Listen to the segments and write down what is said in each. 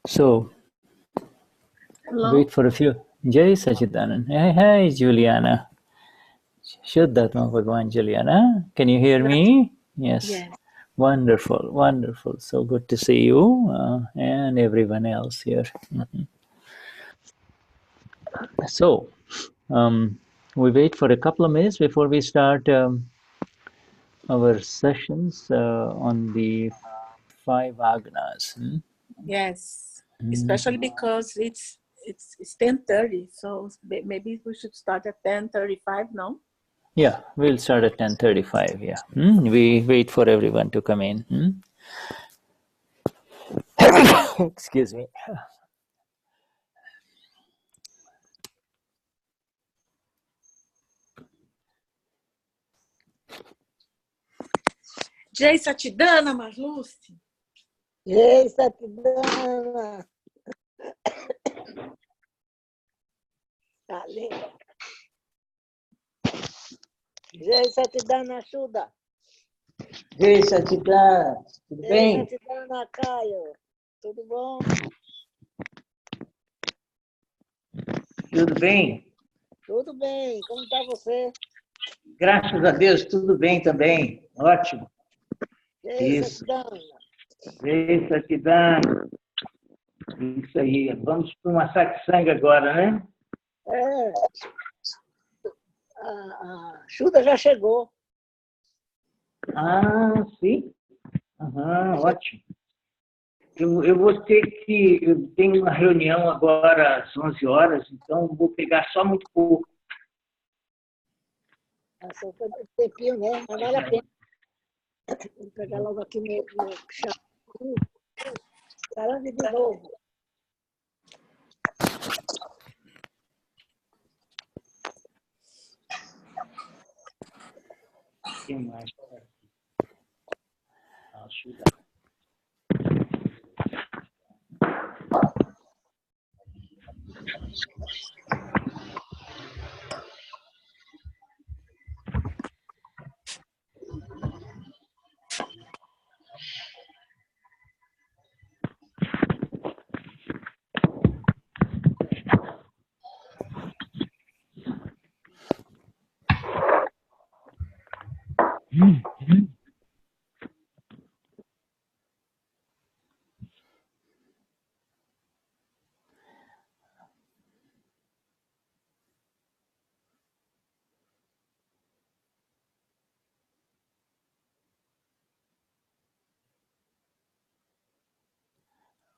So, Hello? wait for a few. Jai Sachidanand. Hey, Juliana. Shuddhatma Bhagwan Juliana. Can you hear me? Yes. Yes. Wonderful, wonderful. So good to see you and everyone else here. So, we wait for a couple of minutes before we start our sessions on the five agnas. Yes. Especially because it's 10:30, so maybe we should start at 10:35 now. Yeah, we'll start at 10:35. Yeah, we wait for everyone to come in. Excuse me. Jai Satidana, Marluce. Jai Satidana. Jai Satidana Shuddha. Jai Satidana, tudo bem? Jai Satidana Caio. Tudo bom? Tudo bem? Tudo bem. Como está você? Graças a Deus, tudo bem também. Ótimo. Jai Isso. Satidana. Jai Satidana. Isso aí. Vamos para uma satsang agora, né? É. A Shuddha já chegou. Ah, sim. Ótimo. Eu vou ter que... Eu tenho uma reunião agora às 11 horas, então vou pegar só muito pouco. Só foi um tempinho, né? Mas vale a pena. Vou pegar logo aqui meu chá. Caramba, de novo. Que mais? Ajuda.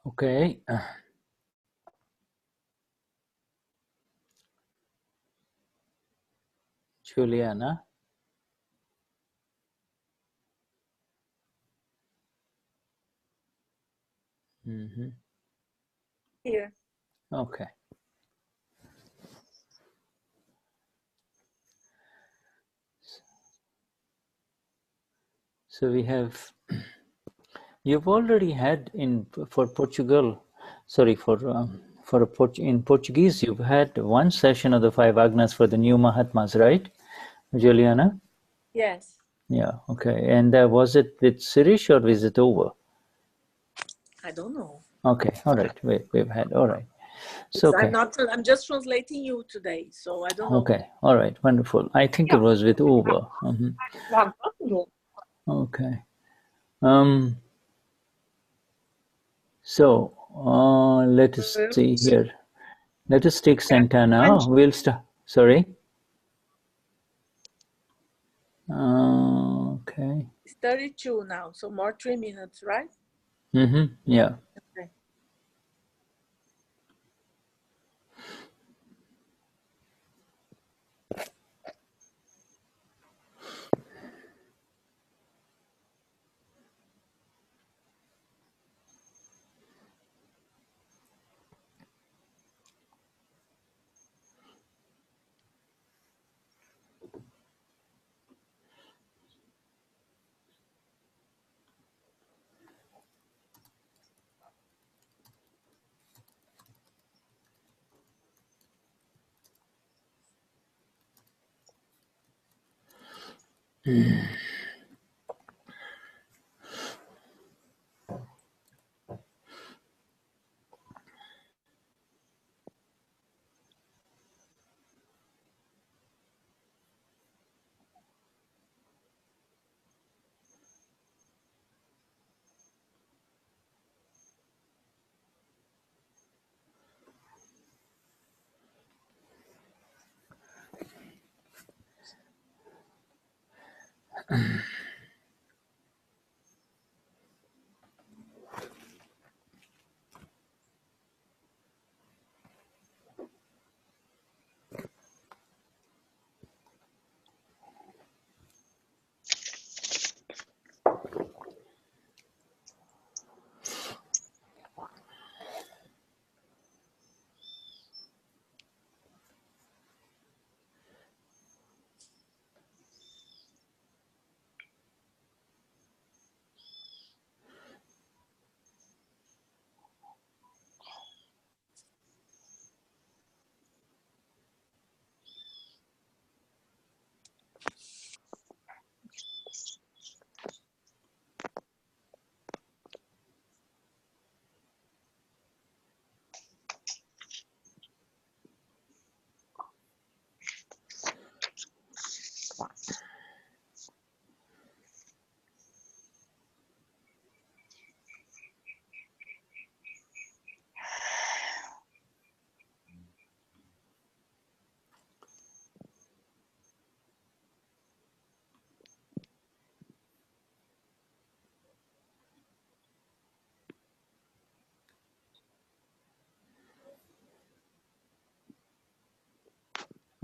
Okay. Juliana. Here. Okay. So we have, you've already had in Portuguese, you've had one session of the five agnas for the new Mahatmas, right, Juliana? Yes. Yeah, okay. And was it with Sirish or is it over? I don't know. Okay, all right. We've had, all right. So, okay. I'm just translating you today, so I don't know. Okay, all right, wonderful. I think it was with Uber. Okay. So let us see here. Let us take Santana. We'll start. Sorry. Okay. It's 32 now, so more 3 minutes, right? Yeah. Okay.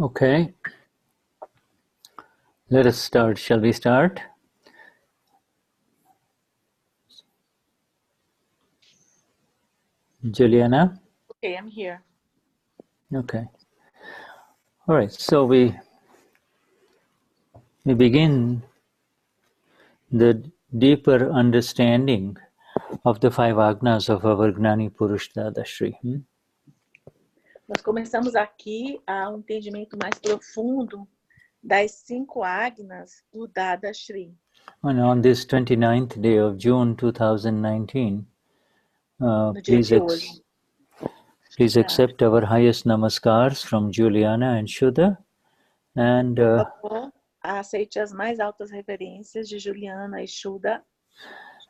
Okay. Let us start. Shall we start? Juliana? Okay, I'm here. Okay. All right. So we begin the deeper understanding of the 5 Agnas of our Gnani Purush Dadashri. Nós começamos aqui a um entendimento mais profundo das 5 Agnas do Dadashri. And on this 29th day of June 2019, No dia please, de hoje. please accept our highest namaskars from Juliana and Shuddha. And Por favor, aceite as mais altas reverências de Juliana e Shuddha.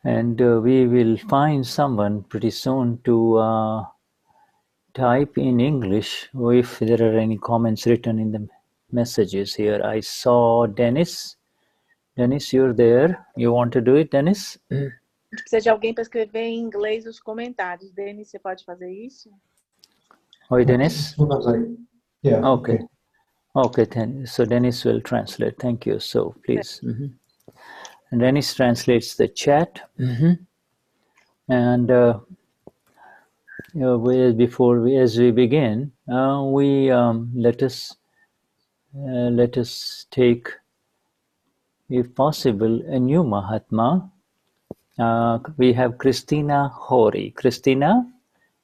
And we will find someone pretty soon to type in English if there are any comments written in the messages here. I saw Dennis. Dennis, you're there. You want to do it, Dennis? A gente precisa de alguém para escrever em inglês os comentários. Denis, você pode fazer isso? Oi, Dennis? Yeah. Okay. Okay, so Dennis will translate. Thank you. So please. And Dennis translates the chat. And as we begin, let us take, if possible, a new Mahatma. We have Christina Hori. Christina?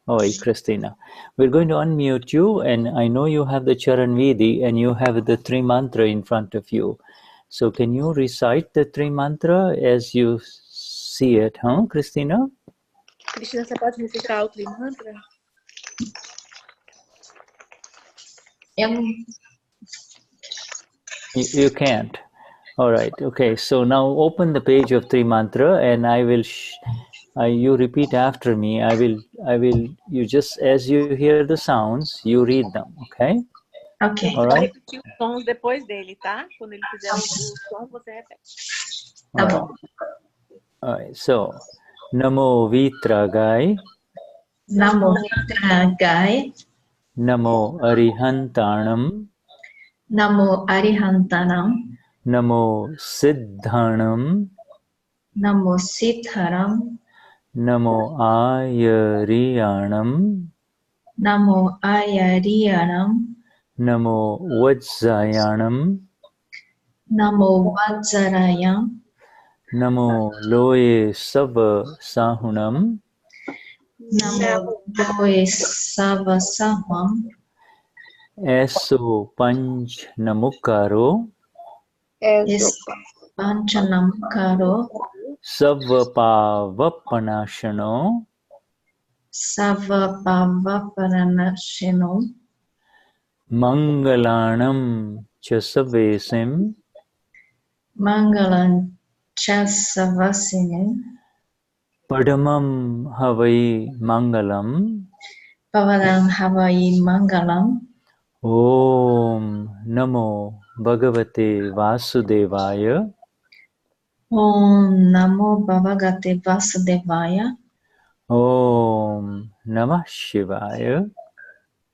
Oi, Christina. We're going to unmute you, and I know you have the Charan Vidi and you have the Tri Mantra in front of you. So can you recite the Tri Mantra as you see it, huh, Christina? Cristina, você pode recitar o Trimantra? You can't. All right. Okay. So now open the page of Tri Mantra, and I will. You repeat after me. I will. You just as you hear the sounds, you read them. Okay. Okay. All right. Repetir os sons depois dele, tá? Quando ele fizer o som, você repete. Tá bom. All right. So, Namo Vitragai. Namo Gai. Namo Arihantanam. Namo Arihantanam. Namo Siddhanam. Namo Sitharam. Namo Ayariyanam. Namo Ayariyanam. Namo Vajjayanam. Namo Vajrayam. Namo Loye Sava Sahunam. Namo Loe Savasaham. Eso Panch Namukaro. Es Panchanam Karo. Savapavapanashano. Savapavaparanashino. Mangalanam Chasavesim. Mangalam Chasavasinim. Padamam Havai Mangalam. Pavadam Havai Mangalam. Om Namo Bhagavate Vasudevaya. Om Namo Bhagavate Vasudevaya. Om Namah Shivaya.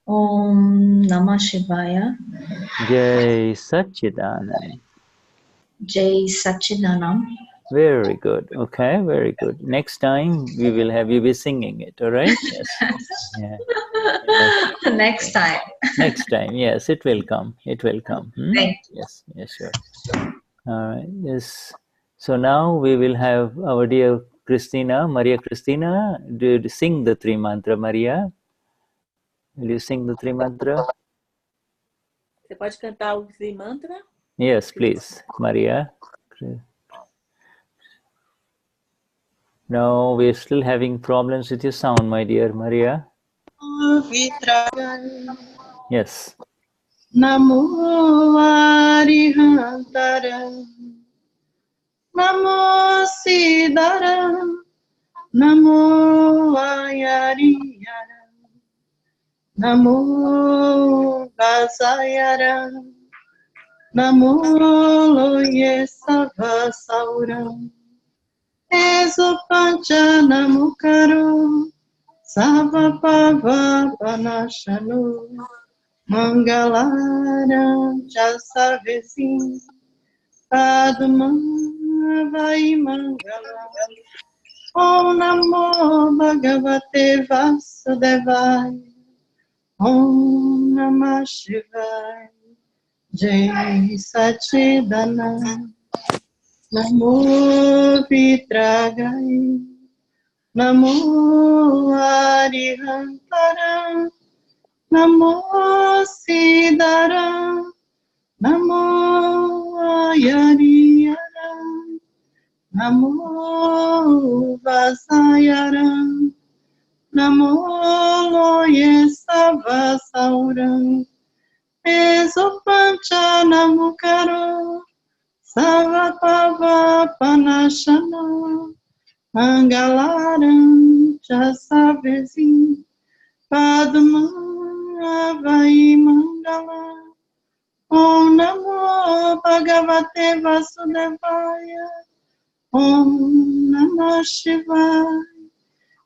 Om Namah Shivaya. Jai Satchidanand. Jai Satchidanam. Very good. Okay, very good. Next time we will have you be singing it. All right? Yes. Yeah. Next time. Next time. Yes, it will come. It will come. Thank you. Yes. Yes. Sure. All right. Yes. So now we will have our dear Christina, Maria Christina, sing the Tri Mantra. Maria, will you sing the Tri Mantra? Você pode cantar o Trimantra? Yes, please, Maria. No, we're still having problems with your sound, my dear Maria. Yes. Namo Arihantaram. Namo Siddharam. Namo Ayariyaram. Namo Vasayaram. Namo Loye Savasauram. Eso Pancha Namukaro. Savapava Panashano. Mangalara Jasavesi Padma Vai Mangala Om Namo Bhagavate Vasudevaya Om Namah Shivaya Jai Satchidananda Namo Vitragai Namo Arihantara Namo Siddhara Namo Ayariyara Namo Vasayara Namo Loye Savasaura Esopancha Namukaro Savapava Panashana Mangalaram Jasavesi Padma Vai Mangala Om Namo Bhagavate Vasudevaya Om Namah Shivaya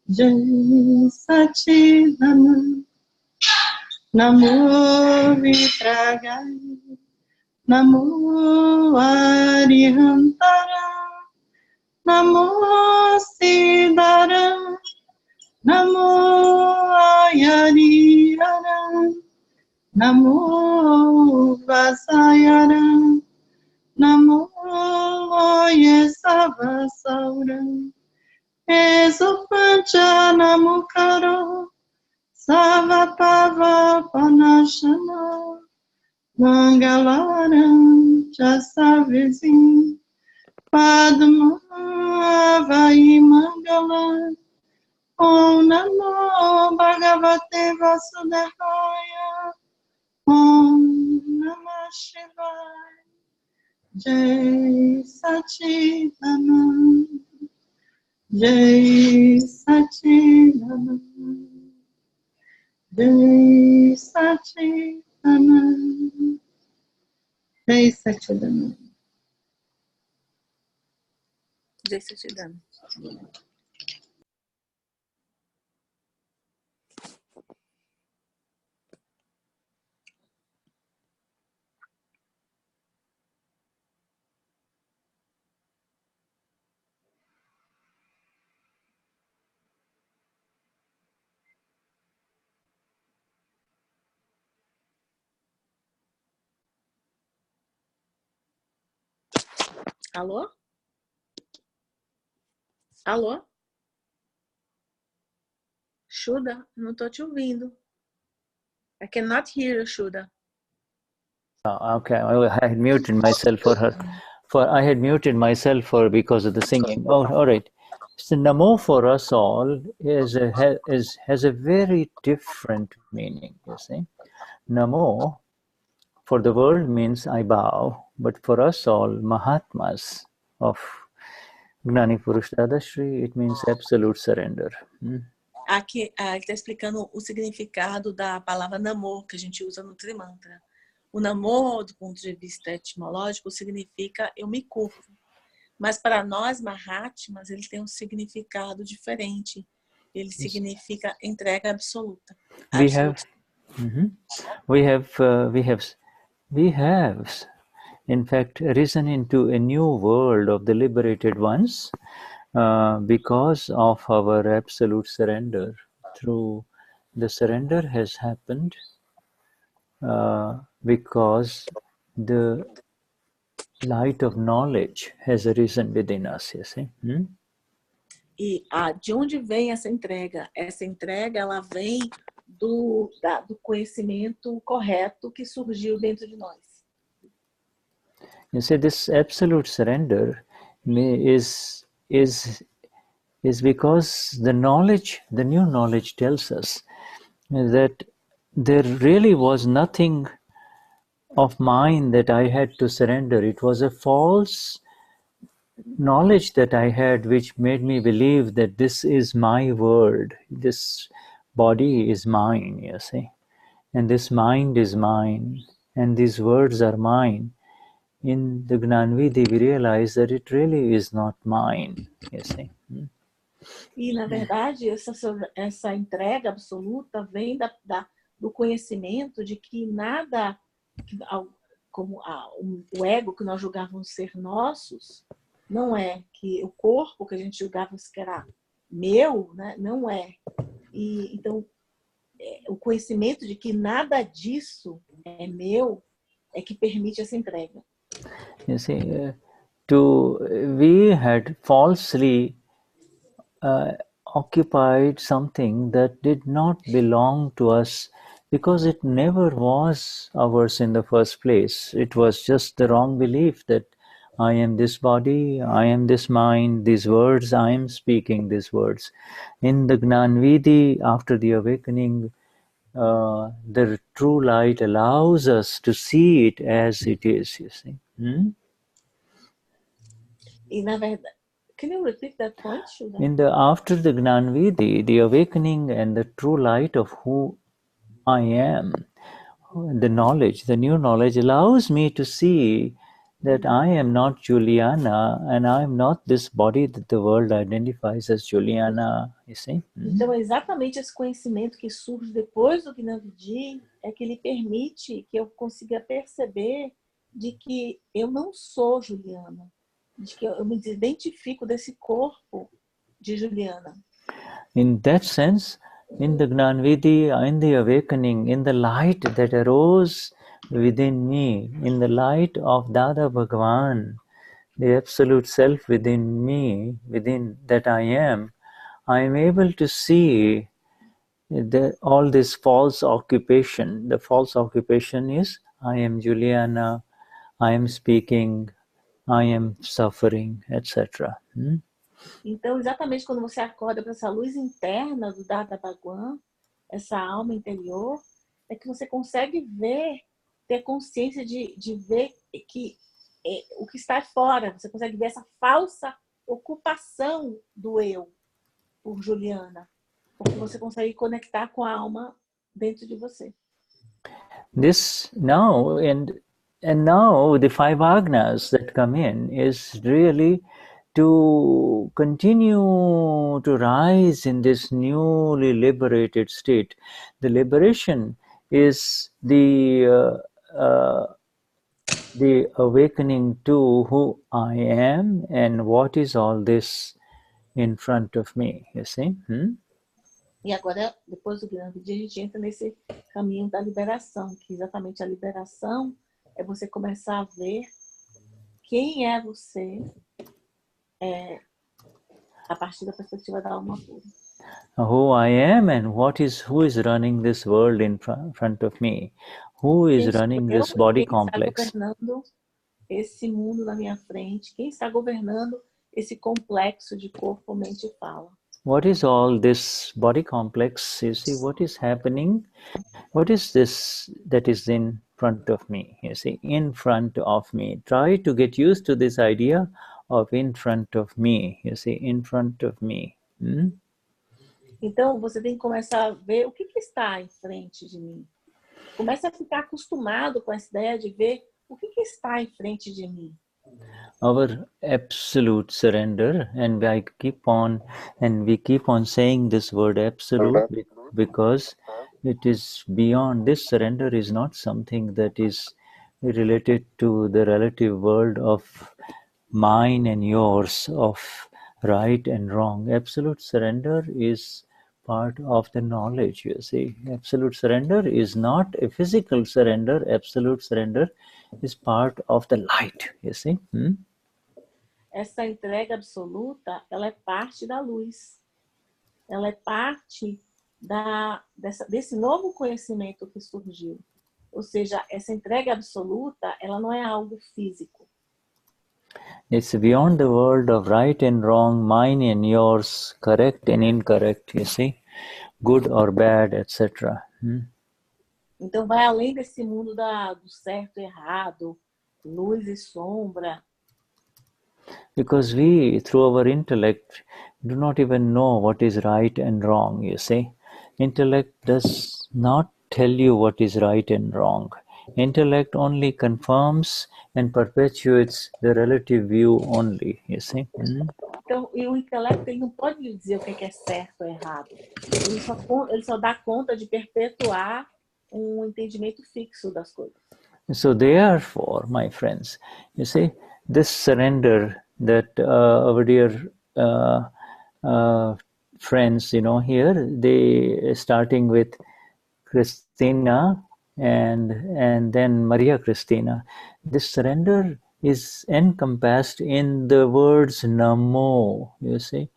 Jai Satchidananda Namo Vitragai Namo Arihantara Namo Siddhara Namo Ayariyara Namo Vasayara Namo Loye Savasaura Esopancha Namukaro Savapava Panashana Mangalaram Jasavesi Padma Vai Mangala Om Namo Bhagavate Vasudevaya Om Namah Shivaya Jai Satchidananda Jai Satchidananda Jai Satchidananda Jai Satchidananda Jai Satchidananda. Alô? Alô? Shuddha, não estou te ouvindo. I cannot hear you, Shuddha. Okay, I had muted myself for her. I had muted myself because of the singing. Oh, all right. So Namo for us all has a very different meaning. You see, Namo for the world means I bow, but for us all Mahatmas of Gnani Purush Dadashri, it means absolute surrender. Aqui ele está explicando o significado da palavra namor que a gente usa no Trimantra. O namor, do ponto de vista etimológico, significa eu me curvo. Mas para nós, Mahatmas, ele tem um significado diferente. Ele significa entrega absoluta. We have, in fact, risen into a new world of the liberated ones because of our absolute surrender. Through the surrender has happened because the light of knowledge has arisen within us, you see. E de onde vem essa entrega? Essa entrega ela vem do conhecimento correto que surgiu dentro de nós. You see, this absolute surrender is because the new knowledge tells us that there really was nothing of mine that I had to surrender. It was a false knowledge that I had which made me believe that this is my world, this body is mine, you see, and this mind is mine, and these words are mine. In the Gnanvidhi, we realize that it really is not mine, you see. E, na verdade, essa entrega absoluta vem do conhecimento de que nada, como o ego que nós julgávamos ser nossos, não é, que o corpo que a gente julgava que era meu, né, não é. E então o conhecimento de que nada disso é meu é que permite essa entrega. You see, we had falsely occupied something that did not belong to us because it never was ours in the first place. It was just the wrong belief that I am this body, I am this mind, these words, I am speaking these words. In the Gnanvidi, after the awakening, the true light allows us to see it as it is, you see. E na verdade, can you repeat that point, Shuddha? After the Gnanvidi, the awakening and the true light of who I am, the knowledge, the new knowledge allows me to see that I am not Juliana and I am not this body that the world identifies as Juliana, you see. Então, é exatamente esse conhecimento que surge depois do Gnanvidi é que ele permite que eu consiga perceber de que eu não sou Juliana, de que eu me identifico desse corpo de Juliana. In that sense, in the Gnanvidi, in the awakening, in the light that arose within me, in the light of Dada Bhagavan, the absolute self within me, within that I am able to see all this false occupation. The false occupation is I am Juliana, I am speaking, I am suffering, etc. Então, exatamente quando você acorda para essa luz interna do Dada Bhagwan, essa alma interior, é que você consegue ver, ter consciência de ver que o que está fora, você consegue ver essa falsa ocupação do eu por Juliana, porque você consegue conectar com a alma dentro de você. This now, and now the 5 agnas that come in is really to continue to rise in this newly liberated state. The liberation is the awakening to who I am and what is all this in front of me, you see. E agora, depois do Gnanvidi, a gente entra nesse caminho da liberação, que exatamente a liberação é você começar a ver quem é você a partir da perspectiva da alma pura. Who I am and who is running this world in front of me. Who is running this body complex. Quem está governando esse mundo na minha frente? Quem está governando esse complexo de corpo, mente e fala? What is all this body complex? You see, what is happening? What is this that is in front of me? You see, in front of me. Try to get used to this idea of in front of me. You see, in front of me. Então, você tem que começar a ver o que está em frente de mim. Comece a ficar acostumado com essa ideia de ver o que está em frente de mim. Our absolute surrender, and we keep on saying this word absolute because it is beyond. This surrender is not something that is related to the relative world of mine and yours, of right and wrong. Absolute surrender is part of the knowledge, you see. Absolute surrender is not a physical surrender. Absolute surrender is part of the light, you see. Essa entrega absoluta, ela é parte da luz. Ela é parte desse novo conhecimento que surgiu. Ou seja, essa entrega absoluta, ela não é algo físico. It's beyond the world of right and wrong, mine and yours, correct and incorrect, you see, good or bad, etc. Então vai além desse mundo do certo e errado, luz e sombra. Because we, through our intellect, do not even know what is right and wrong, you see. Intellect does not tell you what is right and wrong. Intellect only confirms and perpetuates the relative view only, you see. Então, e o intelecto ele não pode lhe dizer o que é certo ou errado. Ele só dá conta de perpetuar entendimento fixo das coisas. So therefore, my friends, you see, this surrender that our dear friends, here, they starting with Christina and then Maria Christina. This surrender is encompassed in the words Namo, you see.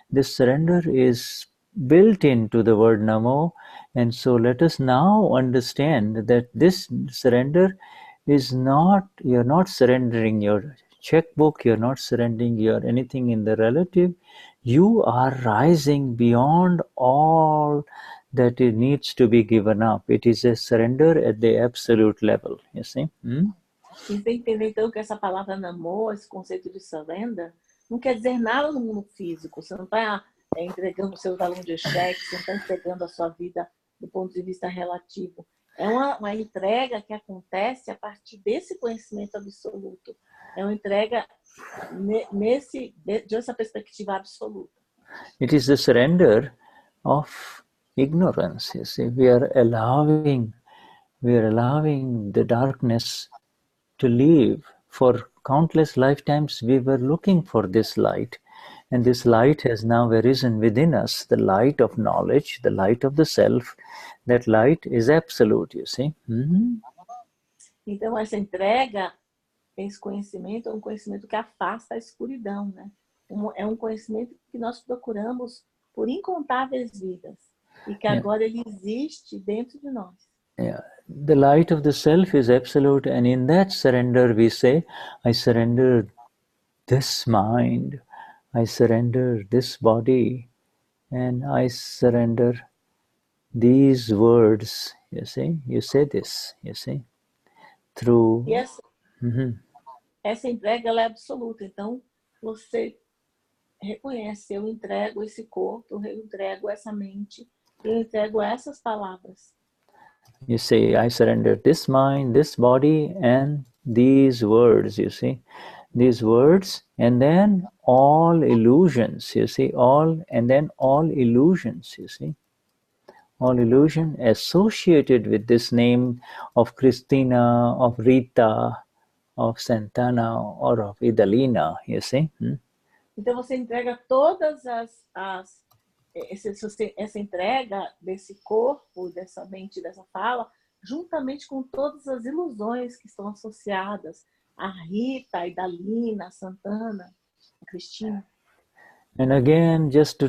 This surrender is built into the word Namo. And so let us now understand that this surrender is not, you're not surrendering your checkbook, you're not surrendering your anything in the relative. You are rising beyond all that it needs to be given up. It is a surrender at the absolute level, you see. E você entender então que essa palavra namor, esse conceito de surrender, não quer dizer nada no mundo físico. Você não está entregando o seu talão de cheque, você não está entregando a sua vida do ponto de vista relativo. É uma entrega que acontece a partir desse conhecimento absoluto. É uma entrega dessa perspectiva absoluta. It is the surrender of ignorance. You see, we are allowing the darkness to leave. For countless lifetimes, we were looking for this light, and this light has now arisen within us, the light of knowledge, the light of the self. That light is absolute, you see. Então, essa entrega, esse conhecimento, é um conhecimento que afasta a escuridão, né? É um conhecimento que nós procuramos por incontáveis vidas e que agora ele existe dentro de nós. Yeah. The light of the self is absolute, and in that surrender we say, I surrender this mind, I surrender this body, and I surrender these words. You see, you say this, you see, through... E essa entrega ela é absoluta, então você reconhece, eu entrego esse corpo, eu entrego essa mente, eu entrego essas palavras. You say, I surrender this mind, this body, and these words, you see. These words, and then all illusions, you see. And then all illusions, you see. All illusion associated with this name of Christina, of Rita, of Santana, or of Idalina, you see. Então você entrega todas essa entrega desse corpo, dessa mente, dessa fala, juntamente com todas as ilusões que estão associadas a Rita, a Idalina, a Santana, a Cristina. And again, just to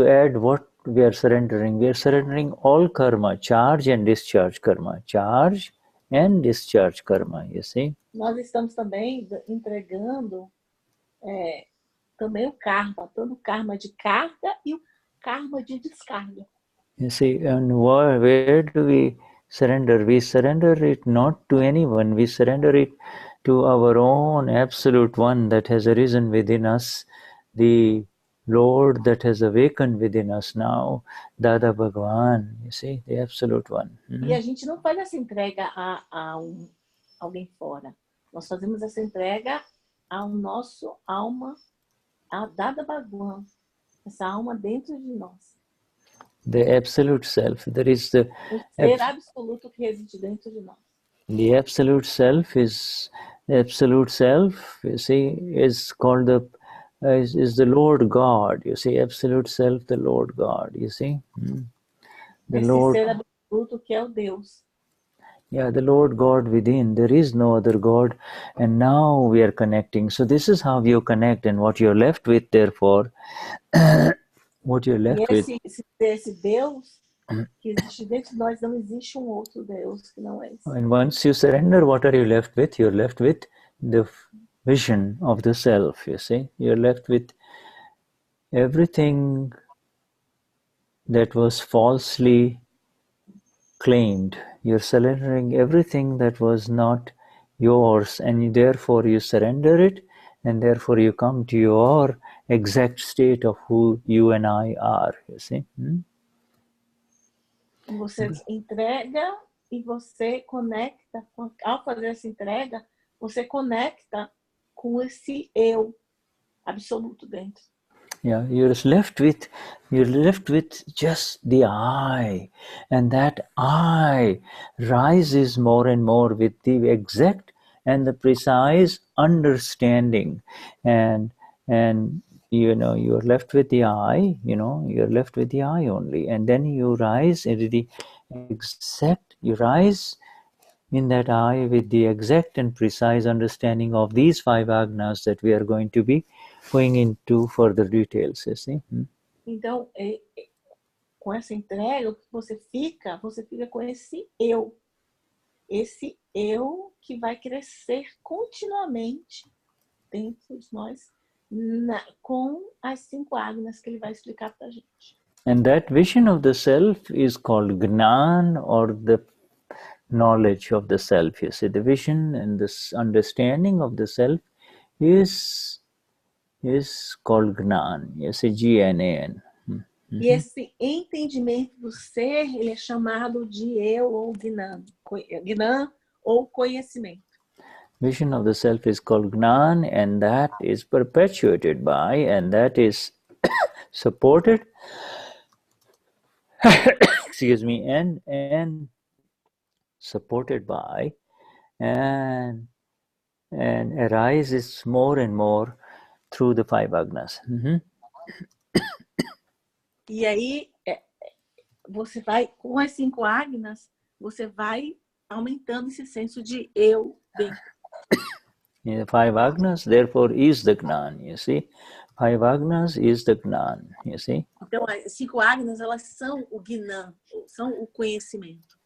add what we are surrendering all karma, charge and discharge karma, charge and discharge karma, you see. Nós estamos também entregando também o karma, todo o karma de carga e o karma de descarga. You see, and where do we surrender? We surrender it not to anyone, we surrender it to our own absolute one that has arisen within us, the Lord that has awakened within us now, Dada Bhagwan, you see, the absolute one. E a gente não faz essa entrega a alguém fora. Nós fazemos essa entrega ao nosso alma, a Dada Bhagwan, essa alma dentro de nós. The absolute self, there is the... O ser absoluto que reside dentro de nós. The absolute self, you see, is called is the Lord God, you see, absolute self, the Lord God, you see. The Esse Lord, ser absoluto que é o Deus. yeah, the Lord God within, there is no other God, and now we are connecting. So this is how you connect, and what you're left with, therefore, what you're left with. Esse Deus que existe dentro de nós, não existe outro Deus que não é esse. And once you surrender, what are you left with? You're left with the vision of the self, you see. You're left with everything that was falsely claimed. You're surrendering everything that was not yours, and therefore you surrender it, and therefore you come to your exact state of who you and I are, you see. Você entrega e você conecta, ao fazer essa entrega, você conecta com esse eu absoluto dentro. Yeah, you're left with just the I, and that I rises more and more with the exact and the precise understanding, and you're left with the I. You're left with the I only, and then you rise into the exact. You rise in that I with the exact and precise understanding of these 5 agnas that we are going to be going into further details, you see. Então, com essa entrega, o que você fica com esse eu que vai crescer continuamente dentro de nós, com as 5 agnas que ele vai explicar para a gente. And that vision of the self is called Gnan, or the knowledge of the self. You see, the vision and this understanding of the self is called Gnan. You see, G-N-A-N. E esse entendimento do ser, ele é chamado de eu ou Gnan ou conhecimento. Vision of the self is called Gnan, and that is perpetuated by, and that is supported excuse me, and supported by, and arises more and more through the 5 agnas. E aí, você vai, com as 5 agnas, você vai aumentando esse senso de eu dentro. The 5 agnas, therefore, is the Gnan, you see. 5 agnas is the Gnan, you see. Então, as 5 agnas, elas são o Gnan, são o conhecimento.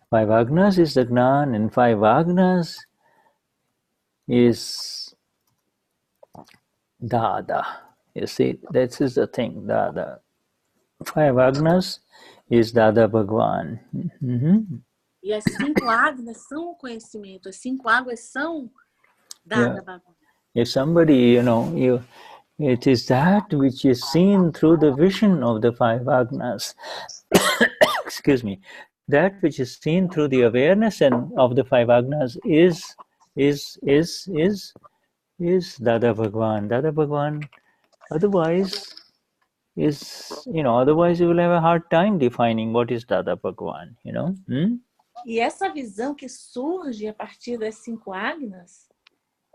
5 agnas is the Gnan, and 5 agnas is Dada. You see, this is the thing, Dada. 5 agnas is Dada Bhagwan. E as 5 agnas são o conhecimento, as 5 águas são Dada Bhagwan. If somebody, it is that which is seen through the vision of the 5 agnas. Excuse me. That which is seen through the awareness and of the 5 agnas is Dada Bhagwan. Dada Bhagwan. Otherwise otherwise you will have a hard time defining what is Dada Bhagwan, E essa visão que surge a partir das 5 agnas,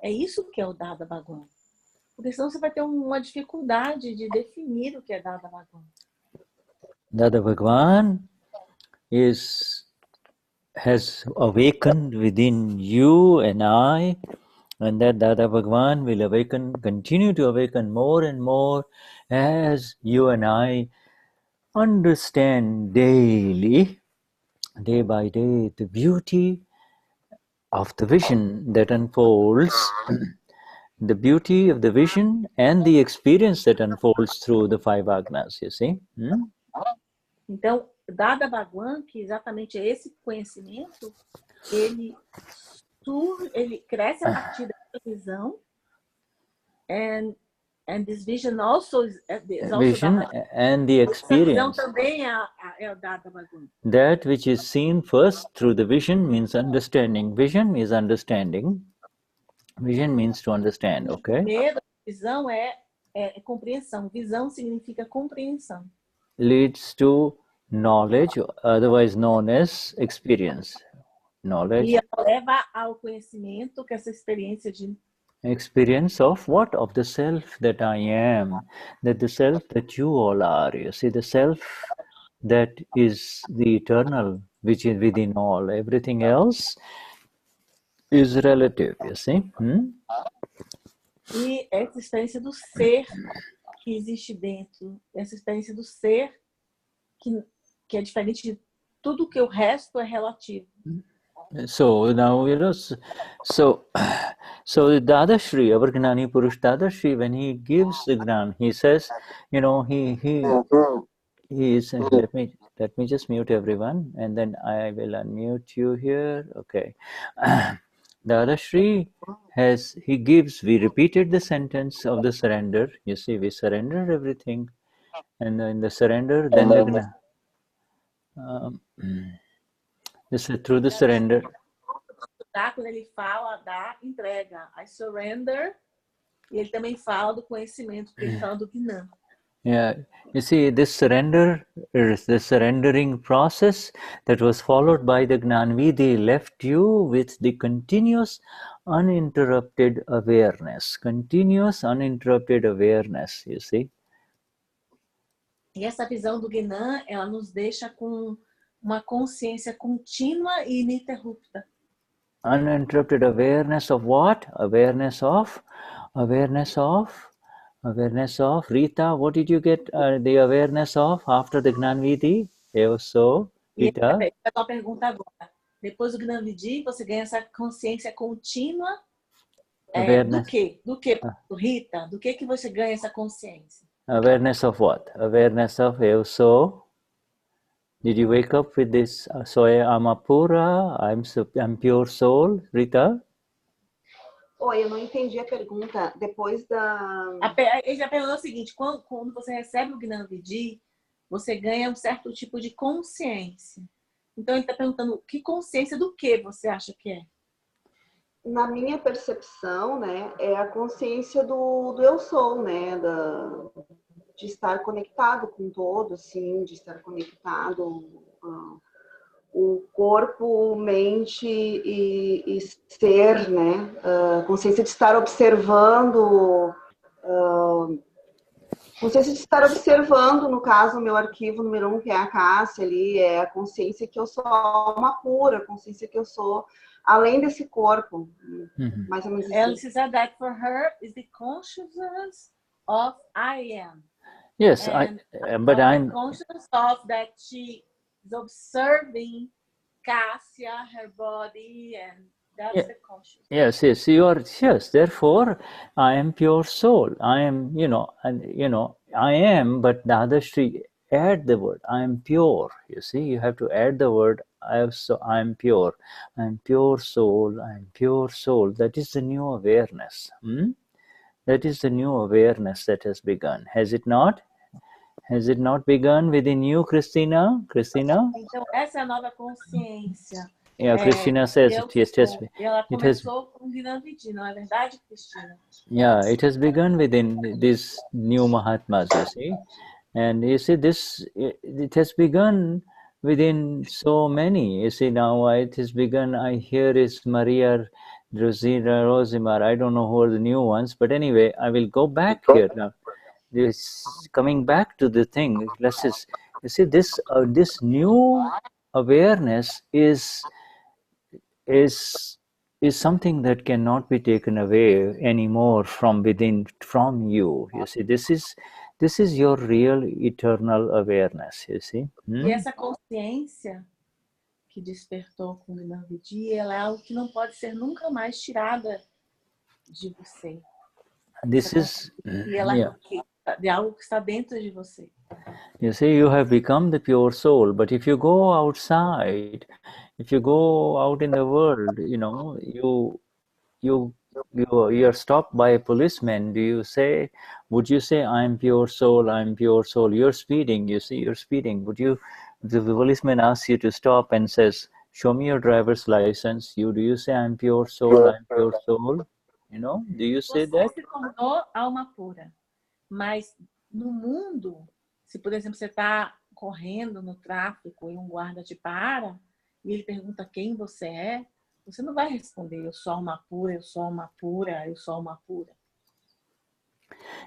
é isso que é o Dada Bhagwan. Porque senão você vai ter uma dificuldade de definir o que é Dada Bhagwan. Dada Bhagwan has awakened within you and I, and that Dada Bhagwan will continue to awaken more and more as you and I understand daily, day by day, the beauty of the vision that unfolds, the beauty of the vision and the experience that unfolds through the 5 agnas, you see. Então, Dada Bhagwan, que exatamente é esse conhecimento, ele cresce a partir dessa visão, and this vision also is also vision and the experience. Essa visão também é o Dada Bhagwan. That which is seen first through the vision means understanding. Vision is understanding. Vision means to understand, okay? Primeiro, visão é compreensão. Visão significa compreensão. Leads to knowledge, otherwise known as experience. Knowledge. E leva ao conhecimento, que é essa experiência de experience of what? Of the self that I am, that the self that you all are. You see, the self that is the eternal, which is within all. Everything else is relative, you see. E essa experiência do ser que existe dentro, essa experiência do ser que é diferente de tudo que o resto é relativo. So now, so the Dadashri, our Gnani Purush Dadashri, when he gives the Gnan, he says, he is, let me just mute everyone, and then I will unmute you here. Okay. Dadashri we repeated the sentence of the surrender. You see, we surrendered everything, and in the surrender, then the through the surrender. Quando ele fala da entrega, I surrender E ele também fala do conhecimento, porque ele fala do Gnana. Yeah, you see, this surrender is the surrendering process that was followed by the Gnanvidhi left you with the continuous uninterrupted awareness. Continuous uninterrupted awareness, you see. E essa visão do Gnana, ela nos deixa com uma consciência contínua e ininterrupta. Uninterrupted awareness of what? Awareness of Rita. What did you get the awareness of after the Gnanvidhi? So, Rita. E a pergunta agora. Depois do Gnanvidhi, você ganha essa consciência contínua do quê? Do que, Rita? Do que você ganha essa consciência? Awareness of what? Awareness of so. Did you wake up with this? So I'm a pura, I'm pure soul, Rita? Oi, eu não entendi a pergunta. Depois da... Ele já perguntou o seguinte, quando você recebe o Gnanvidhi, você ganha um certo tipo de consciência. Então ele está perguntando, que consciência do que você acha que é? Na minha percepção, né, é a consciência do eu sou, né, de estar conectado com todo, assim, de estar conectado o corpo, mente e ser, né, consciência de estar observando, consciência de estar observando, no caso, o meu arquivo número 1, que é a Cássia ali, é a consciência que eu sou alma pura, a consciência que eu sou além desse corpo, mais ou menos assim. Ela said that for her is the consciousness of I am. Yes, but I'm conscious of that she is observing Cássia, her body, and that's the consciousness. Yes, you are. Yes, therefore, I am pure soul. I am, I am. But Dadashri add the word. I am pure. You see, you have to add the word. I am pure. I am pure soul. I am pure soul. That is the new awareness. That is the new awareness that has begun. Has it not? Has it not begun within you, Christina? Então, essa é a nova consciência. Yeah, Christina says it. Yes, ela começou com o Gnanvidhi, não é verdade, Cristina? Yeah, it has begun within these new Mahatmas, you see. And you see, it has begun within so many. You see, now it has begun, I hear is Maria Rosina Rosimar. I don't know who are the new ones, but anyway, I will go back here now. This coming back to the thing. Let's just, you see, this new awareness is something that cannot be taken away anymore from within, from you. You see, this is your real eternal awareness. You see. E essa consciência que despertou com o Gnanvidhi, ela é algo que não pode ser nunca mais tirada de você. This is de algo que está dentro de você. You see, you have become the pure soul, but if you go outside, if you go out in the world, you are stopped by a policeman. Would you say, I'm pure soul, I'm pure soul? You're speeding, you see, you're speeding. The policeman asks you to stop and says, show me your driver's license. Do you say, I'm pure soul, I'm pure soul? Do you say that? Você se tornou alma pura. Mas no mundo, se por exemplo você está correndo no tráfico e um guarda te para e ele pergunta quem você é, você não vai responder, eu sou alma pura, eu sou alma pura, eu sou alma pura.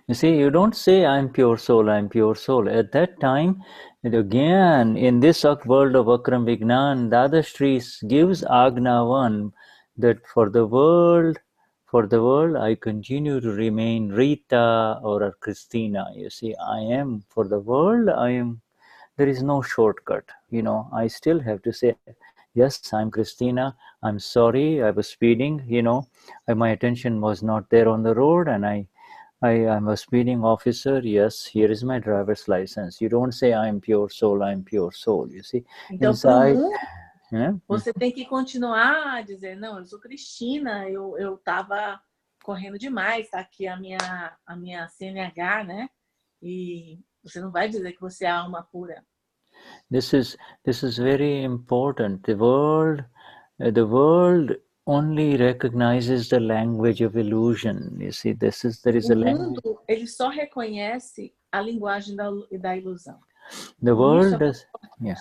You see, you don't say, I'm pure soul, I'm pure soul. At that time, again, in this world of Akram Vignan, Dadashri gives Agna1 that for the world, I continue to remain Rita or Christina. You see, I am, for the world, there is no shortcut. I still have to say, yes, I'm Christina. I'm sorry, I was speeding. My attention was not there on the road, and I'm a speeding officer. Yes, here is my driver's license. You don't say, I'm pure soul, you see. Então, inside, você tem que continuar a dizer, não, eu sou Cristina, eu estava correndo demais, tá aqui a minha CNH, né? E você não vai dizer que você é alma pura. This is very important. The world only recognizes the language of illusion. You see, there is O a language. mundo, ele só reconhece a linguagem da ilusão. The O mundo world só does, yeah.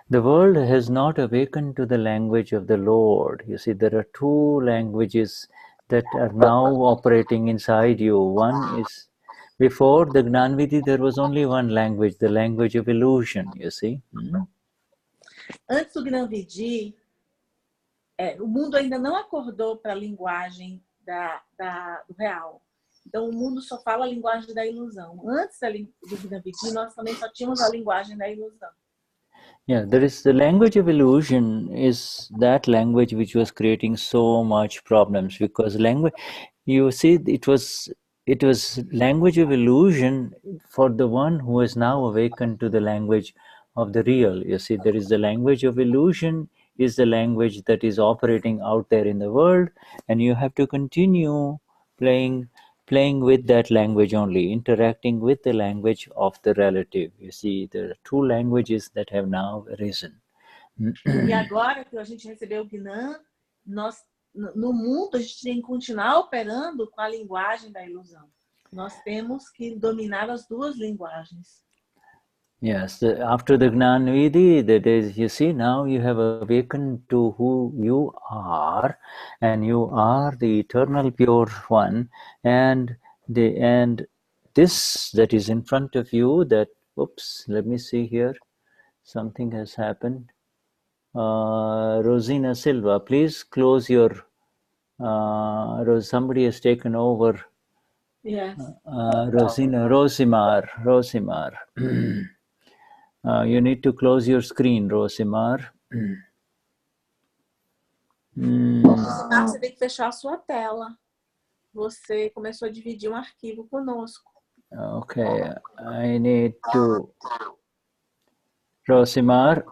The world has not awakened to the language of the Lord. You see, there are two languages that are now operating inside you. One is, before the Gnanvidhi, there was only one language, the language of illusion, you see. Antes do Gnanvidhi, o mundo ainda não acordou para a linguagem do real. Então, o mundo só fala a linguagem da ilusão. Antes do Gnanvidhi, nós também só tínhamos a linguagem da ilusão. Yeah, there is the language of illusion is that language which was creating so much problems, because language, you see, it was language of illusion for the one who is now awakened to the language of the real. You see, there is the language of illusion is the language that is operating out there in the world, and you have to continue playing with that language only, interacting with the language of the relative. You see, there are two languages that have now arisen. E agora que a gente recebeu o Gnan, no mundo a gente tem que continuar operando com a linguagem da ilusão. Nós temos que dominar as duas linguagens. Yes, after the Gnanvidhi, that is, you see, now you have awakened to who you are, and you are the eternal pure one, and this that is in front of you, that, oops, let me see here, something has happened. Rosina Silva, please close your, somebody has taken over. Yes. Rosimar. You need to close your screen, Rosimar. Rosimar, você tem que fechar a sua tela. Você começou a dividir um arquivo conosco. Okay, I need to... Rosimar.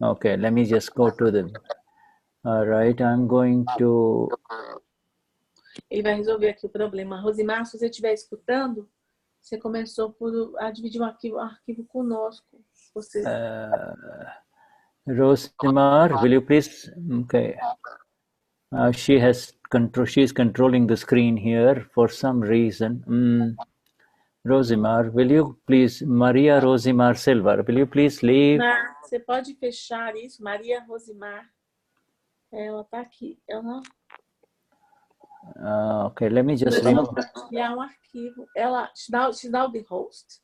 Okay, let me just go to the... All right, I'm going to... Ele vai resolver aqui o problema. Rosimar, se você estiver escutando, você começou a dividir um arquivo conosco. Você... Rosimar, will you please... Okay. She is controlling the screen here for some reason. Rosimar, will you please... Maria Rosimar Silva, will you please leave? Você pode fechar isso, Maria Rosimar. Ela está aqui. Ela... Okay, let me just remove. Criar um arquivo. She's now the host.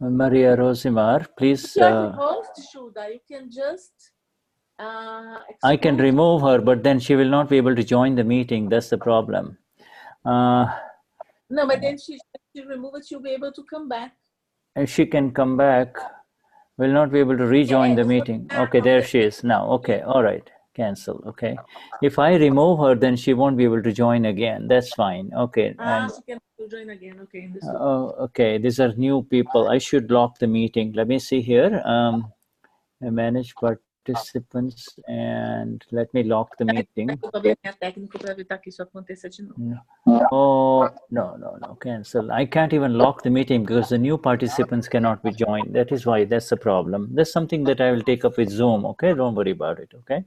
Maria Rosimar, please. You're the host, Shuddha. You can just. I can remove her, but then she will not be able to join the meeting. That's the problem. No, but then she remove it. She'll be able to come back. And she can come back. Will not be able to rejoin the meeting. Okay, there she is now. Okay, all right. Cancel. Okay. If I remove her, then she won't be able to join again. That's fine. Okay. She can join again. Okay. Okay. These are new people. I should lock the meeting. Let me see here. Manage participants, and let me lock the meeting. Oh, no. Cancel. I can't even lock the meeting because the new participants cannot be joined. That is why. That's the problem. That's something that I will take up with Zoom. Okay. Don't worry about it. Okay.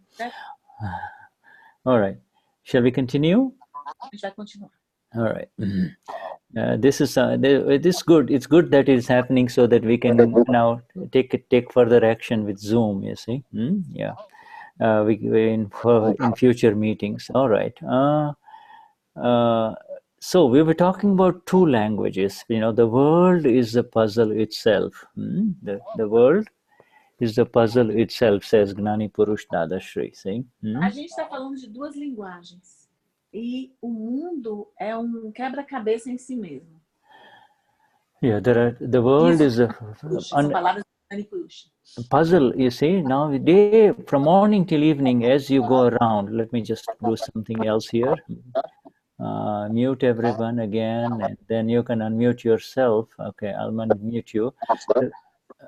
All right. Shall we continue? All right. This is good. It's good that it's happening so that we can now take further action with Zoom. You see, yeah. We in future meetings. All right. So we were talking about two languages. You know, the world is the puzzle itself. The world is the puzzle itself, says Gnani Purush Dadashri. See? A gente está falando de duas linguagens. E o mundo é quebra-cabeça em si mesmo. Yeah, the world is a puzzle, you see. Now, from morning till evening, as you go around, let me just do something else here. Mute everyone again, and then you can unmute yourself. Okay, I'll unmute you.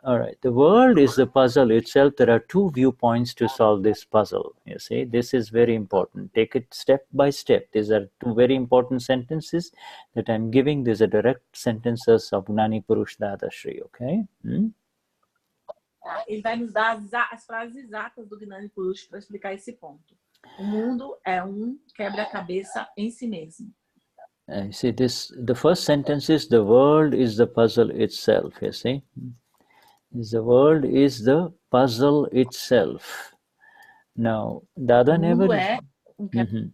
All right, the world is the puzzle itself. There are two viewpoints to solve this puzzle. You see, this is very important. Take it step by step. These are two very important sentences that I'm giving. These are direct sentences of Gnani Purush Dadashri, okay? Ele vai nos dar as frases exatas do Gnani Purush para explicar esse ponto. O mundo é quebra-cabeça em si mesmo. You see, the first sentence is the world is the puzzle itself, you see. The world is the puzzle itself. Now, Dada O never... mundo é quebra.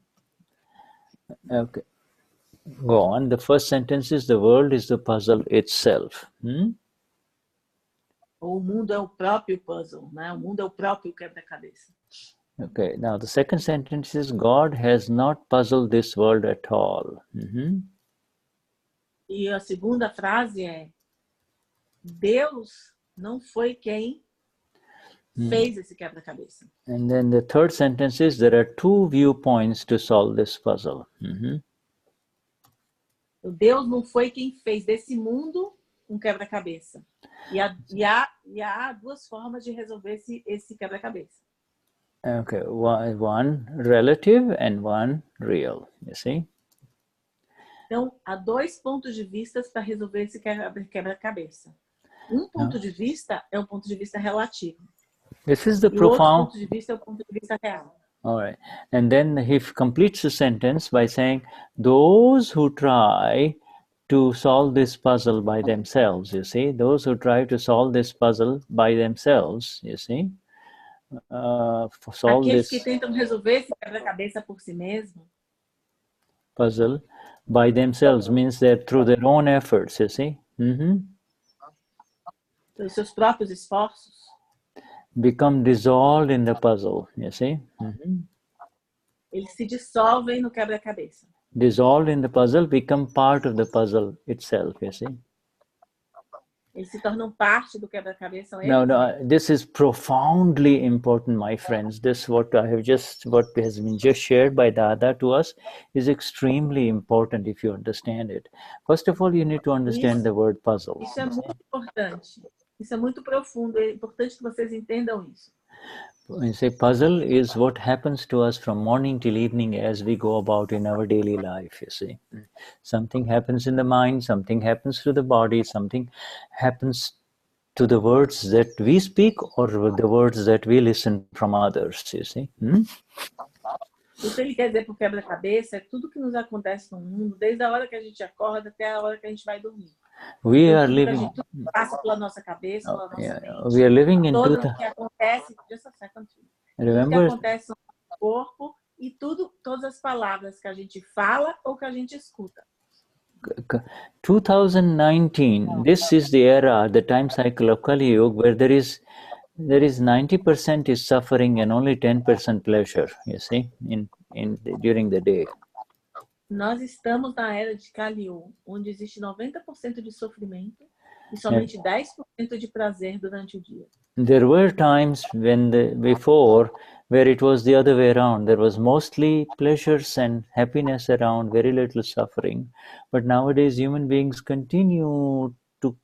Okay. Go on. The first sentence is the world is the puzzle itself. O mundo é o próprio puzzle, né? O mundo é o próprio quebra-cabeça. Okay. Now, the second sentence is God has not puzzled this world at all. E a segunda frase é Deus não foi quem fez esse quebra-cabeça. And then the third sentence is there are two viewpoints to solve this puzzle. Deus não foi quem fez desse mundo quebra-cabeça. E há duas formas de resolver esse quebra-cabeça. Okay, one relative and one real, you see? Então, há dois pontos de vista para resolver esse quebra-cabeça. Um ponto de vista é o ponto de vista relativo. This is the E o outro profound... ponto de vista é o ponto de vista real. All right. And then he completes the sentence by saying, those who try to solve this puzzle by themselves, you see, those who try to solve this puzzle by themselves, you see, solve Aqueles this que tentam resolver esse quebra-cabeça por si mesmo, puzzle by themselves means that through their own efforts, you see, pelos seus próprios esforços, become dissolved in the puzzle, you see. eles se dissolvem no quebra-cabeça. Dissolved in the puzzle, become part of the puzzle itself, you see. Eles se tornam parte do quebra-cabeça. No, this is profoundly important, my friends. This what has been just shared by Dada to us is extremely important if you understand it. First of all, you need to understand the word puzzle. Isso é muito importante. Isso é muito profundo. É importante que vocês entendam isso. When you say puzzle is what happens to us from morning till evening as we go about in our daily life, you see. Something happens in the mind, something happens to the body, something happens to the words that we speak or the words that we listen from others, you see. O que ele quer dizer por quebra-cabeça é tudo que nos acontece no mundo, desde a hora que a gente acorda até a hora que a gente vai dormir. We are living... Tudo passa pela nossa cabeça, pela nossa mente. We are living in tudo que acontece, just a second, tudo que acontece no nosso corpo e todas as palavras que a gente fala ou que a gente escuta. 2019, this is the era, the time cycle of Kali Yuga, where there is 90% is suffering and only 10% pleasure, you see, during the day. Nós estamos na era de Kali Yuga, onde existe 90% de sofrimento e somente 10% de prazer durante o dia. There were times before where it was the other way around. There was mostly pleasures and happiness around, very little suffering. But nowadays, human beings continue to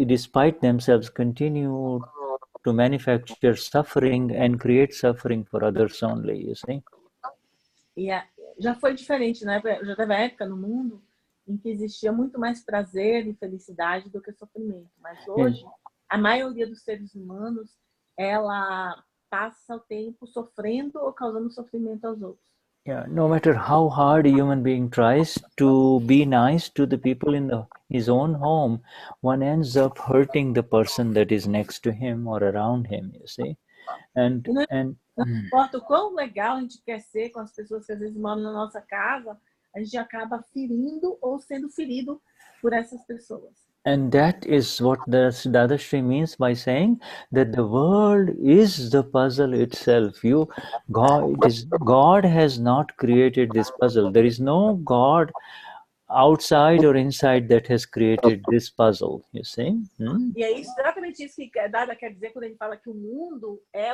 despite themselves, continue to manufacture suffering and create suffering for others only, you see. Já foi diferente, né? Já teve época no mundo em que existia muito mais prazer e felicidade do que sofrimento. Mas hoje, a maioria dos seres humanos, ela passa o tempo sofrendo ou causando sofrimento aos outros. Yeah, no matter how hard a human being tries to be nice to the people in his own home, one ends up hurting the person that is next to him or around him, you see. Não importa o quão legal a gente quer ser com as pessoas que às vezes moram na nossa casa, a gente acaba ferindo ou sendo ferido por essas pessoas. And that is what the Dadashri means by saying that the world is the puzzle itself. God has not created this puzzle. There is no God outside or inside that has created this puzzle, you see? E é exatamente isso que Dada quer dizer quando ele fala que o mundo é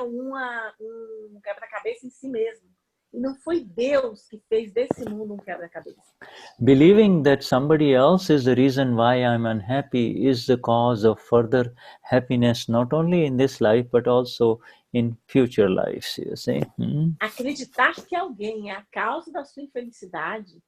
quebra-cabeça em si mesmo. E não foi Deus que fez desse mundo quebra-cabeça. Believing that somebody else is the reason why I'm unhappy is the cause of further happiness, not only in this life, but also in future lives, you see? Acreditar que alguém é a causa da sua infelicidade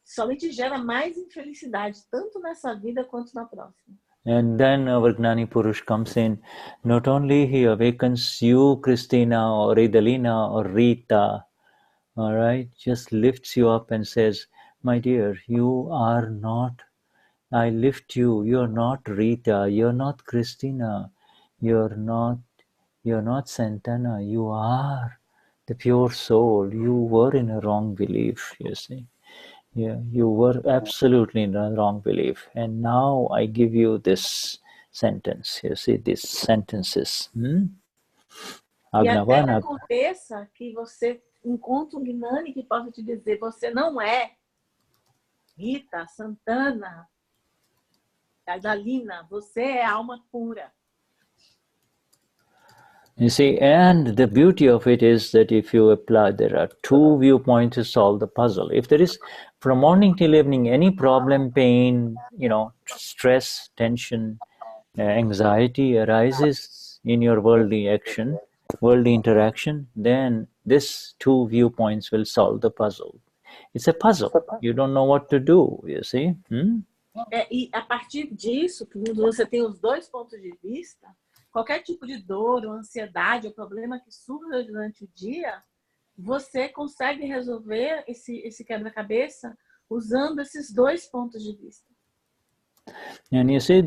somente gera mais infelicidade, tanto nessa vida quanto na próxima. And then our Gnani Purush comes in. Not only he awakens you, Christina or Idalina or Rita, all right, just lifts you up and says, my dear, you are not, I lift you, you're not Rita, you're not Christina, you're not Santana, you are the pure soul. You were in a wrong belief, you see. Yeah, you were absolutely in a wrong belief. And now I give you this sentence. You see, these sentences. E até Agna1, que aconteça que você encontre um Gnani que possa te dizer, você não é Rita, Santana, Adalina, você é alma pura. you see, and the beauty of it is that if you apply, there are two viewpoints to solve the puzzle. If there is, from morning till evening, any problem, pain, stress, tension, anxiety arises in your worldly action, worldly interaction, then this two viewpoints will solve the puzzle. It's a puzzle. You don't know what to do, you see. E a partir disso, quando você tem os dois pontos de vista, qualquer tipo de dor, ou ansiedade, ou problema que surja durante o dia, você consegue resolver esse quebra-cabeça usando esses dois pontos de vista. And you see,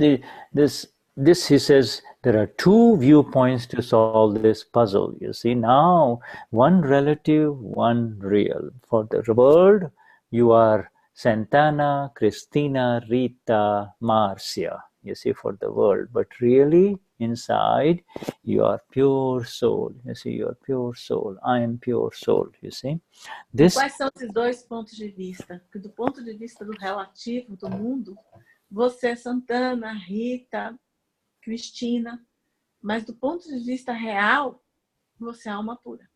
this he says, there are two viewpoints to solve this puzzle. You see, now one relative, one real. For the world, you are Santana, Christina, Rita, Marcia. You see, for the world. But really, inside, you are pure soul. You see, you are pure soul. I am pure soul. You see. E quais são esses dois pontos de vista? Porque do ponto de vista do relativo, do mundo, você é Santana, Rita, Cristina, mas do ponto de vista real, você é alma pura.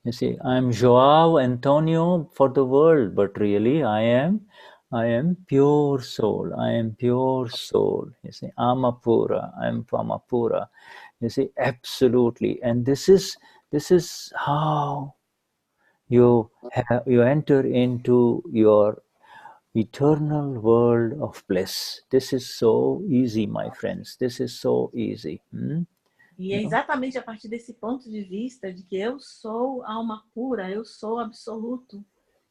You see, I am Joao Antonio for the world, but really I am pure soul. I am pure soul. You see, Amapura. I am Amapura. You see, absolutely. And this is how you enter into your eternal world of bliss. This is so easy, my friends. This is so easy. E é exatamente a partir desse ponto de vista de que eu sou alma pura, eu sou absoluto,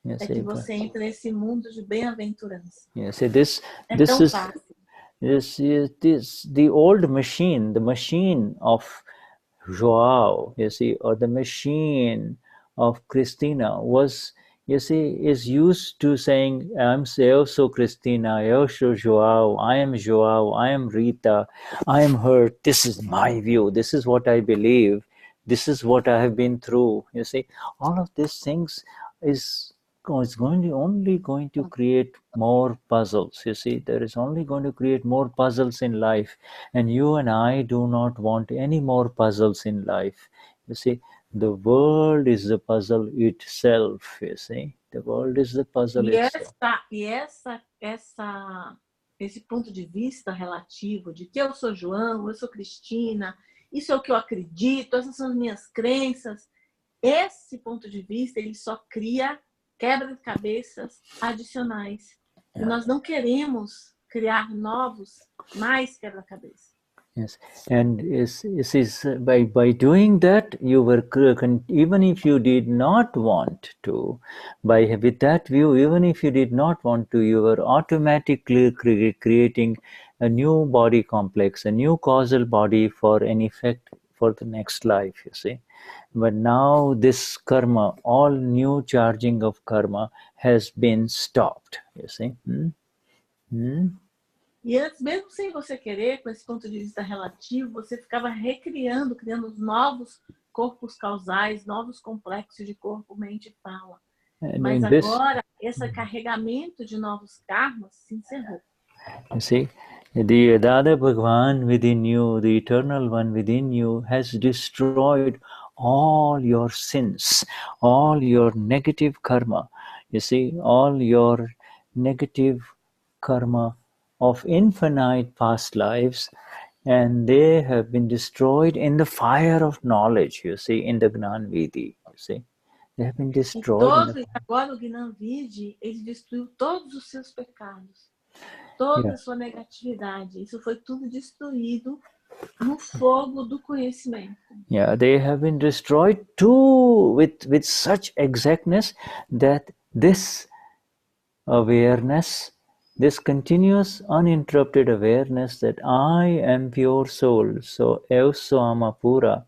é que você entra nesse mundo de bem-aventurança. This tão is fácil. this the old machine, the machine of Joao, you see, or the machine of Christina was, you see, is used to saying, eu sou Christina, eu sou Joao, I am Rita, I am her, this is my view, this is what I believe, this is what I have been through. You see, all of these things is only going to create more puzzles. You see, there is only going to create more puzzles in life, and you and I do not want any more puzzles in life. You see, the world is the puzzle itself. You see, the world is the puzzle itself. Esse ponto de vista relativo de que eu sou João, eu sou Cristina, isso é o que eu acredito, essas são as minhas crenças. Esse ponto de vista, ele só cria quebra-cabeças adicionais. E nós não queremos criar mais quebra-cabeças. Yes, and by doing that, you were, even if you did not want to, with that view, even if you did not want to, you were automatically creating a new body complex, a new causal body for an effect for the next life, you see. But now this karma, all new charging of karma has been stopped, you see. E antes, mesmo sem você querer, com esse ponto de vista relativo, você ficava criando novos corpos causais, novos complexos de corpo, mente e fala. Mas agora, esse carregamento de novos karmas se encerrou. You see, the Dada Bhagwan within you, the Eternal One within you, has destroyed all your sins, all your negative karma. You see, all your negative karma of infinite past lives, and they have been destroyed in the fire of knowledge, you see, in the Gnani Vidi, you see. They have been destroyed. Agora o Gnani Vidi, ele destruiu todos os seus pecados. toda a sua negatividade. Isso foi tudo destruído no fogo do conhecimento. Yeah, they have been destroyed too with such exactness that this awareness, this continuous uninterrupted awareness that I am pure soul, so Evso Amapura,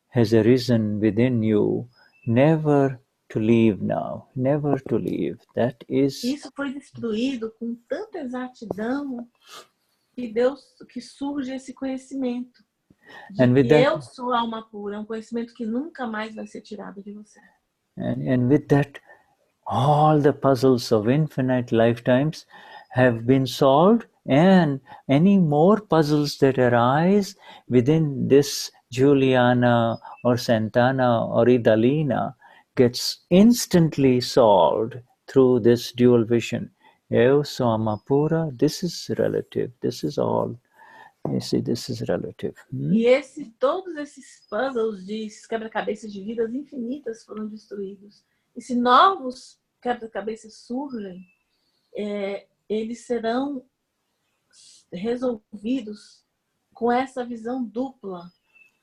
has arisen within you, never to leave now, never to leave. That is. Isso foi destruído com tanta exatidão que surge esse conhecimento de que eu sou alma pura, conhecimento que nunca mais vai ser tirado de você. And with that, all the puzzles of infinite lifetimes have been solved, and any more puzzles that arise within this Juliana or Santana or Idalina gets instantly solved through this dual vision. Eu sou Amapura, this is relative, this is all. You see, this is relative. E todos esses puzzles de quebra-cabeças de vidas infinitas foram destruídos. E se novos quebra-cabeças surgem, eles serão resolvidos com essa visão dupla.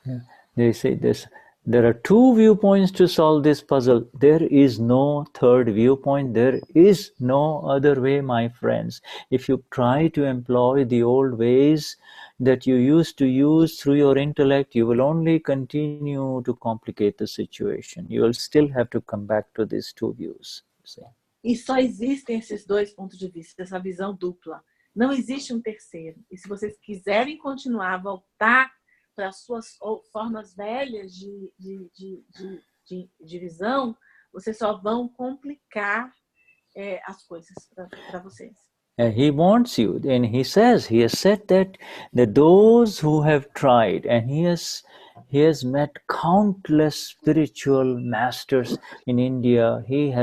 Yeah. They say this. There are two viewpoints to solve this puzzle. There is no third viewpoint. There is no other way, my friends. If you try to employ the old ways that you used to use through your intellect, you will only continue to complicate the situation. You will still have to come back to these two views. See? E só existem esses dois pontos de vista, essa visão dupla. Não existe um terceiro. E se vocês quiserem continuar a voltar para as suas formas velhas de visão, vocês só vão complicar as coisas para vocês. He wants you, and he has said that those who have tried, and he has met countless spiritual masters in India. He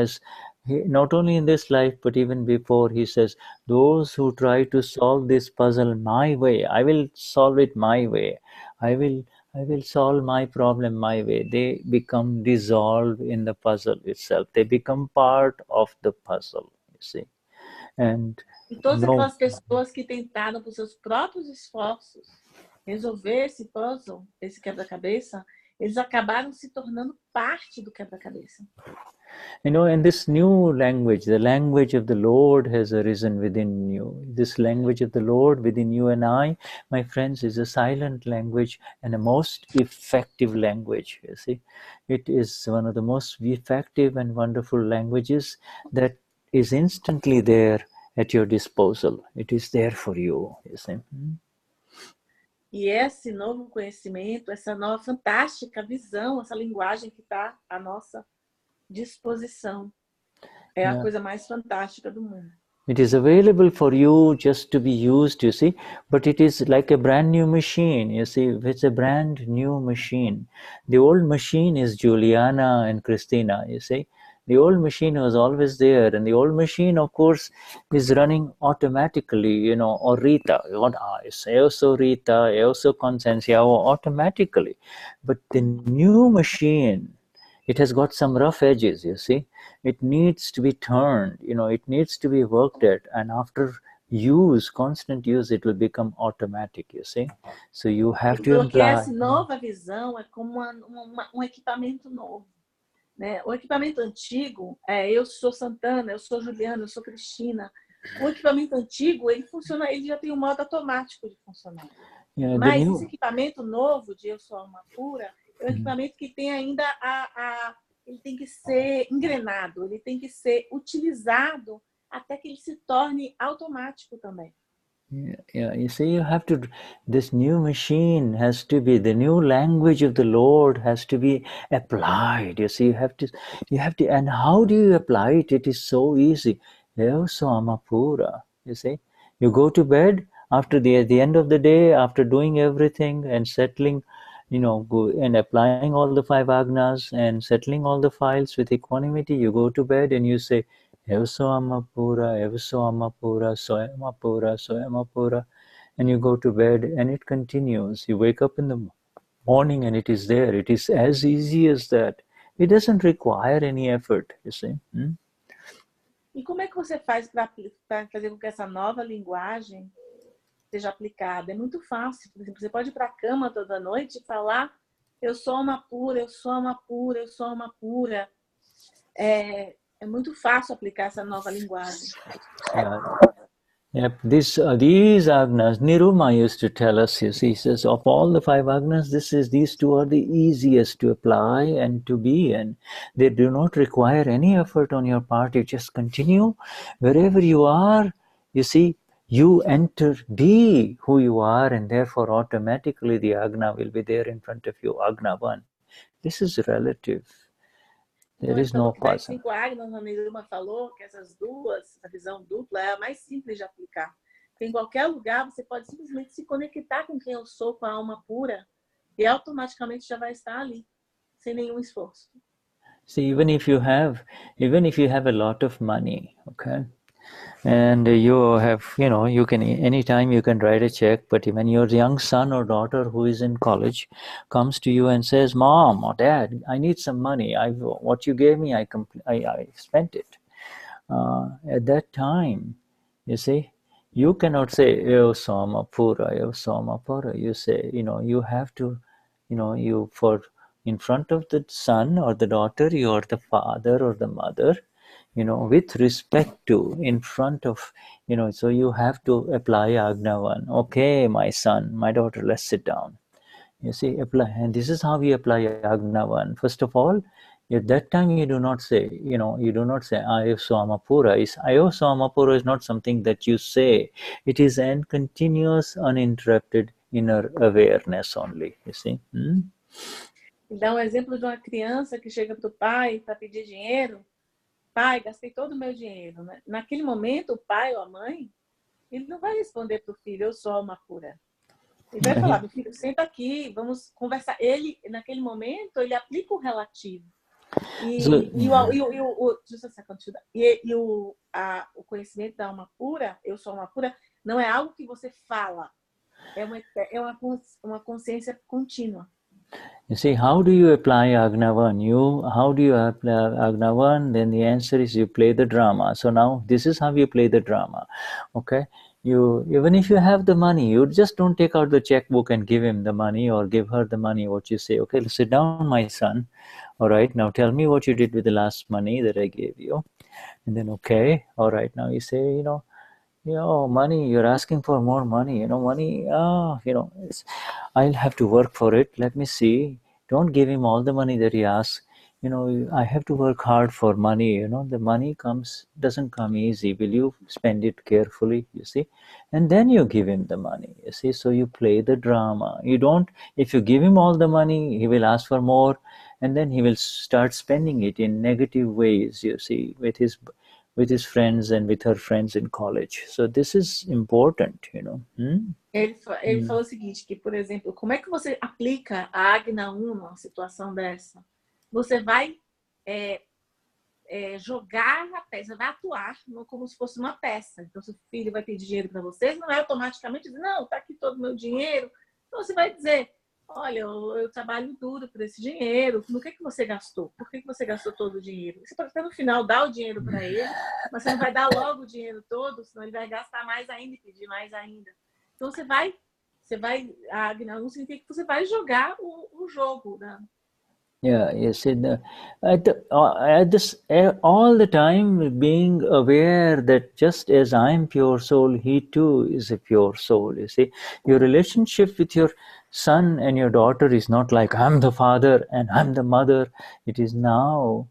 not only in this life, but even before, he says, those who try to solve this puzzle my way, I will solve it my way. I will solve my problem my way. They become dissolved in the puzzle itself. They become part of the puzzle, you see. E todas aquelas pessoas que tentaram por seus próprios esforços resolver esse puzzle, esse quebra-cabeça, eles acabaram se tornando parte do quebra-cabeça. You know, and this new language, the language of the Lord has arisen within you. This language of the Lord within you and I, my friends, is a silent language and a most effective language, you see. It is one of the most effective and wonderful languages that is instantly there at your disposal. It is there for you, you see. E esse novo conhecimento, essa nova fantástica visão, essa linguagem que está à nossa disposição, é a coisa mais fantástica do mundo. It is available for you just to be used, you see, but it is like a brand new machine, you see. It's a brand new machine. The old machine is Juliana and Christina, you see. The old machine was always there, and the old machine, of course, is running automatically, you know, or Rita, eu sou Rita, eu sou Concencia, automatically. But the new machine, it has got some rough edges, you see. It needs to be turned, you know, it needs to be worked at, and after use, constant use, it will become automatic, you see. So you have to Porque essa nova visão é como equipamento novo. Né? O equipamento antigo, eu sou Santana, eu sou Juliana, eu sou Cristina. O equipamento antigo, ele funciona, ele já tem um modo automático de funcionar. Mas esse equipamento novo de eu sou alma pura, é um equipamento que tem ainda ele tem que ser engrenado, ele tem que ser utilizado até que ele se torne automático também. Yeah, you see, you have to, this new machine has to be, the new language of the Lord has to be applied. You see, you have to, and how do you apply it? It is so easy. Eu sou Amapura, you see. You go to bed after the end of the day, after doing everything and settling, you know, and applying all the 5 agnas and settling all the files with equanimity, you go to bed and you say, eu sou Amapura, soy Amapura, and you go to bed and it continues. You wake up in the morning and it is there. It is as easy as that. It doesn't require any effort, you see. E como é que você faz para fazer com que essa nova linguagem seja aplicada? É muito fácil. Por exemplo, você pode ir para a cama toda noite e falar: eu sou uma pura, eu sou uma pura, eu sou uma pura. É muito fácil aplicar essa nova linguagem. Yeah. Yep, these agnas, Niruma used to tell us, he says, of all the 5 agnas, these 2 are the easiest to apply and to be in. They do not require any effort on your part. You just continue wherever you are. You see, you enter, be who you are, and therefore automatically the agna will be there in front of you, Agna1. This is relative. There Então, ele is no falou que das person. 5 agnas, a Niruma falou que essas duas, essa visão dupla, é a mais simples de aplicar. Porque em qualquer lugar você pode simplesmente se conectar com quem eu sou, com a alma pura, e automaticamente já vai estar ali, sem nenhum esforço. See, even if you have a lot of money, okay, and you have, you can, anytime you can write a check, but when your young son or daughter who is in college comes to you and says, Mom or Dad, I need some money, what you gave me, I spent it. At that time, you see, you cannot say, "Yo soma pura, yo soma pura." You say, you have to, in front of the son or the daughter, you are the father or the mother, with respect to, in front of, so you have to apply Agna1. Okay, my son, my daughter, let's sit down. You see, apply, and this is how we apply Agna1. First of all, at that time you do not say, Ayo Swamapura. Ayo Swamapura is not something that you say. It is an continuous, uninterrupted inner awareness only, you see. Dá um exemplo de uma criança que chega para o pai para pedir dinheiro. Pai, gastei todo o meu dinheiro. Naquele momento, o pai ou a mãe, ele não vai responder para o filho, eu sou uma pura. Ele vai falar, meu filho, senta aqui, vamos conversar. Ele, naquele momento, ele aplica o relativo. O conhecimento da alma pura, eu sou uma pura, não é algo que você fala. É uma consciência contínua. You see, how do you apply Agna1? How do you apply Agna1? Then the answer is you play the drama. So now this is how you play the drama. Okay? Even if you have the money, you just don't take out the checkbook and give him the money or give her the money. What you say, okay, sit down, my son. All right, now tell me what you did with the last money that I gave you. And then, okay, all right, now you say, money, you're asking for more money, money, I'll have to work for it. Let me see. Don't give him all the money that he asks. I have to work hard for money. The money doesn't come easy. Will you spend it carefully, you see? And then you give him the money, you see? So you play the drama. If you give him all the money, he will ask for more, and then he will start spending it in negative ways, you see, with his friends and with her friends in college. So this is important, Ele falou o seguinte, que, por exemplo, como é que você aplica a Agna1 numa situação dessa? Você vai jogar a peça, vai atuar como se fosse uma peça. Então, se o filho vai pedir dinheiro para você não vai automaticamente dizer, não, está aqui todo o meu dinheiro. Então, você vai dizer, olha, eu trabalho duro por esse dinheiro, no que você gastou? Por que você gastou todo o dinheiro? Você pode até no final dar o dinheiro para ele, mas você não vai dar logo o dinheiro todo, senão ele vai gastar mais ainda e pedir mais ainda. Então, você vai a Agna1 significa que você vai jogar o jogo, né? Yeah, you see, all the time being aware that just as I'm pure soul, he too is a pure soul, you see. Your relationship with your son and your daughter is not like I'm the father and I'm the mother. It is now,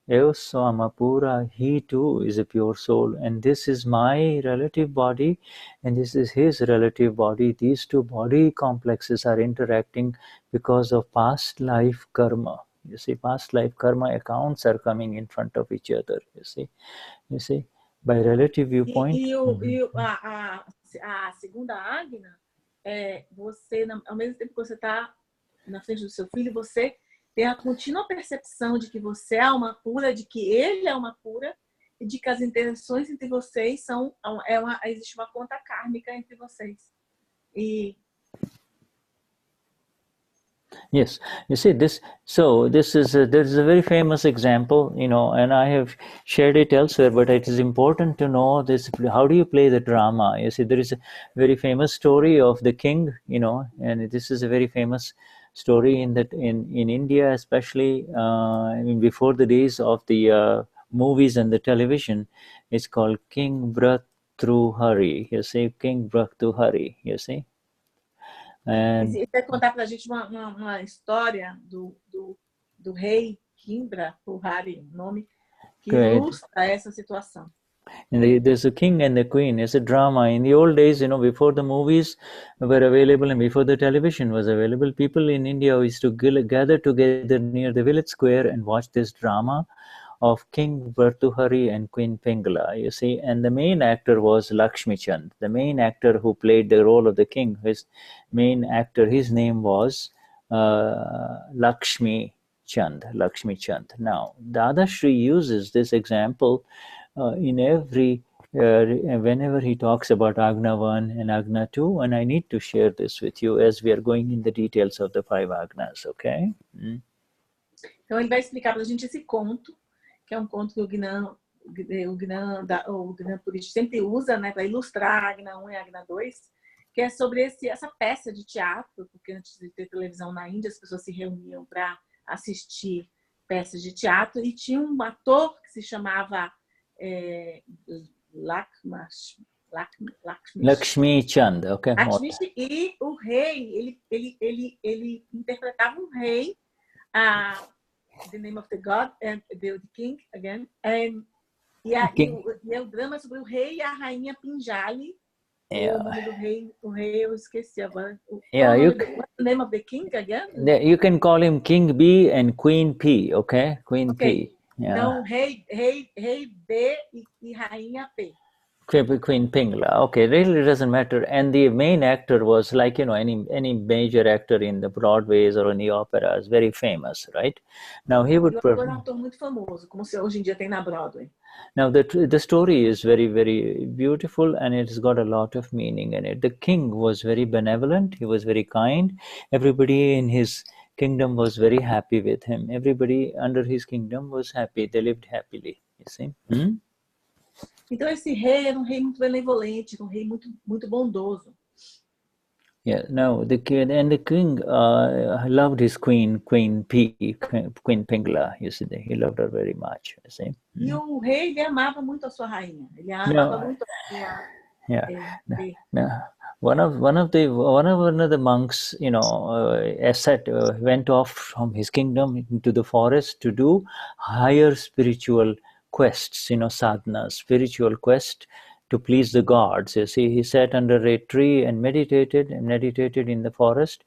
Eos Amapura, he too is a pure soul, and this is my relative body, and this is his relative body. These two body complexes are interacting because of past life karma. You see, past life karma accounts are coming in front of each other. You see, by relative viewpoint. A segunda Agna você, ao mesmo tempo que você está na frente do seu filho, você ter a contínua percepção de que você é uma pura, de que ele é uma pura, e de que as intenções entre vocês existe uma conta kármica entre vocês. Yes, you see this. So this is there is a very famous example, and I have shared it elsewhere. But it is important to know this. How do you play the drama? You see, there is a very famous story of the king, and this is a very famous story in India, especially before the days of the movies and the television. It's called King Bhartrihari. You see, King Bhartrihari. You see, and Ele vai contar para a gente uma história do rei Kimbra Purhari, nome que ilustra essa situação. And there's a king and the queen. It's a drama. In the old days, before the movies were available and before the television was available, people in India used to gather together near the village square and watch this drama of King Bhartrihari and Queen Pingala, you see. And the main actor was Lakshmi Chand, the main actor who played the role of the king. His main actor, his name was Lakshmi Chand. Now, Dadashri uses this example in every whenever he talks about Agna1 and Agna2, and I need to share this with you as we are going in the details of the 5 Agnas, okay? Então ele vai explicar para a gente esse conto, que é um conto que o Gnani Purush sempre usa, né, para ilustrar Agna1 e Agna2, que é sobre essa peça de teatro, porque antes de ter televisão na Índia, as pessoas se reuniam para assistir peças de teatro, e tinha um ator que se chamava Lakshmi Chand, okay. Lakshmi, e o rei, ele interpretava um rei, the name of the god and the king again, e é o drama sobre o rei e a rainha Pinjali. O nome do rei eu esqueci agora. What's the name of the king again? You can call him King B and Queen P, okay? Queen P. Yeah. Então, rei B e rainha P. Queen Pingala. Okay, really doesn't matter. And the main actor was like, any major actor in the Broadways or in the operas, very famous, right? Now he would... um ator muito famoso, como se hoje em dia tem na Broadway. Now the story is very, very beautiful, and it's got a lot of meaning in it. The king was very benevolent. He was very kind. Everybody in his kingdom was very happy with him. Everybody under his kingdom was happy. They lived happily, you see. Então esse rei era um rei muito benevolente, um rei muito bondoso. Yeah, no, the king loved his queen Pingala. You see, he loved her very much. You see. E o rei, ele amava muito a sua rainha. Ele amava muito a sua. One of the monks, went off from his kingdom into the forest to do higher spiritual quests, sadhanas, spiritual quest to please the gods. You see, he sat under a tree and meditated in the forest,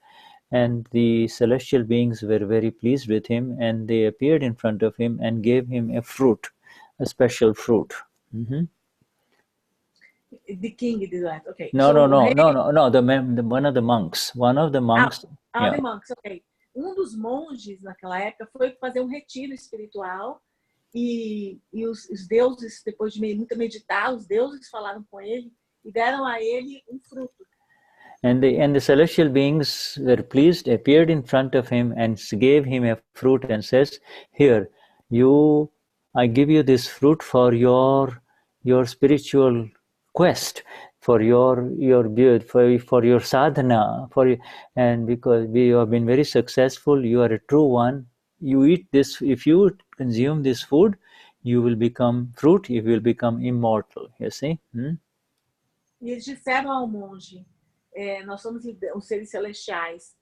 and the celestial beings were very pleased with him, and they appeared in front of him and gave him a special fruit. The king did that. Okay. No. One of the monks. The monks. Okay. Dos monges naquela época foi fazer um retiro espiritual. E os deuses, depois de muito meditar, os deuses falaram com ele e deram a ele um fruto. And the celestial beings were pleased, appeared in front of him and gave him a fruit and says, "Here, I give you this fruit for your spiritual quest, for your sadhana, and because you have been very successful, you are a true one. You eat this, if you consume this food, you will become immortal." You see? E eles disseram ao monge, nós somos os seres celestiais.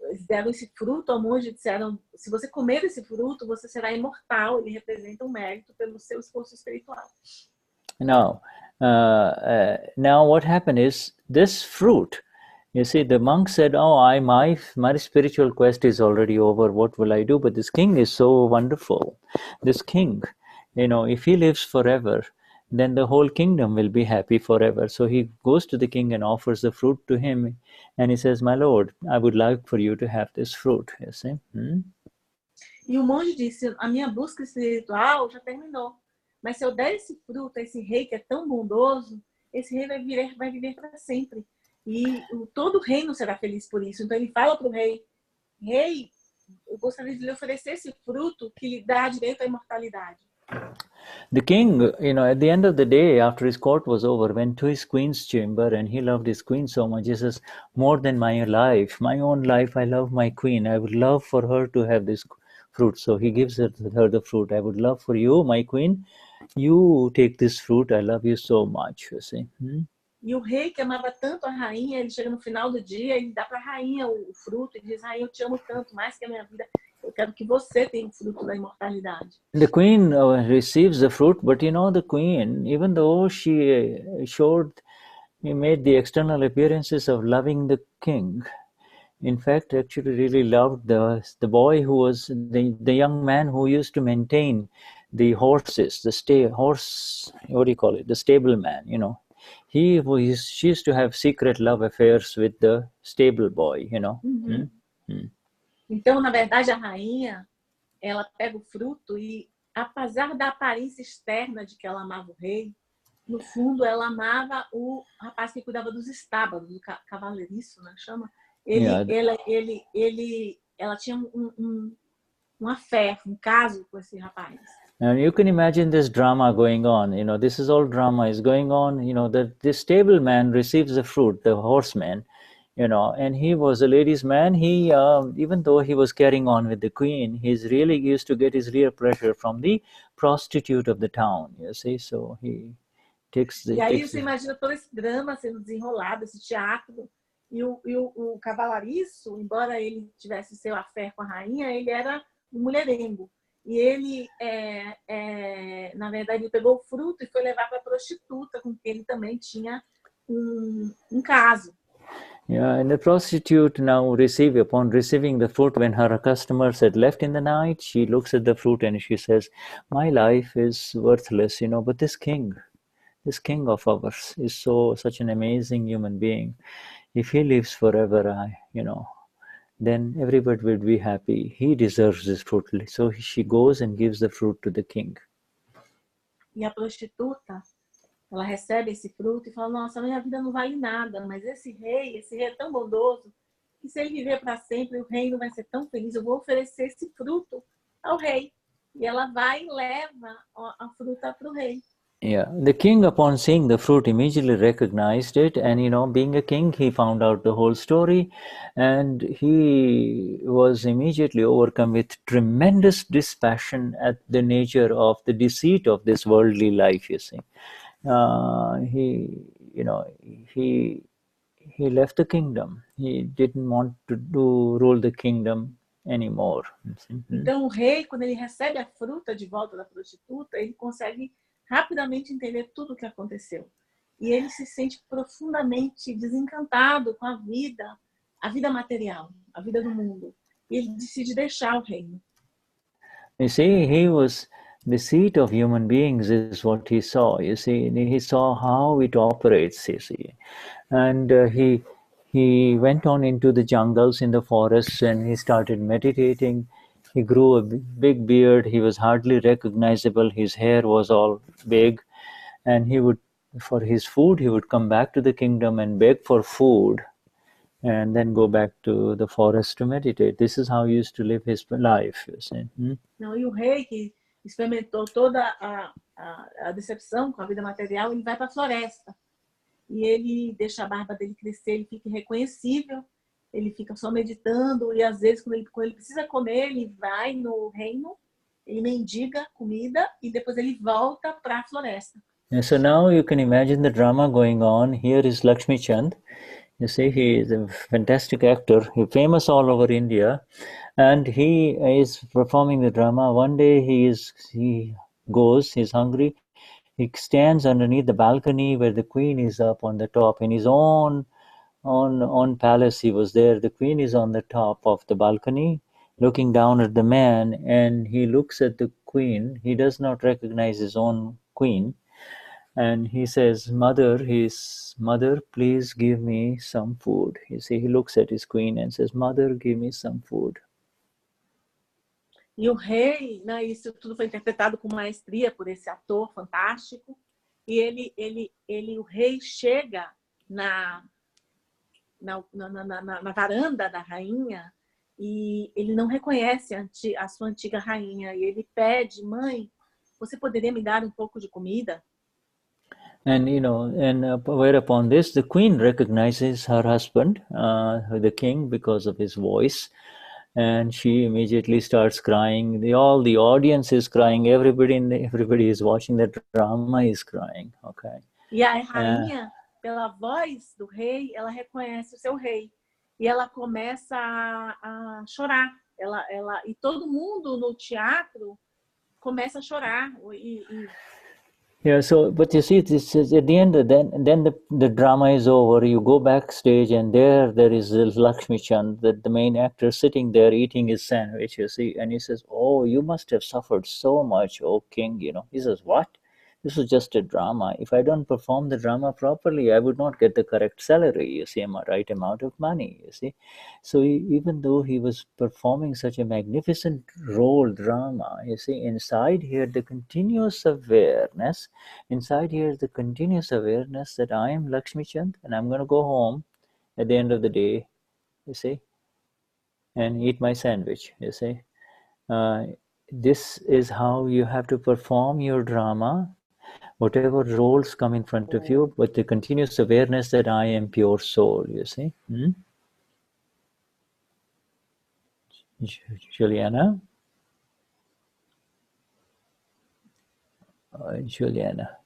Eles deram esse fruto ao monge e disseram, se você comer esse fruto, você será imortal. Ele representa um mérito pelo seu esforço espiritual. Now what happened is, this fruit, you see, the monk said, my spiritual quest is already over. What will I do? But this king is so wonderful. This king, if he lives forever, then the whole kingdom will be happy forever. So he goes to the king and offers the fruit to him. And he says, "My lord, I would like for you to have this fruit." You see? E o monge disse, a minha busca espiritual já terminou. Mas se eu der esse fruto a esse rei que é tão bondoso, esse rei vai viver para sempre. E todo o reino será feliz por isso. Então ele fala para o rei, rei, eu gostaria de lhe oferecer esse fruto que lhe dá direito à imortalidade. The king, at the end of the day, after his court was over, went to his queen's chamber, and he loved his queen so much. He says, more than my life, my own life, I love my queen. I would love for her to have this fruit. So he gives her the fruit. I would love for you, my queen, you take this fruit. I love you so much, you see. E o rei, que amava tanto a rainha, ele chega no final do dia e dá para a rainha o fruto e diz: rainha, eu te amo tanto, mais que a minha vida. Eu quero que você tenha o fruto da imortalidade. The queen receives the fruit, but the queen, even though she made the external appearances of loving the king, in fact, actually really loved the boy who was the young man who used to maintain the horses, the stableman, she used to have secret love affairs with the stable boy, Então, na verdade, a rainha, ela pega o fruto e, apesar da aparência externa de que ela amava o rei, no fundo, ela amava o rapaz que cuidava dos estábulos, do cavaleiriço, né? Chama. Ela tinha um affair, um caso com esse rapaz. And you can imagine this drama going on. This is all drama is going on. The stableman receives the fruit, the horseman, and he was a ladies' man. He, even though he was carrying on with the queen, he's really used to get his real pleasure from the prostitute of the town, you see. So he takes the... E aí você imagina todo esse drama sendo desenrolado, esse teatro. E o cavaleiriço, embora ele tivesse seu affair com a rainha, ele era um mulherengo. E ele, na verdade, ele pegou o fruto e foi levar para a prostituta, com quem ele também tinha um caso. Yeah, and the prostitute now upon receiving the fruit, when her customers had left in the night, she looks at the fruit and she says, my life is worthless, but this king of ours is such an amazing human being. If he lives forever, then everybody will be happy. He deserves this fruit. So she goes and gives the fruit to the king. E a prostituta, ela recebe esse fruto e fala, nossa, minha vida não vale nada, mas esse rei é tão bondoso que se ele viver para sempre, o reino vai ser tão feliz, eu vou oferecer esse fruto ao rei. E ela vai e leva a fruta para o rei. Yeah, the king, upon seeing the fruit, immediately recognized it, and being a king, he found out the whole story, and he was immediately overcome with tremendous dispassion at the nature of the deceit of this worldly life. You see, he left the kingdom. He didn't want to rule the kingdom anymore. Então o rei, quando ele recebe a fruta de volta da prostituta, ele consegue rapidamente entender tudo o que aconteceu. E ele se sente profundamente desencantado com a vida material, a vida do mundo. E ele decide deixar o reino. You see, the seat of human beings is what he saw. You see, he saw how it operates, you see. And he went on into the jungles, in the forests, and he started meditating. He grew a big beard. He was hardly recognizable. His hair was all big. And for his food, he would come back to the kingdom and beg for food and then go back to the forest to meditate. This is how he used to live his life, you see. Não, e o rei, que experimentou toda a decepção com a vida material, ele vai para a floresta. E ele deixa a barba dele crescer, ele fica irreconhecível. Ele fica só meditando e às vezes quando ele precisa comer, ele vai no reino, ele mendiga comida e depois ele volta para a floresta. And so now you can imagine the drama going on. Here is Lakshmi Chand. You see, he is a fantastic actor. He's famous all over India, and he is performing the drama. One day he's hungry. He stands underneath the balcony where the queen is up on the top. In his own palace, he was there. The queen is on the top of the balcony, looking down at the man, and he looks at the queen. He does not recognize his own queen, and he says, "Mother, please give me some food." You see, he looks at his queen and says, "Mother, give me some food." E o rei, né, isso tudo foi interpretado com maestria por esse ator fantástico. E o rei chega na varanda da rainha e ele não reconhece a sua antiga rainha. E ele pede, mãe, você poderia me dar um pouco de comida? And whereupon this, the queen recognizes her husband, the king, because of his voice, and she immediately starts crying. All the audience is crying. Everybody is watching the drama is crying. Okay. E a rainha, pela voz do rei, ela reconhece o seu rei e ela começa a chorar. E todo mundo no teatro começa a chorar. Yeah, so, but you see, this is at the end, then the drama is over, you go backstage and there is Lakshmi Chand, the main actor, sitting there eating his sandwich, you see, and he says, oh, you must have suffered so much, oh king, He says, what? This is just a drama. If I don't perform the drama properly, I would not get the correct salary, you see, right amount of money, you see. So even though he was performing such a magnificent role drama, you see, inside here the continuous awareness, that I am Lakshmi Chand and I'm going to go home at the end of the day, you see, and eat my sandwich, you see. This is how you have to perform your drama, whatever roles come in front of you, with the continuous awareness that I am pure soul, you see. Juliana? Juliana?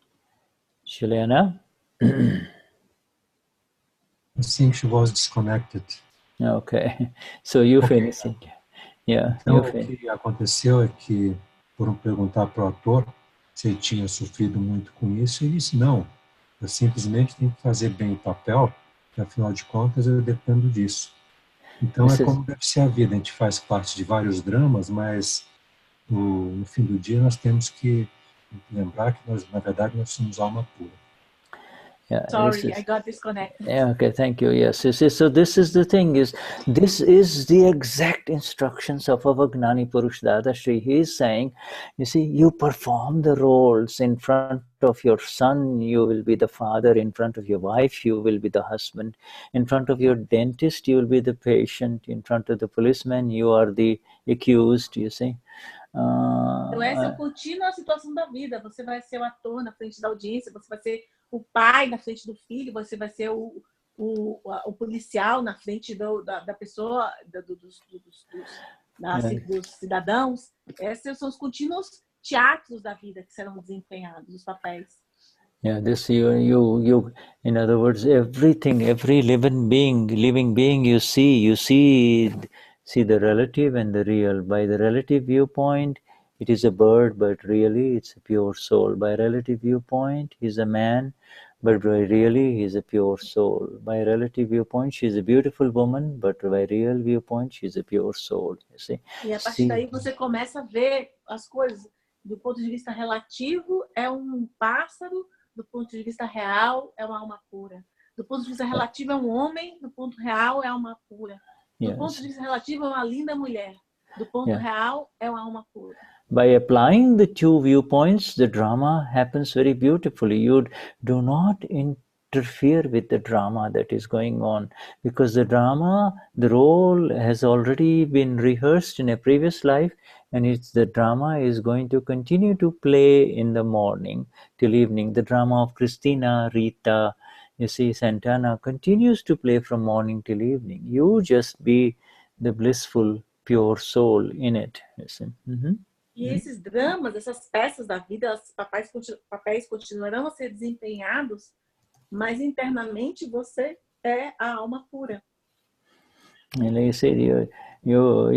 I think she was disconnected. Okay, so you finish it. Yeah, então, o que aconteceu é que foram perguntar para o ator se ele tinha sofrido muito com isso, e ele disse, não, eu simplesmente tenho que fazer bem o papel, porque afinal de contas eu dependo disso. Então é como deve ser a vida, a gente faz parte de vários dramas, mas no fim do dia nós temos que lembrar que nós, na verdade, nós somos alma pura. Yeah, sorry, I got disconnected. Yeah, okay, thank you. Yes, so this is the thing, this is the exact instructions of our Gnani Purush Dadashri. He is saying, you see, you perform the roles in front of your son, you will be the father; in front of your wife, you will be the husband; in front of your dentist, you will be the patient; in front of the policeman, you are the accused, you see. Então essa é a contínua situação da vida. Você vai ser o ator na frente da audiência, você vai ser o pai na frente do filho, você vai ser o policial na frente da pessoa, dos cidadãos. Esses são os contínuos teatros da vida que serão desempenhados, os papéis. Yeah, this you in other words, everything, every living being you see the relative and the real. By the relative viewpoint, it is a bird, but really it's a pure soul. By relative viewpoint, he's a man, but really he's a pure soul. By relative viewpoint, she's a beautiful woman, but by real viewpoint, she's a pure soul. You see? E a partir daí você começa a ver as coisas do ponto de vista relativo, é um pássaro; do ponto de vista real, é uma alma pura. Do ponto de vista relativo, é um homem; do ponto real, é alma pura. Do ponto de vista relativo, é uma linda mulher; do ponto real, é uma alma pura. By applying the two viewpoints, the drama happens very beautifully. You do not interfere with the drama that is going on, because the role has already been rehearsed in a previous life, and the drama is going to continue to play in the morning till evening. The drama of Christina, Rita, you see, Santana continues to play from morning till evening. You just be the blissful, pure soul in it. You see? E esses dramas, essas peças da vida, os papéis continuarão a ser desempenhados, mas internamente você é a alma pura. And like I said, if you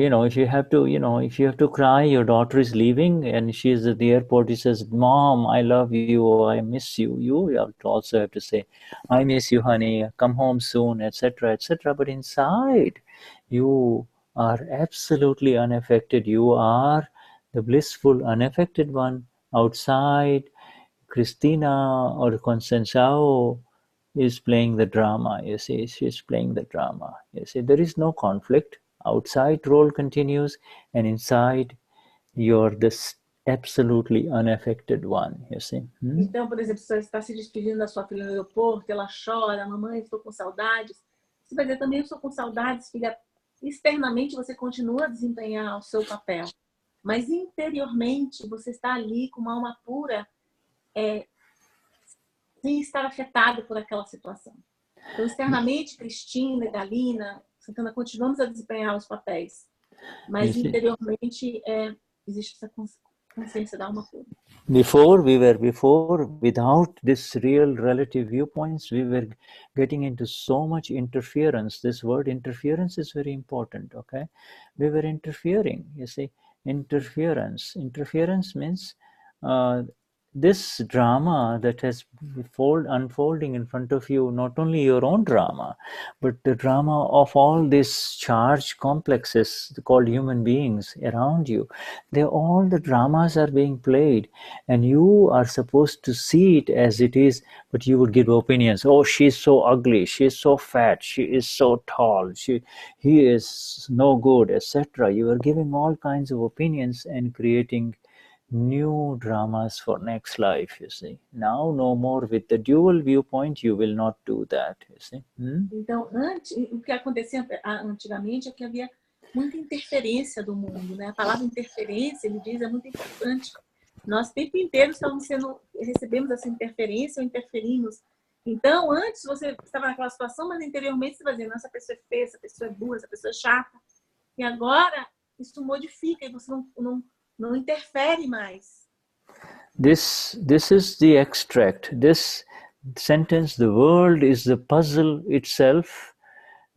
have to cry, your daughter is leaving and she's at the airport, he says, Mom, I love you, I miss you. You also have to say, I miss you, honey, come home soon, etc., etc. But inside, you are absolutely unaffected. You are the blissful, unaffected one. Outside, Christina or Constanzao is playing the drama, you see, she's playing the drama. You see, there is no conflict. Outside role continues, and inside you're this absolutely unaffected one, you see. Então, por exemplo, se você está se despedindo da sua filha no aeroporto, ela chora, mamãe, estou com saudades. Você vai dizer também, estou com saudades, filha, externamente você continua a desempenhar o seu papel, mas interiormente você está ali com uma alma pura, sem estar afetado por aquela situação. Então, externamente, Cristina e Galina, Santana, continuamos a desempenhar os papéis, mas interiormente existe essa consciência da alma pura. Before, without this real relative viewpoints, we were getting into so much interference. This word interference is very important, okay? We were interfering, you see. Interference. Interference means this drama that has unfolding in front of you, not only your own drama, but the drama of all these charged complexes called human beings around you. All the dramas are being played, and you are supposed to see it as it is, but you would give opinions. Oh, she's so ugly, she's so fat, she is so tall, he is no good, etc. You are giving all kinds of opinions and creating new dramas for next life, you see. Now, no more with the dual viewpoint, you will not do that, you see. Então, o que acontecia antigamente é que havia muita interferência do mundo, né? A palavra interferência, ele diz, é muito importante. Nós o tempo inteiro recebemos essa interferência ou interferimos. Então, antes você estava naquela situação, mas interiormente você vai dizer, essa pessoa é feia, essa pessoa é burra, essa pessoa é chata. E agora, isso modifica e você não interfere mais. This is the extract. This sentence, the world is the puzzle itself.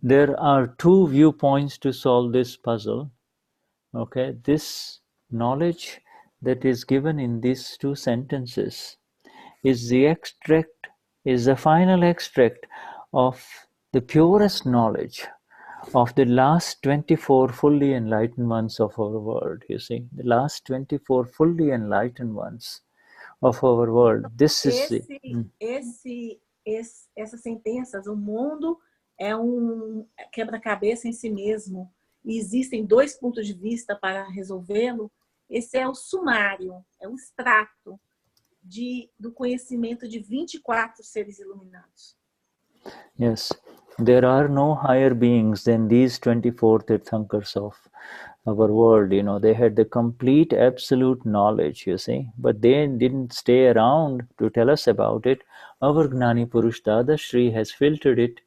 There are two viewpoints to solve this puzzle. Okay, this knowledge that is given in these two sentences is the extract, is the final extract of the purest knowledge of the last 24 fully enlightened ones of our world, you see. The last 24 fully enlightened ones of our world. This is essas sentenças, o mundo é quebra-cabeça em si mesmo e existem dois pontos de vista para resolvê-lo. Esse é o sumário, é o extrato do conhecimento de 24 seres iluminados. Yes, there are no higher beings than these 24 Tirthankars of our world, you know. They had the complete absolute knowledge, you see, but they didn't stay around to tell us about it. Our Gnani Purush Dadashri has filtered it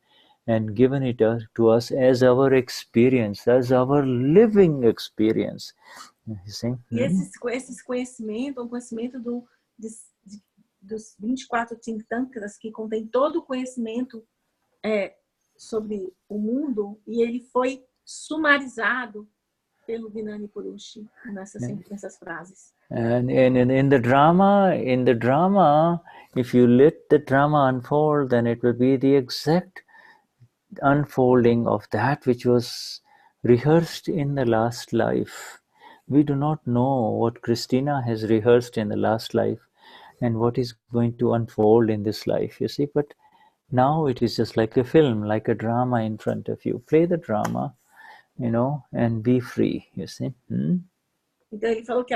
and given it to us as our experience, as our living experience. You see? E esse conhecimento, o conhecimento dos 24 Tirthankars, que contém todo o conhecimento sobre o mundo, e ele foi sumarizado pelo Gnani Purush nessas frases. And in the drama, if you let the drama unfold, then it will be the exact unfolding of that which was rehearsed in the last life. We do not know what Christina has rehearsed in the last life and what is going to unfold in this life, you see. But now it is just like a film, like a drama in front of you. Play the drama, you know, and be free, you see. Então ele falou que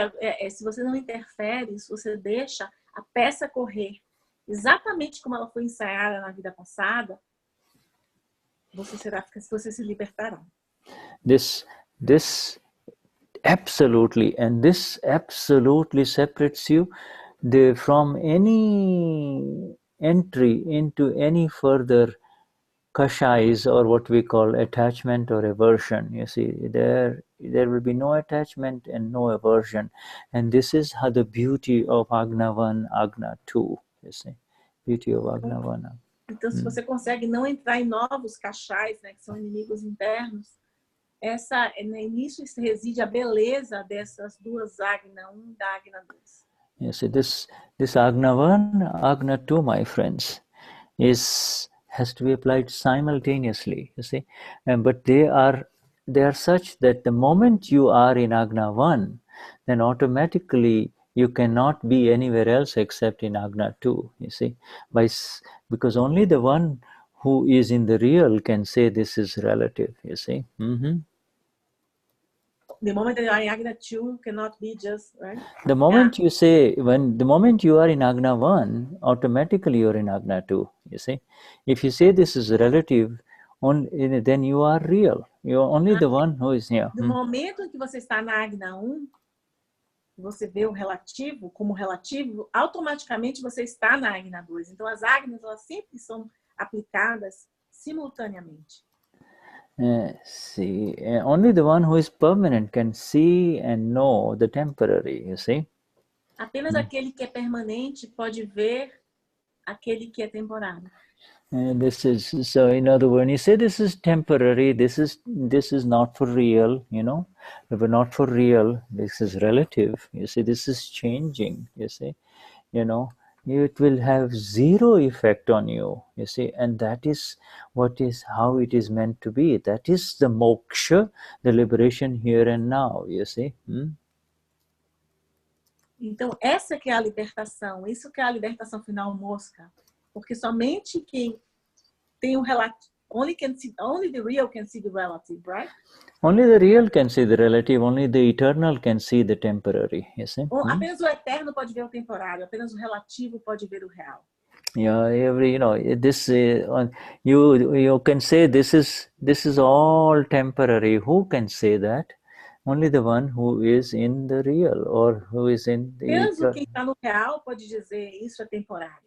se você não interfere, se você deixa a peça correr exatamente como ela foi ensaiada na vida passada, você se libertará. This absolutely separates you from any entry into any further kashais, or what we call attachment or aversion. You see, there will be no attachment and no aversion, and this is how the beauty of Agna1, Agna2. You see, beauty of Agna1. Então, se você consegue não entrar em novos cachais, né, que são inimigos internos, nisso reside a beleza dessas duas Agna1 da Agna2. You see, this Agna1, Agna2, my friends, has to be applied simultaneously, you see. But they are such that the moment you are in Agna1, then automatically you cannot be anywhere else except in Agna2, you see. Because only the one who is in the real can say this is relative, you see. The moment you are in Agna2 cannot be just, right? The moment you say, the moment you are in Agna1, automatically you are in Agna2, you see. If you say this is relative, then you are real. You are only the one who is here. No momento em que você está na Agna1, você vê o relativo como relativo, automaticamente você está na Agna2. Então, as Agnas, elas sempre são aplicadas simultaneamente. See, only the one who is permanent can see and know the temporary, you see. Apenas aquele que é permanente pode ver aquele que é temporário. This is so. In other words, when you say this is temporary, this is not for real. You know, if we're not for real, this is relative. You see, this is changing. You see, you know, it will have zero effect on you. You see, and that is how it is meant to be. That is the moksha, the liberation here and now. You see. Então, essa que é a libertação, isso que é a libertação final mosca. Porque somente quem tem o relativo, only the real can see the relative, right? Only the real can see the relative, only the eternal can see the temporary, you see? Apenas o eterno pode ver o temporário, apenas o relativo pode ver o real. Yeah, this you can say this is all temporary. Who can say that? Only the one who is in the real or who is in the Apenas quem está no real pode dizer isso é temporário.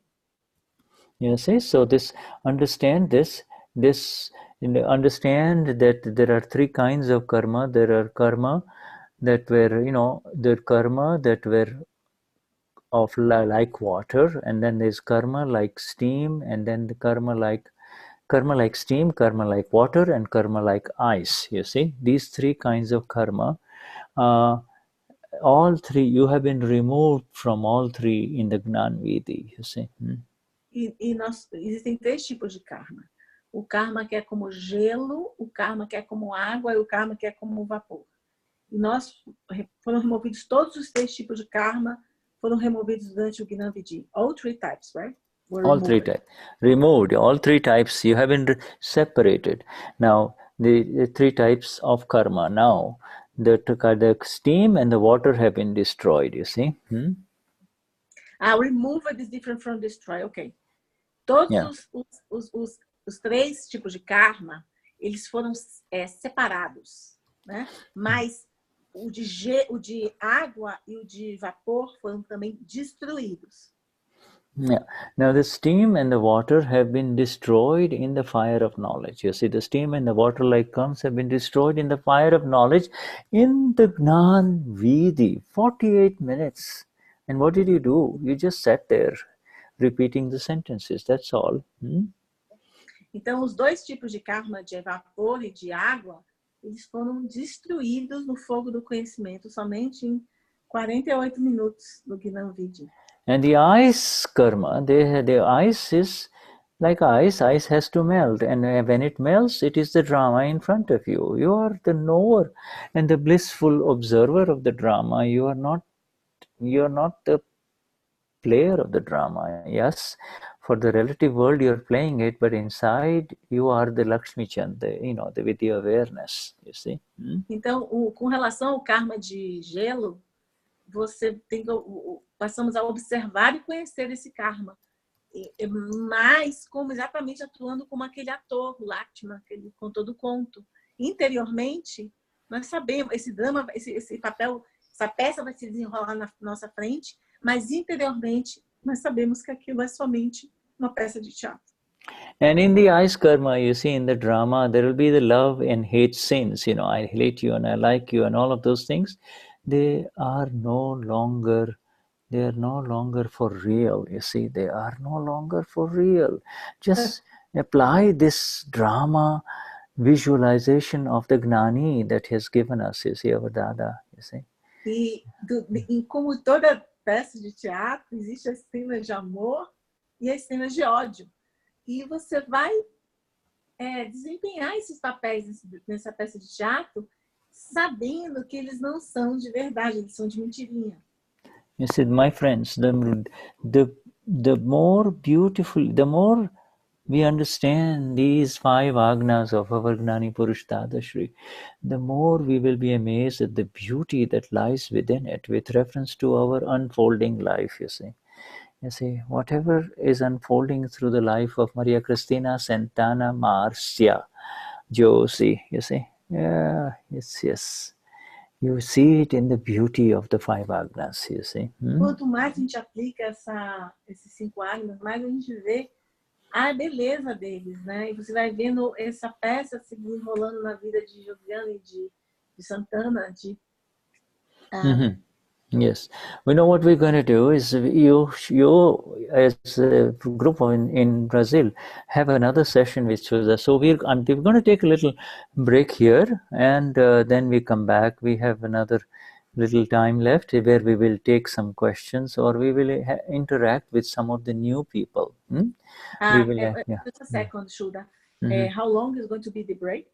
You see, so understand that there are three kinds of karma. There are karma that were of like water, and then there's karma like steam, and then the karma like steam, karma like water, and karma like ice. You see, these three kinds of karma, all three, you have been removed from all three in the Gnani. You see. Existem três tipos de karma. O karma que é como gelo, o karma que é como água e o karma que é como vapor. E foram removidos todos os três tipos de karma, foram removidos durante o Gnani. All three types, right? All three types. Removed. All three types. You have been separated. Now, the three types of karma. Now, the steam and the water have been destroyed, you see. Removed is different from destroy. Ok. Todos os três tipos de karma, eles foram separados, né? Mas o de água e o de vapor foram também destruídos. Yeah. Now the steam and the water have been destroyed in the fire of knowledge. You see, the steam and the water like comes have been destroyed in the fire of knowledge in the Gnani 48 minutes. And what did you do? You just sat there repeating the sentences. That's all. Então, os dois tipos de karma, de vapor e de água, eles foram destruídos no fogo do conhecimento somente em 48 minutos no Gnani. And the ice karma, the ice is like ice. Ice has to melt, and when it melts, it is the drama in front of you. You are the knower and the blissful observer of the drama. You are not the player of the drama. Yes, for the relative world, you are playing it, but inside you are the Lakshmi Chand, with the awareness. You see. Então, com relação ao karma de gelo, passamos a observar e conhecer esse karma, mas como exatamente atuando como aquele ator, o Lakshman, que ele contou do conto. Interiormente, nós sabemos, esse drama, esse papel, essa peça vai se desenrolar na nossa frente, mas interiormente nós sabemos que aquilo é somente uma peça de teatro. And in the ice karma, you see, in the drama, there will be the love and hate sins. I hate you and I like you and all of those things. They are no longer for real. You see, they are no longer for real. Just apply this drama visualization of the Gnani that has given us, you see, our Dada, you see. E como toda peça de teatro, existem as cenas de amor e as cenas de ódio. E você vai desempenhar esses papéis nessa peça de teatro sabendo que eles não são de verdade, eles são de mentirinha. You see, my friends, the more beautiful, the more we understand these 5 agnas of our Gnani Purush Dadashri, the more we will be amazed at the beauty that lies within it with reference to our unfolding life, you see. You see, whatever is unfolding through the life of Maria Cristina Santana Marcia, Josie, you see? Yeah, yes. You see it in the beauty of the 5 Agnas, you see. Quanto mais a gente aplica esses 5 Agnas, mais a gente vê a beleza deles, né? E você vai vendo essa peça se desenrolando na vida de Juliana e de Santana, Yes. We know what we're going to do is you as a group in Brazil have another session with Shuddha. So we're going to take a little break here, and then we come back. We have another little time left where we will take some questions, or we will interact with some of the new people. We will, just a second, Shuddha. How long is going to be the break?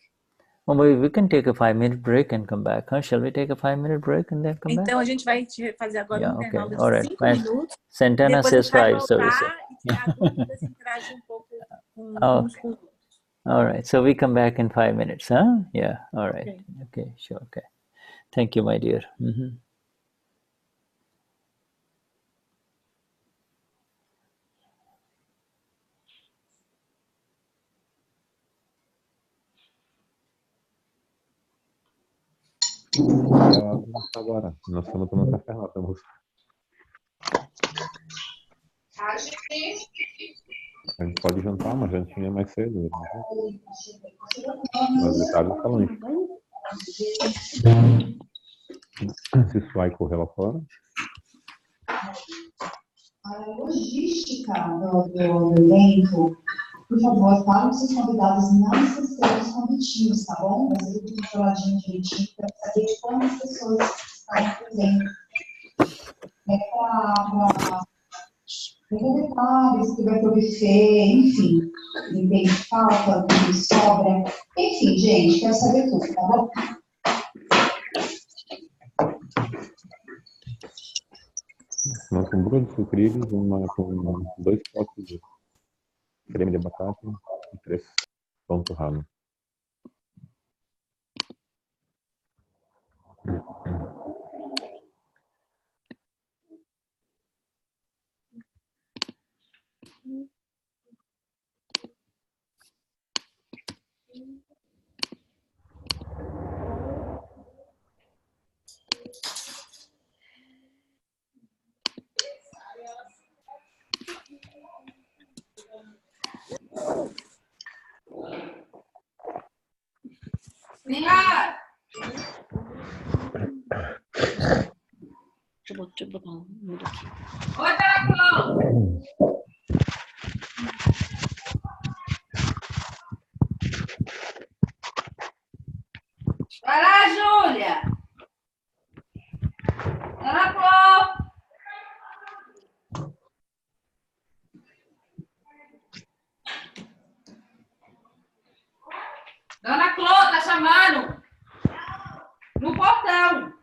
Well, we can take a 5-minute break and come back. Huh? Shall we take a 5-minute break and then come back? Então a gente vai fazer agora um intervalo de 5 minutos. Santana says 5, so we say. E tirar dúvidas e interagir pouco com os outros. All right, so we come back in 5 minutes, huh? Yeah, all right. Okay, sure, okay. Thank you, my dear. Agora, nós estamos tomando café lá, estamos. A gente pode jantar uma jantinha mais cedo. Né? Mas detalhes está longe. Se isso vai correr lá fora. A logística do evento, por favor, fale com seus convidados, não se escrevam convitinhos, tá bom? Mas ele tem faladinho direitinho para saber de quantas pessoas estão presentes. Para detalhes, que vai ter o buffet, enfim, quem tem falta, quem sobra, enfim, gente, quero saber tudo, tá bom? Uma com bolo de sucrilhos, uma com 2 potes de creme de abacate e 3 pão torrado. Deixa eu botar um minuto aqui. Oi, Marcão! Vai lá, Júlia! Dona Clô! Dona Clô, tá chamando! No portão!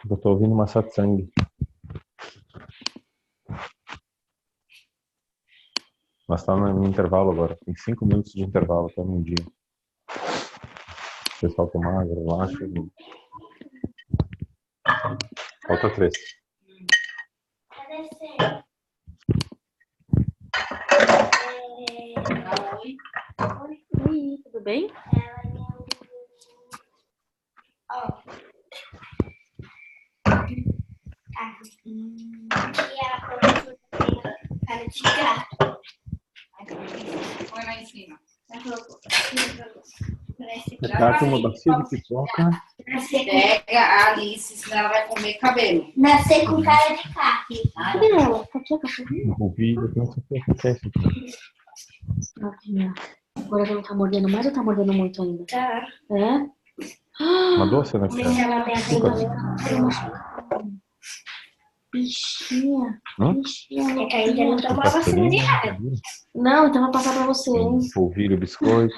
Eu tô ouvindo uma satsang. Nós estamos no intervalo agora. Tem 5 minutos de intervalo até meio-dia. O pessoal tomar, relaxa. Falta 3. Oi, tudo bem? Cara de gato. Põe lá em cima. Trata uma bacia de pipoca. Pega a Alice, senão ela vai comer cabelo. Nascer com cara de carne. O vídeo não sei o que acontece. Agora ela não tá mordendo mais ou tá mordendo muito ainda? Tá. É? Uma doce, né? Bichinha. Bichinha. É que ainda não tomou a vacina de raiva. Não, então vou passar pra você, hein? Polvilho, biscoito.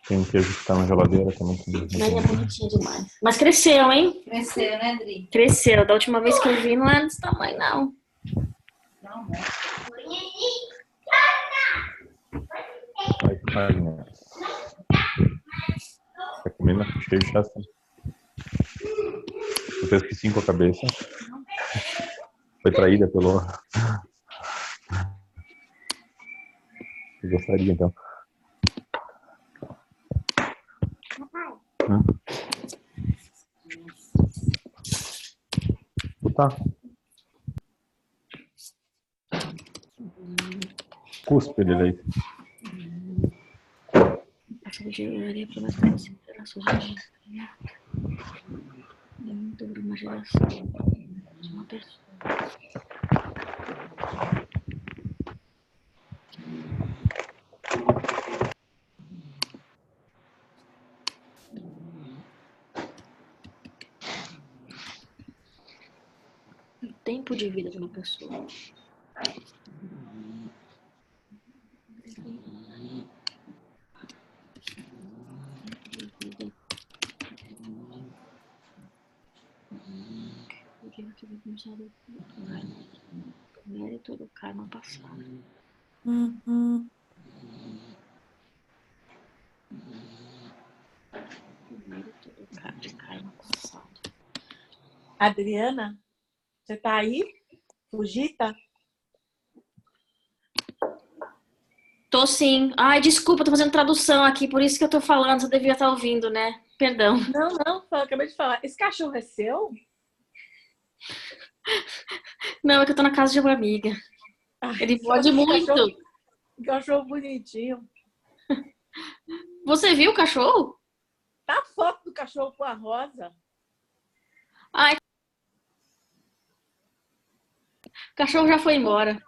Tem um queijo que tá na geladeira também. Não, é bonitinha demais. Mas cresceu, hein? Cresceu, né, Adri? Cresceu. Da última vez que eu vi não era desse tamanho, não. Agna. Tá comendo cheio de chasta. Tu fez que 5 a cabeça. Foi traída pelo... Eu gostaria, então. Tá. Cuspe de leite. Uma geração de uma pessoa. O tempo de vida de uma pessoa. Que vai começar do mérito do karma passado. Mérito do karma passado. Adriana, você tá aí? Fugita? Tô sim. Ai, desculpa, tô fazendo tradução aqui, por isso que eu tô falando, você devia estar ouvindo, né? Perdão. Não, eu acabei de falar. Esse cachorro é seu? Não, é que eu tô na casa de uma amiga. Ele pode muito. Cachorro bonitinho. Você viu o cachorro? Tá a foto do cachorro com a rosa. Ai. O cachorro já foi embora.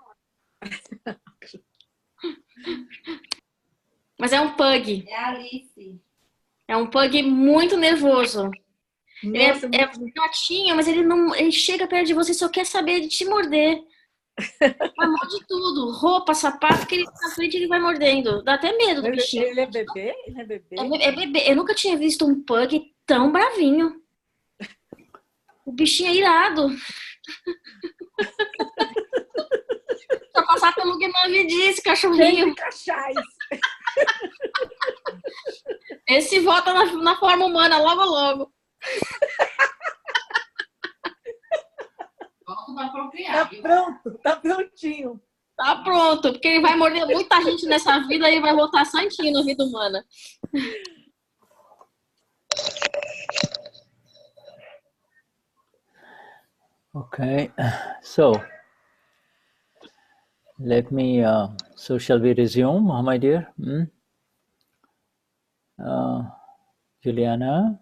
Mas é um pug. É a Alice. É um pug muito nervoso. Nossa, ele é filhotinho, mas ele chega perto de você e só quer saber de te morder. Vai morder tudo. Roupa, sapato, que ele tá na frente, ele vai mordendo. Dá até medo do bichinho. Ele é bebê? Ele é bebê? É bebê. Eu nunca tinha visto um pug tão bravinho. O bichinho é irado. Só passar pelo Gnani disse, cachorrinho. Esse volta na forma humana logo, logo. Tá pronto, tá prontinho. Tá pronto, porque ele vai morder muita gente nessa vida e vai voltar santinho na vida humana. Okay, so let me, so shall we resume, my dear? Juliana?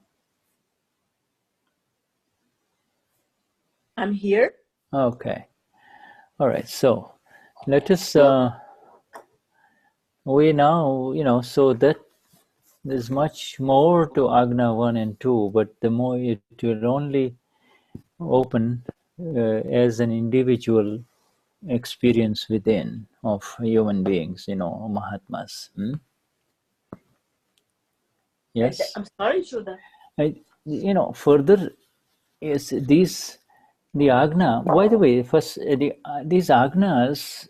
I'm here. Okay. All right. So let us, we now, so that there's much more to Agna1 and 2, but the more it will only open as an individual experience within of human beings, Mahatmas. Yes? I'm sorry, Shuddha. Further, yes, the Agna, by the way, first, these Agnas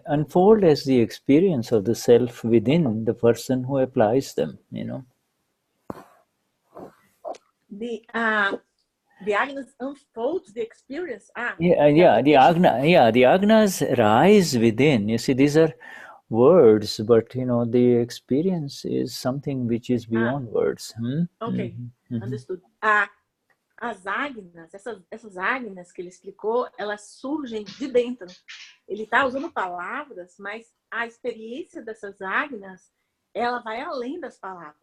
unfold as the experience of the self within the person who applies them, The Agnas unfolds the experience. The Agnas rise within. You see, these are words, but the experience is something which is beyond words. Okay, understood. As Agnas, essas Agnas que ele explicou, elas surgem de dentro. Ele está usando palavras, mas a experiência dessas Agnas, ela vai além das palavras.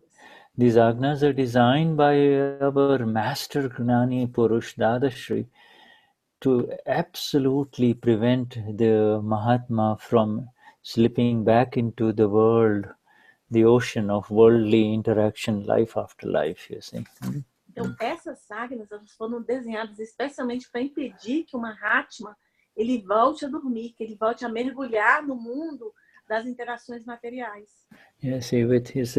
These Agnas are designed by our master Gnani Purush Dadashri to absolutely prevent the Mahatma from slipping back into the world, the ocean of worldly interaction, life after life, you see. Então, essas Agnas, elas foram desenhadas especialmente para impedir que o Mahatma ele volte a dormir, que ele volte a mergulhar no mundo das interações materiais. Yeah, see, with his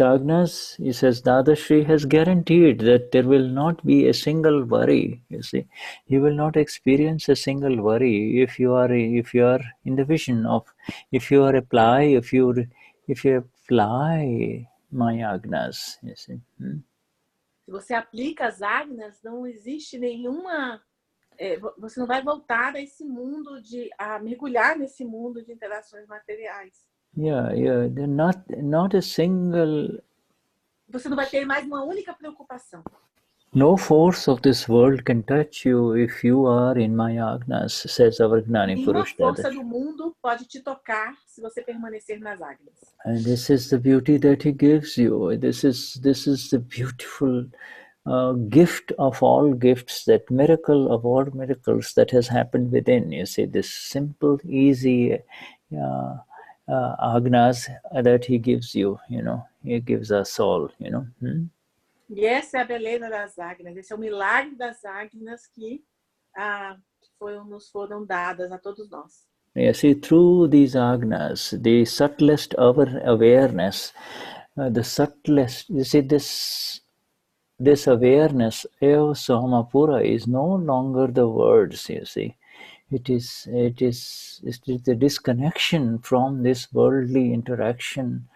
agnas, he says Dadashri has guaranteed that there will not be a single worry. You see, you will not experience a single worry if you are in the vision of if you apply my agnas. You see. Se você aplica as agnas, não existe nenhuma. Você não vai voltar a esse mundo a mergulhar nesse mundo de interações materiais. Yeah. Not a single. Você não vai ter mais uma única preocupação. No force of this world can touch you if you are in my agnas, says our Gnani Purush Nenhuma força Dadashri. do mundo pode te tocar se você permanecer nas agnas. And this is the beauty that he gives you. This is the beautiful gift of all gifts, that miracle of all miracles that has happened within. You see, this simple, easy agnas that he gives you. He gives us all. E essa é a beleza das agnas. Esse é o milagre das agnas que nos foram dadas a todos nós. You see, through these agnas, the subtlest awareness, the subtlest, you see, this awareness, Eo Sohamapura, is no longer the words, you see. It is the disconnection from this worldly interaction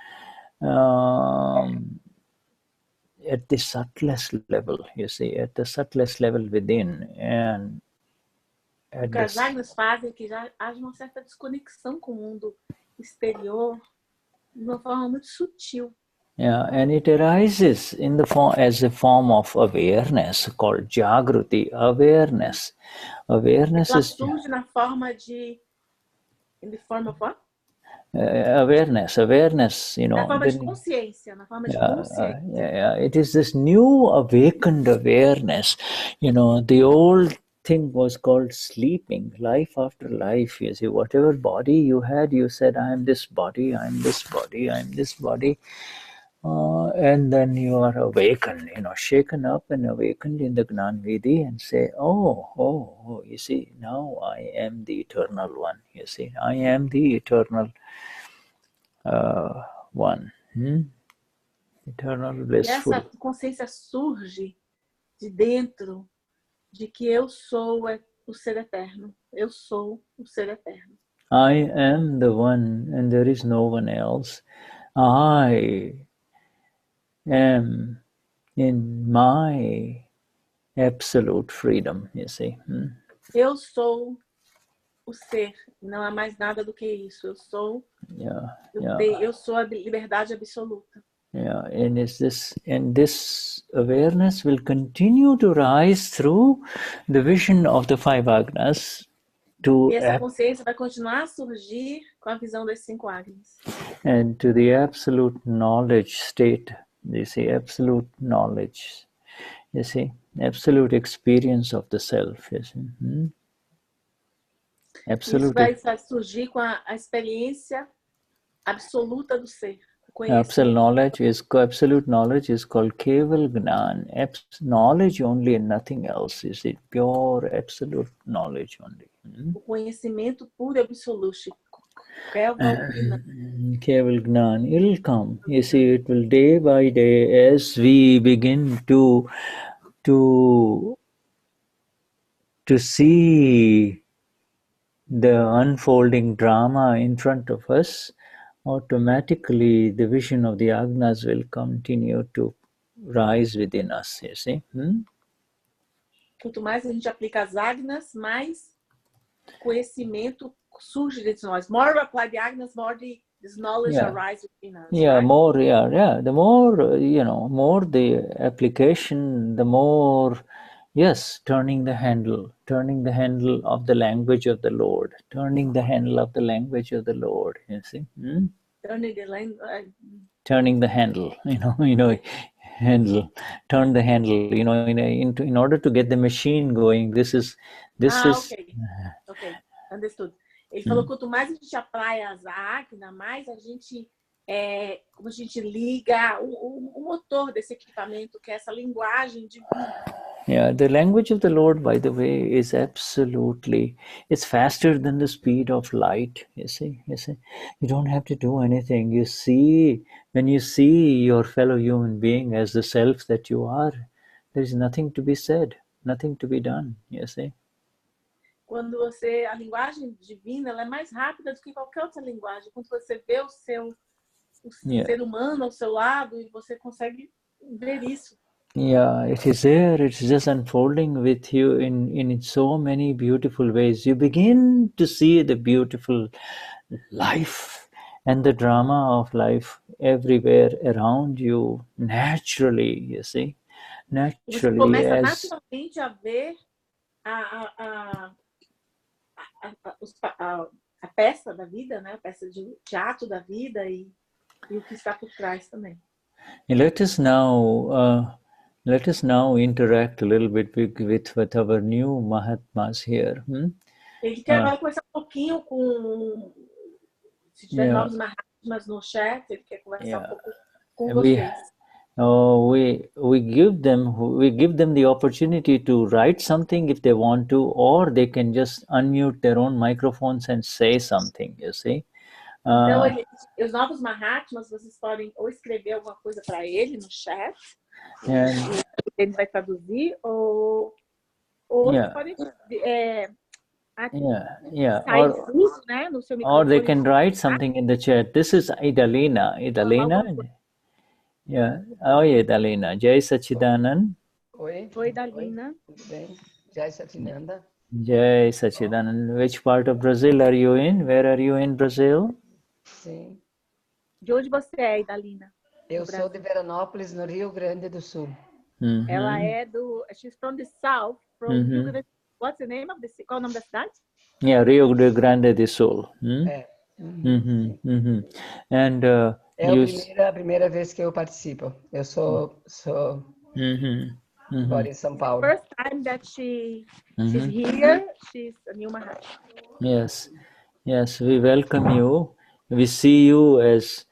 at the subtlest level, you see, at the subtlest level within. And o que as agnas fazem é que já haja uma certa desconexão com o mundo exterior de uma forma muito sutil. Yeah, and it arises in the form as a form of awareness called Jagruti, awareness. Awareness ela is surge na forma in the form of what? Awareness, Na forma de consciência, na forma de consciência. It is this new awakened awareness. The old thing was called sleeping, life after life. You see, whatever body you had, you said, I am this body, I am this body, I am this body. And then you are awakened, shaken up and awakened in the Gnan Vidhi and say, oh, you see, now I am the eternal one. You see, I am the eternal one. Eternal, blissful. E essa consciência surge de dentro de que eu sou o ser eterno. Eu sou o ser eterno. I am the one and there is no one else. I am in my absolute freedom, you see. Eu sou o ser, não há mais nada do que isso. Eu sou eu sou a liberdade absoluta. Yeah, and this awareness will continue to rise through the vision of the five agnas. E essa consciência vai continuar a surgir com a visão das 5 agnas. And to the absolute knowledge state, you see, absolute knowledge, you see, absolute experience of the self, you see. Isso vai surgir com a experiência absoluta do ser. Absolute knowledge is called Keval Gnan. Knowledge only and nothing else. Is it pure absolute knowledge only? O conhecimento puro e absoluto. Keval Gnan. It'll come. You see, it will day by day as we begin to see the unfolding drama in front of us. Automatically the vision of the agnas will continue to rise within us, you see. Quanto mais a gente aplica as agnas, mais conhecimento surge dentro de nós. More we apply the agnas, more this knowledge arises within us. Yeah, right? more, the more, more the application, the more, turning the handle of the language of the Lord, turning the handle of the language of the Lord, you see. Turning the handle, handle, turn the handle, in order to get the machine going. This is. Ok, understood. Ele falou que quanto mais a gente apraia a agna, mais a gente, como a gente liga o motor desse equipamento, que é essa linguagem divina. Yeah, the language of the Lord, by the way, is absolutely, it's faster than the speed of light. You see, you don't have to do anything. You see, when you see your fellow human being as the self that you are, there is nothing to be said, nothing to be done. You see. Quando você, a linguagem divina, ela é mais rápida do que qualquer outra linguagem. Quando você vê o ser humano ao seu lado e você consegue ver isso. Yeah, it is there. It's just unfolding with you in so many beautiful ways. You begin to see the beautiful life and the drama of life everywhere around you naturally, you see. Você Naturally, começa as naturalmente a ver a peça da vida, né? A peça de teatro da vida e o que está por trás também. let us now interact a little bit with our new Mahatmas here. Ele quer agora conversar um pouquinho com, se tiver novos Mahatmas no chat, ele quer conversar um pouco com vocês. We give them the opportunity to write something if they want to, or they can just unmute their own microphones and say something, you see. Então, os novos Mahatmas, vocês podem ou escrever alguma coisa para ele no chat, ele vai traduzir, ou vocês podem né, no seu microfone. Or they can write something in the chat. This is Idalina. Oi, Idalina. Jai Sachidanand. Oi, Idalina. Tudo bem? Jai Satinanda. Jai Sachidanand. Which part of Brazil are you in? Where are you in Brazil? Sim. De onde você é, Idalina? Eu sou de Veranópolis, no Rio Grande do Sul. Ela é she's from the south, from Rio Grande. What's the name of the city? Qual é o nome da cidade? Yeah, Rio Grande do Sul. And é a primeira vez que eu participo. Eu sou agora em São Paulo. First time that she's here, she's a new Mahatma. Yes, we welcome you. We see you as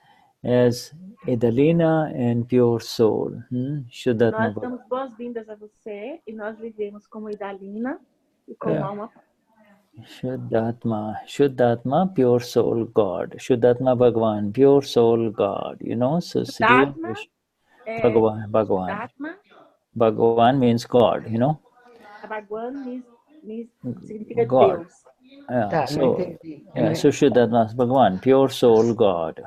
Idalina and pure soul. Shuddhatma. Nós damos boas-vindas a você e nós vivemos como Idalina e como alma. Shuddhatma, pure soul God. Shuddhatma Bhagwan, pure soul God. You know, so Shuddhatma, Bhagwan means God, you know. Bhagwan means significa God. Deus. So Shuddhatma Bhagwan, pure soul God.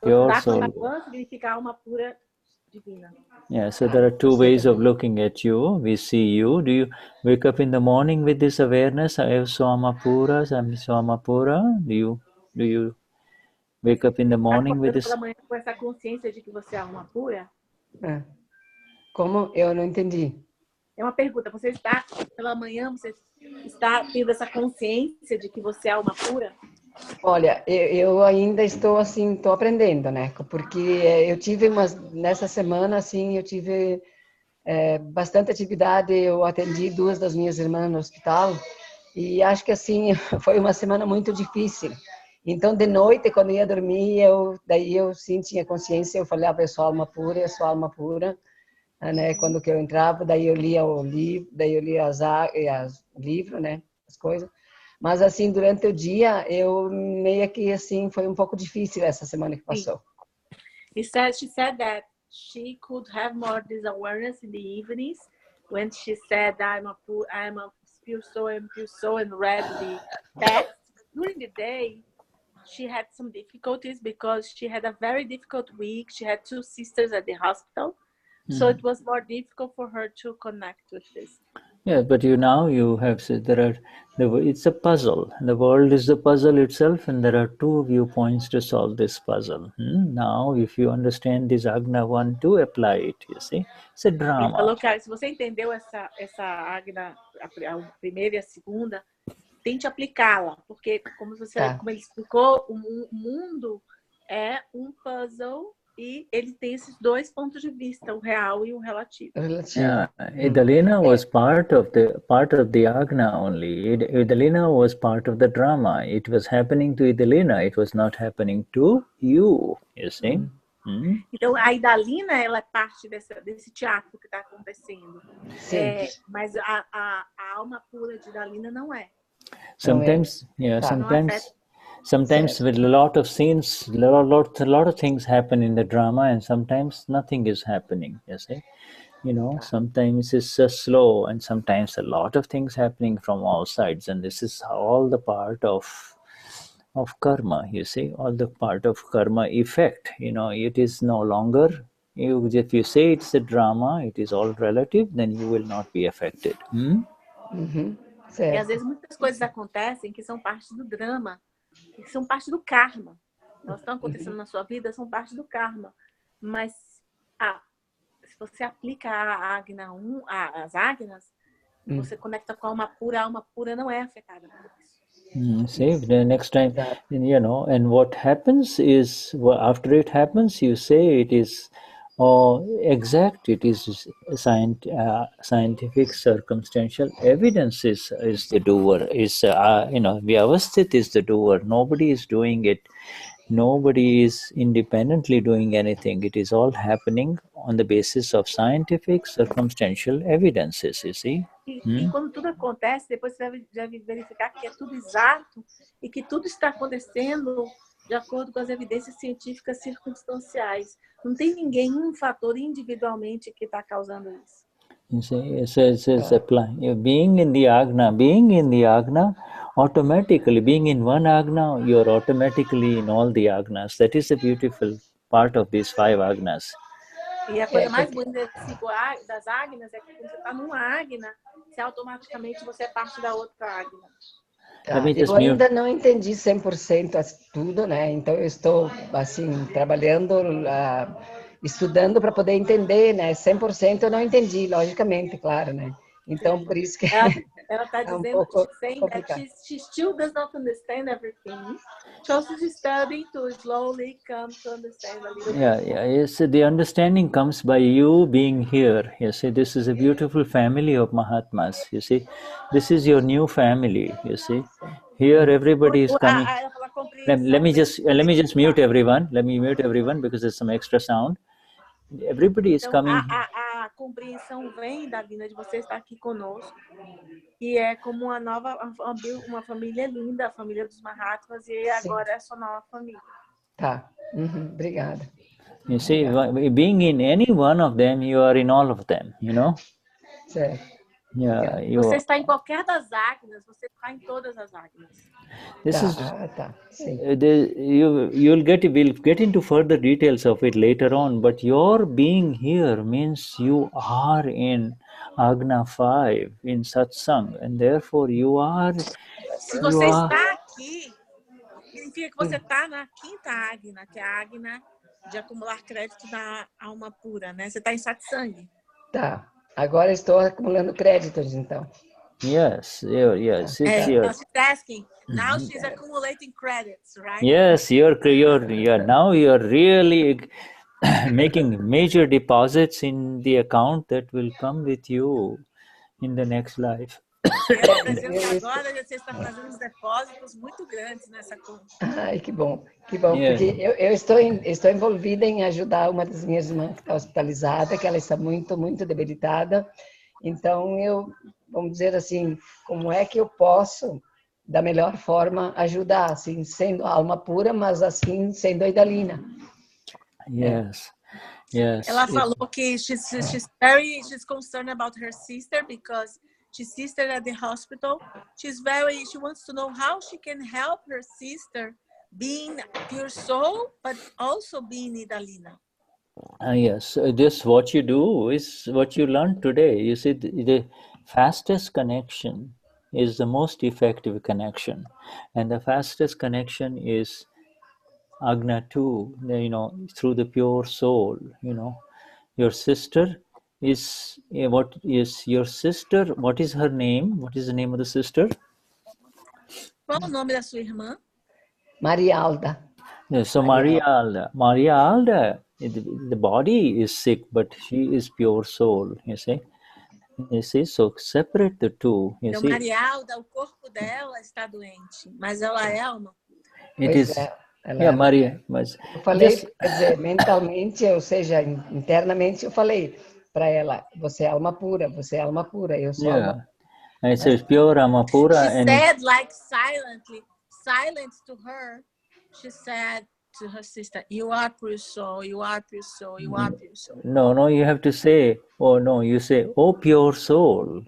Pure soul. Bhagwan significa alma pura divina. So there are two ways of looking at you. We see you. Do you wake up in the morning with this awareness? I am Swamapura, I'm Swamapura. Do you wake up in the morning with this? Pela manhã com essa consciência de que você é alma pura? Como? Eu não entendi. É uma pergunta. Você está pela manhã, você está tendo essa consciência de que você é alma pura? Olha, eu ainda estou assim, estou aprendendo, né? Porque eu tive nessa semana, assim, eu tive bastante atividade. Eu atendi 2 das minhas irmãs no hospital e acho que assim foi uma semana muito difícil. Então, de noite, quando eu ia dormir, daí eu sim tinha consciência. Eu falei, eu sou alma pura, né? Quando que eu entrava, daí eu lia o livro, daí eu lia livros, né? As coisas. Mas assim, durante o dia, eu meio que assim, foi um pouco difícil essa semana que passou. She said that she could have more this awareness in the evenings when she said I'm a pure soul and read the text. During the day, she had some difficulties because she had a very difficult week. She had 2 sisters at the hospital. So it was more difficult for her to connect with this. Yeah, but you have said it's a puzzle. The world is the puzzle itself, and there are 2 viewpoints to solve this puzzle. Now, if you understand this Agna1, to apply it, you see, it's a drama. Ele falou que se você entendeu essa Agna, a primeira e a segunda, tente aplicá-la, porque como ele explicou, o mundo é um puzzle. E ele tem esses 2 pontos de vista, o real e o relativo. Idalina was part of the Agna only. Idalina was part of the drama. It was happening to Idalina. It was not happening to you. You see? Então, a Idalina, ela é parte desse teatro que está acontecendo. Mas a alma pura de Idalina não é. Sometimes, sometimes with a lot of scenes, a lot of things happen in the drama, and sometimes nothing is happening. You see, sometimes it's slow, and sometimes a lot of things happening from all sides, and this is all the part of karma. You see, all the part of karma effect. It is no longer. If you say it's a drama, it is all relative, then you will not be affected. E às vezes muitas coisas acontecem que são parte do drama, que são parte do karma. Elas estão acontecendo na sua vida, são parte do karma. Mas se você aplica a Agna1, as Agnas, você conecta com a alma pura não é afetada por isso. See, the next time, and what happens is, after it happens, you say it is exact, it is scientific circumstantial evidence is the doer, Vyavasthit is the doer. Nobody is doing it. Nobody is independently doing anything. It is all happening on the basis of scientific circumstantial evidences, you see. E quando tudo acontece, depois você deve verificar que é tudo exato e que tudo está acontecendo de acordo com as evidências científicas circunstanciais. Não tem ninguém, um fator individualmente que está causando isso. You see, it's applying. Being in the Agna, automatically, being in one Agna, you're automatically in all the Agnas. That is the beautiful part of these 5 Agnas. E a coisa mais bonita das Agnas é que quando você está numa Agna, automaticamente você é parte da outra Agna. Eu ainda não entendi 100% tudo, né? Então eu estou assim trabalhando, estudando para poder entender, né? 100% eu não entendi, logicamente, claro, né? Então por isso que ela está dizendo, saying that she still does not understand everything. She also is studying to slowly come to understand a little bit. Yes, the understanding comes by you being here. You see, this is a beautiful family of Mahatmas. You see, this is your new family. You see, here everybody is coming. Let me just mute everyone. Let me mute everyone because there's some extra sound. Everybody is coming. A compreensão vem da vinda de você estar aqui conosco. E é como uma família linda, a família dos Mahatmas, e agora é a sua nova família. Tá, obrigada. You see, being in any one of them, you are in all of them, Certo. Você está em qualquer das Agnas, você está em todas as Agnas. We'll get into further details of it later on, but your being here means you are in Agna 5 in Satsang, and therefore you are. Se você está aqui, significa que você está na quinta Agna, que é a Agna de acumular crédito da alma pura, né? Você está em Satsang. Tá. Agora estou acumulando créditos, então. Yes. She's asking. Now she's accumulating credits, right? Yes, now you're really making major deposits in the account that will come with you in the next life. Ela está dizendo que agora você está fazendo uns depósitos muito grandes nessa conta. Ai, que bom, porque eu estou envolvida em ajudar uma das minhas irmãs que está hospitalizada, que ela está muito, muito debilitada. Então, vamos dizer assim, como é que eu posso, da melhor forma, ajudar, assim, sendo alma pura, mas assim, sendo a Idalina. Yes. Ela falou que she's concerned about her sister because she's sister at the hospital. She wants to know how she can help her sister being pure soul, but also being Idalina. Yes, this what you do is what you learned today. You see, the fastest connection is the most effective connection, and the fastest connection is Agna2, through the pure soul. Your sister is what is your sister? What is her name? What is the name of the sister? Qual o nome da sua irmã? Maria Alda. So Maria Alda, the body is sick, but she is pure soul. You see, so separate the two. Maria Alda, o corpo dela está doente, mas ela é alma. It Yeah, Maria, mas eu falei, just quer dizer, mentalmente, ou seja, internamente, eu falei para ela, você é alma pura, você é alma pura, eu sou alma yeah, and it says pure Amapura, She and said, like silent to her, she said to her sister, you are pure soul, you are pure soul, you are pure soul. no, you have to say, oh no, you say, oh pure soul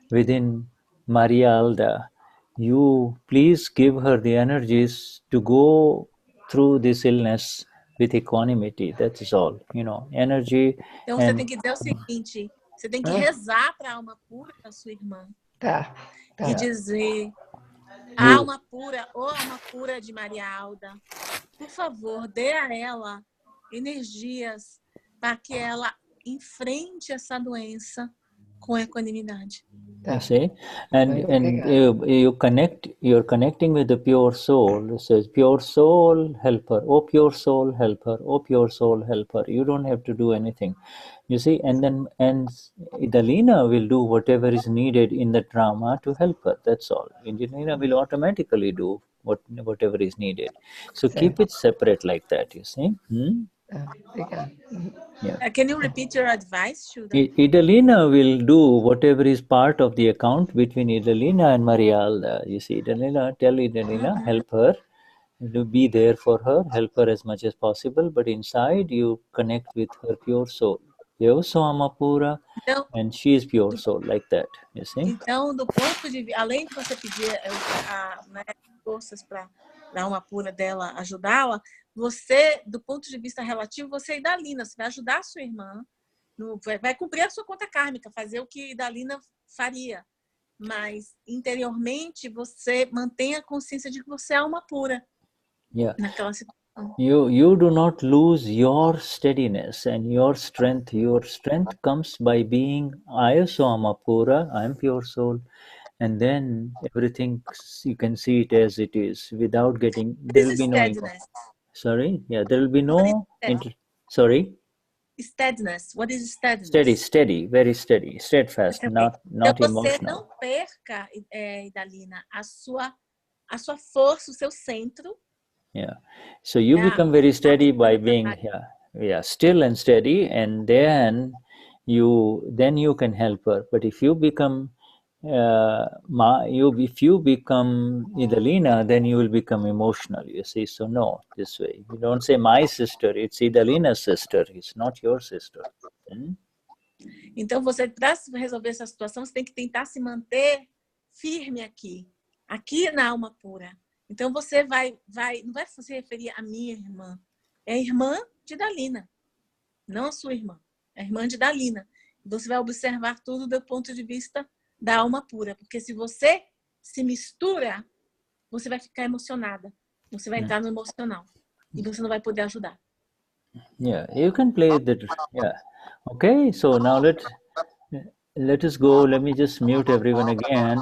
within Maria Alda, you please give her the energies to go through this illness with equanimity. That is all, energy Então você tem and que dizer o seguinte, você tem que rezar para a alma pura da sua irmã. Tá. E dizer, you, alma pura, ou alma pura de Maria Alda, por favor, dê a ela energias para que ela enfrente essa doença com equanimidade. you see, and you're connecting with the pure soul. It says, pure soul, help her. Oh, pure soul, help her. Oh, pure soul, help her. You don't have to do anything, you see. And Idalina will do whatever is needed in the drama to help her. That's all. Idalina will automatically do whatever is needed. So keep it separate like that. You see. Yeah. Can you repeat your advice, Shuddha? Idalina will do whatever is part of the account between Idalina and Maria Alda. You see, tell Idalina, help her, to be there for her, help her as much as possible, but inside you connect with her pure soul. Eu sou Amapura, and she is pure soul, like that, you see. Então, do ponto de vista, além de você pedir forças para a alma pura dela ajudá-la, você, do ponto de vista relativo, você é Idalina, você vai ajudar a sua irmã, vai cumprir a sua conta kármica, fazer o que Idalina faria. Mas, interiormente, você mantém a consciência de que você é alma pura. Yeah. Naquela situação. You do not lose your steadiness and your strength. Your strength comes by being I am Amapura, I am pure soul, and then everything you can see it as it is without getting. There will be no ego. Sorry, yeah, there will be no. Sorry. Steadiness. What is steadiness? Steady, very steady, steadfast, not então, emotional. você não perca, Idalina, a sua força, o seu centro. Yeah, so you become very steady by being still and steady, and then you can help her. But if you become if you become Idalina, then you will become emotional. You see, so no, this way you don't say my sister; it's Idalina's sister. It's not your sister. Então, você, para resolver essa situação, você tem que tentar se manter firme aqui na alma pura. Então, você não vai se referir à minha irmã. É a irmã de Idalina, não a sua irmã. É a irmã de Idalina. Você vai observar tudo do ponto de vista da alma pura. Porque se você se mistura, você vai ficar emocionada. Você vai entrar no emocional. E você não vai poder ajudar. Yeah, you can play that. Yeah. Okay, so now let us go. Let me just mute everyone again.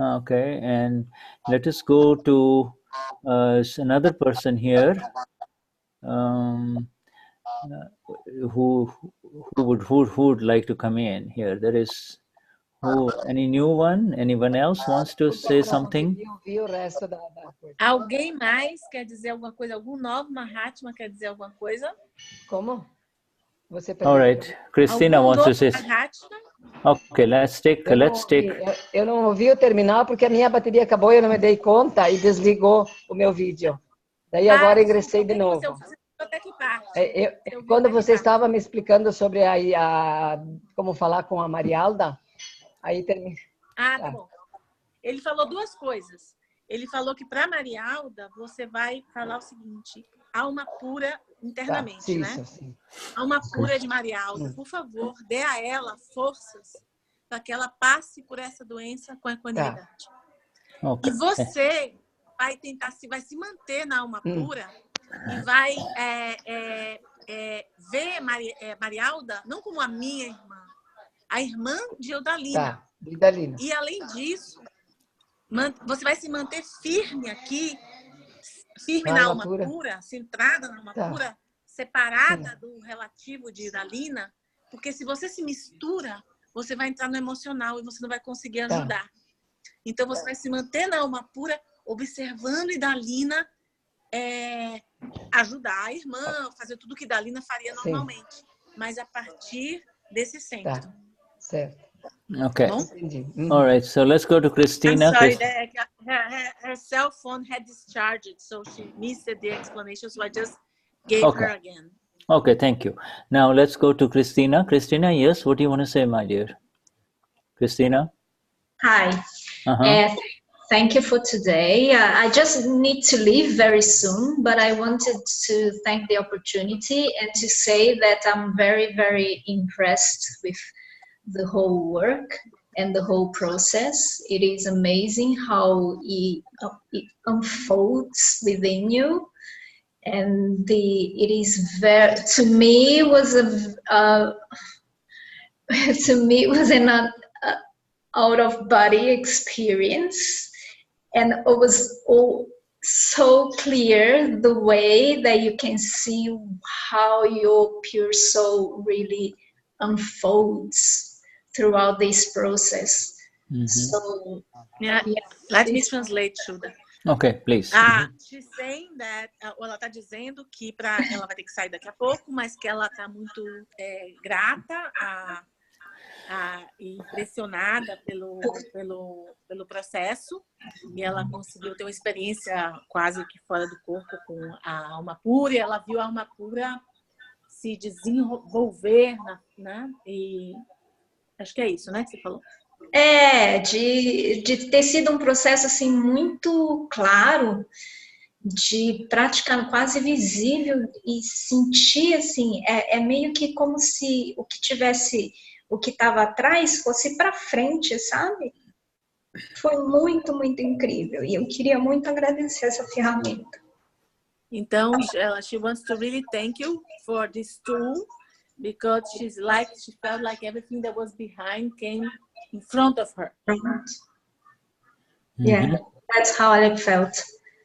Okay, and let us go to another person here. Who would like to come in here? There is any new one? Anyone else wants to say something? Alguém mais quer dizer alguma coisa? Algum novo Mahatma quer dizer alguma coisa? Como? Você All right, Christina wants to say. Okay, let's take. Eu não ouvi o terminal porque a minha bateria acabou e eu não me dei conta e desligou o meu vídeo. Daí agora ingressei de novo. Quando você estava me explicando sobre como falar com a Marialda, aí terminou. Tá bom. Ele falou duas coisas. Ele falou que para Marialda você vai falar o seguinte: alma pura internamente, né? Sim. Alma pura de Marialda, por favor, dê a ela forças para que ela passe por essa doença com equanimidade. Okay. E você vai se manter na alma pura e vai ver Marialda não como a minha irmã, a irmã de Idalina. E além disso, você vai se manter firme aqui, na alma pura, centrada na alma pura, separada do relativo de Idalina, porque se você se mistura, você vai entrar no emocional e você não vai conseguir ajudar. Então você vai se manter na alma pura, observando Idalina ajudar a irmã, fazer tudo que Dalina faria Sim. normalmente, mas a partir desse centro. Tá, certo. Okay. Bom? Entendi. All right. So let's go to I'm Christina. sorry, her cell phone had discharged, so she missed the explanation, so I just gave Okay. her again. Okay, thank you. Now let's go to Christina. Christina, yes, what do you want to say, my dear? Christina? Hi. Uh-huh. Thank you for today. I just need to leave very soon, but I wanted to thank the opportunity and to say that I'm very, very impressed with the whole work and the whole process. It is amazing how it unfolds within you. And it is very, to me, it was an out of body experience, and it was all so clear the way that you can see how your pure soul really unfolds throughout this process. So Yeah, let me translate, Shuddha. Okay, please. She's saying that, ela está dizendo que ela vai ter que sair daqui a pouco, mas que ela está muito grata e impressionada pelo processo, e ela conseguiu ter uma experiência quase que fora do corpo com a alma pura, e ela viu a alma pura se desenvolver, né? E acho que é isso, né, que você falou. De ter sido um processo assim muito claro, de prática quase visível, e sentir assim, é meio que como se o que estava atrás fosse para frente, sabe? Foi muito, muito incrível, e eu queria muito agradecer essa ferramenta. Então, she wants to really thank you for this tool, because she felt like everything that was behind came in front of her. Yeah, that's how I felt.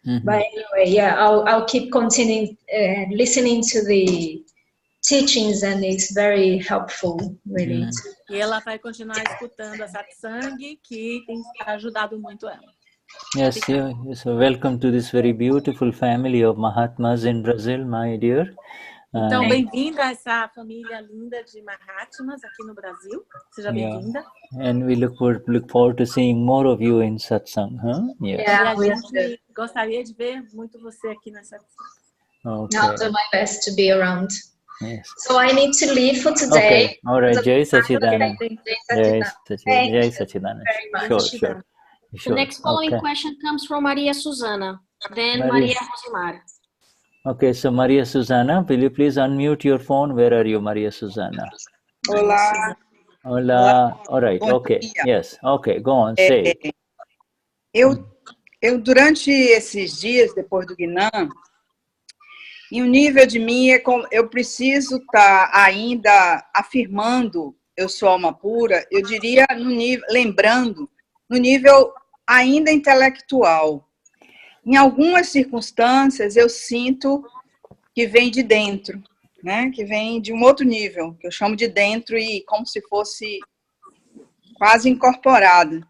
But anyway, yeah, I'll keep continuing listening to the teachings, and it's very helpful, really. E ela vai continuar escutando a satsang, que tem ajudado muito ela. Yes, so welcome to this very beautiful family of Mahatmas in Brazil, my dear. Então, bem-vinda a essa família linda de Mahatmas aqui no Brasil. Seja bem-vinda. And we look forward to seeing more of you in satsang, huh? Yes. E a gente gostaria de ver muito você aqui na satsang. Okay. I'll do my best to be around. Yes. So I need to leave for today. Okay. All right. Jai Sachidanand. Jai Sachidanand. Sure. The next following question comes from Maria Susana, then Maria Rosimar. Okay, so Maria Susana, will you please unmute your phone? Where are you, Maria Susana? Olá. Olá. All right. Bom Okay. dia. Yes. Okay. Go on. Say. Eu durante esses dias depois do Gnan, e o nível de mim é como eu preciso estar ainda afirmando eu sou alma pura. Eu diria lembrando no nível ainda intelectual. Em algumas circunstâncias, eu sinto que vem de dentro, né? Que vem de um outro nível, que eu chamo de dentro, e como se fosse quase incorporado.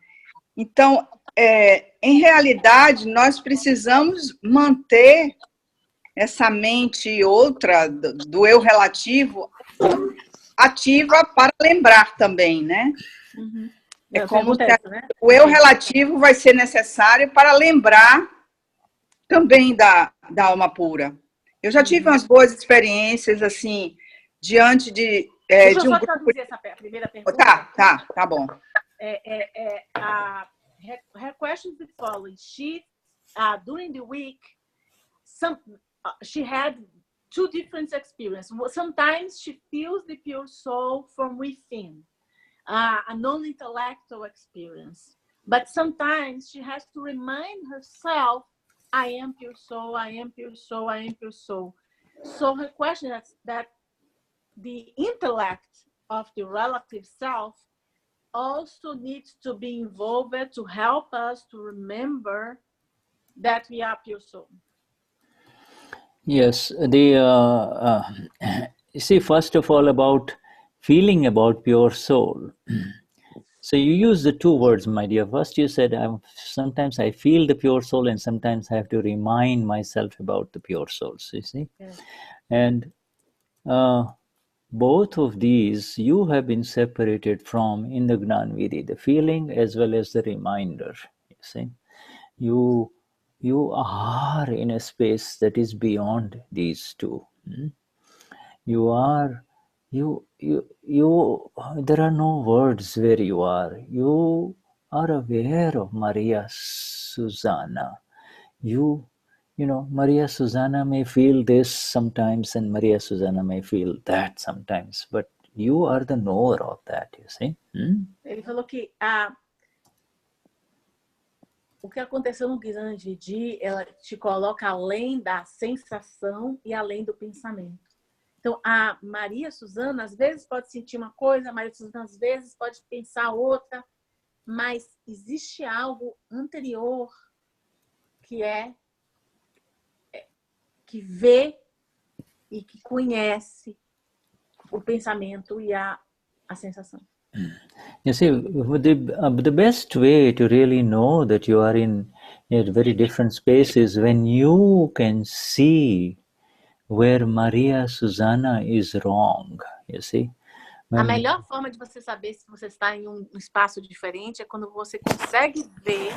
Então, em realidade, nós precisamos manter essa mente outra, do eu relativo, ativa para lembrar também, né? É como se o eu relativo vai ser necessário para lembrar também da alma pura. Eu já tive umas boas experiências, assim, diante de Deixa eu um só grupo... traduzir essa primeira pergunta. Tá bom. Her question is the following. She, during the week, she had two different experiences. Sometimes she feels the pure soul from within, a non-intellectual experience. But sometimes she has to remind herself, I am pure soul, I am pure soul, I am pure soul. So her question is that the intellect of the relative self also needs to be involved to help us to remember that we are pure soul. Yes, you see, first of all, about feeling about pure soul. So you use the two words, my dear. First you said, sometimes I feel the pure soul and sometimes I have to remind myself about the pure souls, you see. Yes. And both of these you have been separated from in the Gnanvidi, the feeling as well as the reminder, you see. You are in a space that is beyond these two. You are, there are no words where you are. You are aware of Maria Susanna. You know, Maria Susanna may feel this sometimes and Maria Susanna may feel that sometimes, but you are the knower of that, you see. Ele falou que o que aconteceu no Gnani, ela te coloca além da sensação e além do pensamento. Então, a Maria Suzana, às vezes, pode sentir uma coisa, a Maria Suzana, às vezes, pode pensar outra, mas existe algo anterior que vê e que conhece o pensamento e a sensação. You see, the best way to really know that you are in a very different space is when you can see where Maria Susanna is wrong, you see. A melhor forma de você saber se você está em um espaço diferente é quando você consegue ver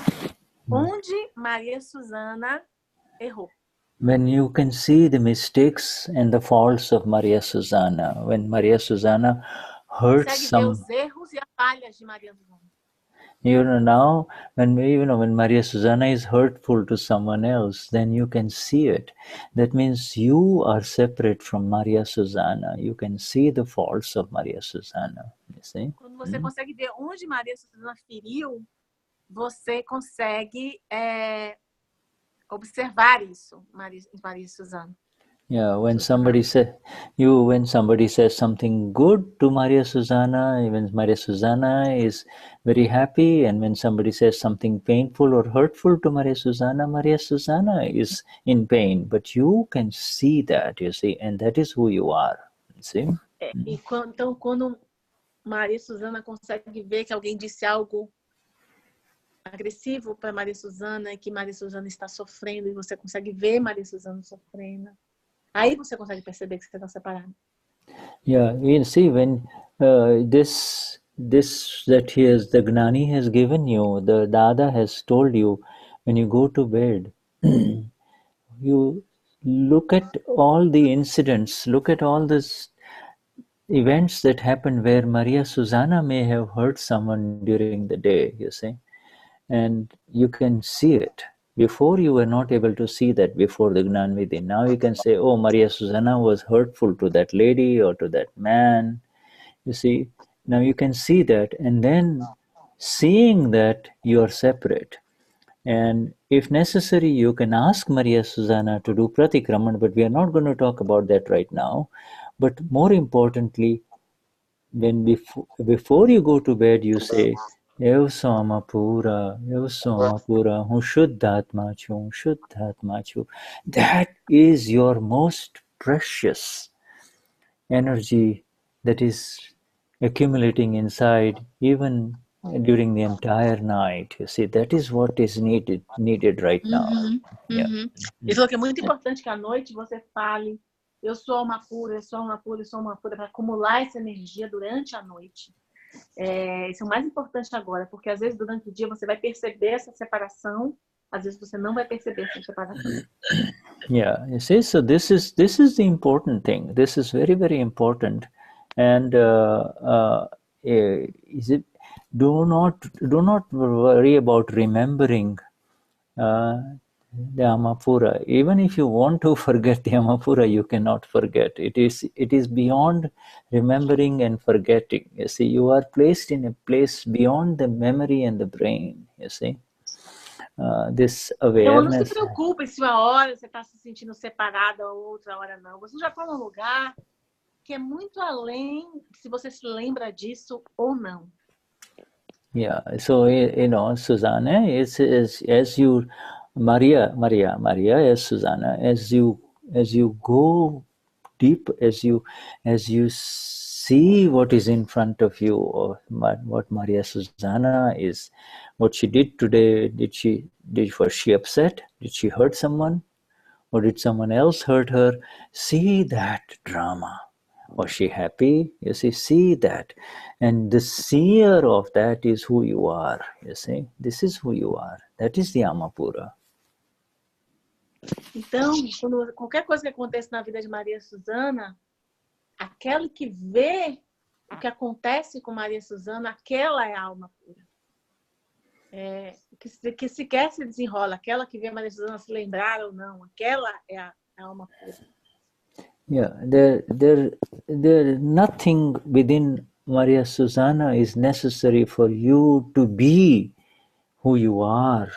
onde Maria Susana errou. When you can see the mistakes and the faults of Maria Susanna, when Maria Susanna hurts consegue ver os erros e as falhas de Maria Susana. You know, now, when Maria Susanna is hurtful to someone else, then you can see it. That means you are separate from Maria Susanna. You can see the faults of Maria Susanna. You see? Quando você consegue ver onde Maria Susana feriu, você consegue observar isso, Maria Susana. Yeah, when somebody says something good to Maria Susanna, even Maria Susanna is very happy, and when somebody says something painful or hurtful to Maria Susanna is in pain. But you can see that, you see, and that is who you are. See? Então, quando Maria Susana consegue ver que alguém disse algo agressivo para Maria Susana e que Maria Susana está sofrendo, e você consegue ver Maria Susana sofrendo, aí você consegue perceber que você está separado. Yeah, you see, when this that the Gnani has given you, the Dada has told you, when you go to bed, you look at all the incidents, look at all these events that happened where Maria Susanna may have hurt someone during the day, you see, and you can see it. Before you were not able to see that before the Gnanvidi. Now you can say, oh, Maria Susanna was hurtful to that lady or to that man. You see, now you can see that, and then seeing that you are separate. And if necessary, you can ask Maria Susanna to do pratikraman, but we are not going to talk about that right now. But more importantly, when before you go to bed, you say, Eu soma pura, hu Shuddhatma chu. That is your most precious energy that is accumulating inside, even during the entire night. You see, that is what is needed right now. Yeah. Ele falou que é muito importante que à noite você fale, eu sou uma pura, eu sou uma pura, eu sou uma pura, para acumular essa energia durante a noite. Isso é o mais importante agora, porque às vezes durante o dia você vai perceber essa separação, às vezes você não vai perceber essa separação. Yeah, you see, so this is the important thing. This is very, very important, and do not worry about remembering the Amapura. Even if you want to forget the Amapura, you cannot forget. It is beyond remembering and forgetting. You see, you are placed in a place beyond the memory and the brain. You see, this awareness. Então não se preocupe se uma hora você está se sentindo separada ou outra hora não. Você já está num lugar que é muito além se você se lembra disso ou não. Yeah, so Susanna is as you, Maria as Susanna, as you go deep as you see what is in front of you, or what Maria Susanna is, what she did today. Was she upset? Did she hurt someone? Or did someone else hurt her? See that drama. Was she happy? You see that. And the seer of that is who you are. You see, this is who you are. That is the Amapura. Então, quando qualquer coisa que acontece na vida de Maria Susana, aquela que vê o que acontece com Maria Susana, aquela é a alma pura. Que sequer se desenrola, aquela que vê Maria Susana se lembrar ou não, aquela é a alma pura. Yeah, there nothing within Maria Susana is necessary for you to be who you are,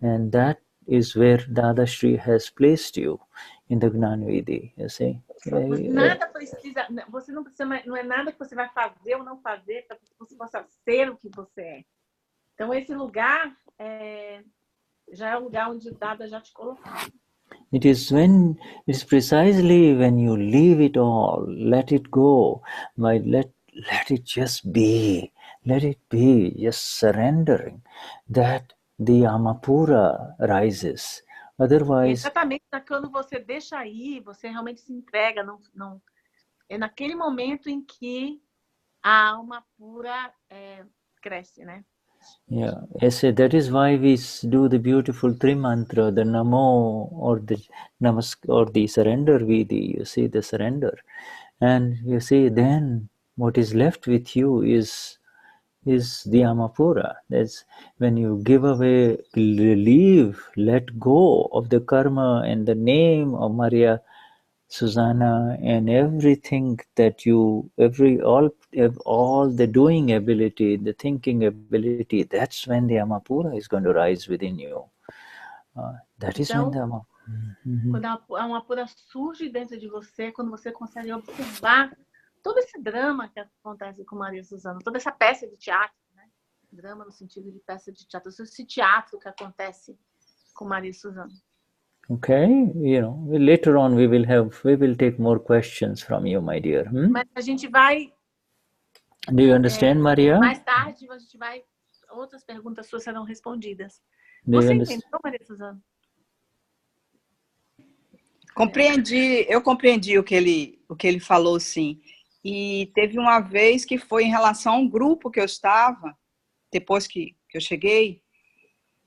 and that is where Dadashri has placed you in the Gnanvidhi. You see, Nada precisa, você não precisa, não é nada que você vai fazer ou não fazer para que você possa ser o que você é. Então esse lugar já é o lugar onde o Dada já te colocou. It's precisely when you leave it all, let it go, let it just be, just surrendering, that the Amapura rises. Otherwise, exatamente quando você deixa ir, você realmente se entrega, não é naquele momento em que a alma pura cresce, né? Yeah, that is why we do the beautiful Trimantra, the Namo or the Namask or the surrender Vidhi. You see the surrender, and you see then what is left with you is the Amapura. That's when you give away, leave, let go of the karma and the name of Maria Susanna and everything that all the doing ability, the thinking ability, that's when the Amapura is going to rise within you. That is when the Amapura. Quando a Amapura surge dentro de você, quando você consegue observar todo esse drama que acontece com Maria Susana, toda essa peça de teatro, né? Drama no sentido de peça de teatro, esse teatro que acontece com Maria Susana. Okay, later on we will take more questions from you, my dear. Mas a gente vai. Do you understand, Maria? Mais tarde outras perguntas suas serão respondidas. Você entendeu, Maria Susana? Eu compreendi o que ele falou, sim. E teve uma vez que foi em relação a um grupo que eu estava, depois que eu cheguei,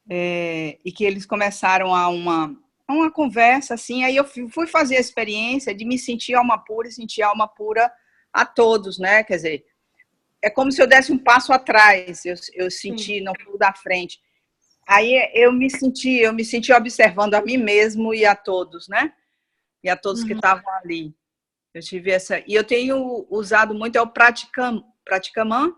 e que eles começaram a uma conversa, assim, aí eu fui fazer a experiência de me sentir alma pura e sentir alma pura a todos, né? Quer dizer, é como se eu desse um passo atrás, eu senti, não fui da frente. Aí eu me senti observando a mim mesmo e a todos, né? E a todos que estavam ali. Eu tive essa... E eu tenho usado muito o praticamã,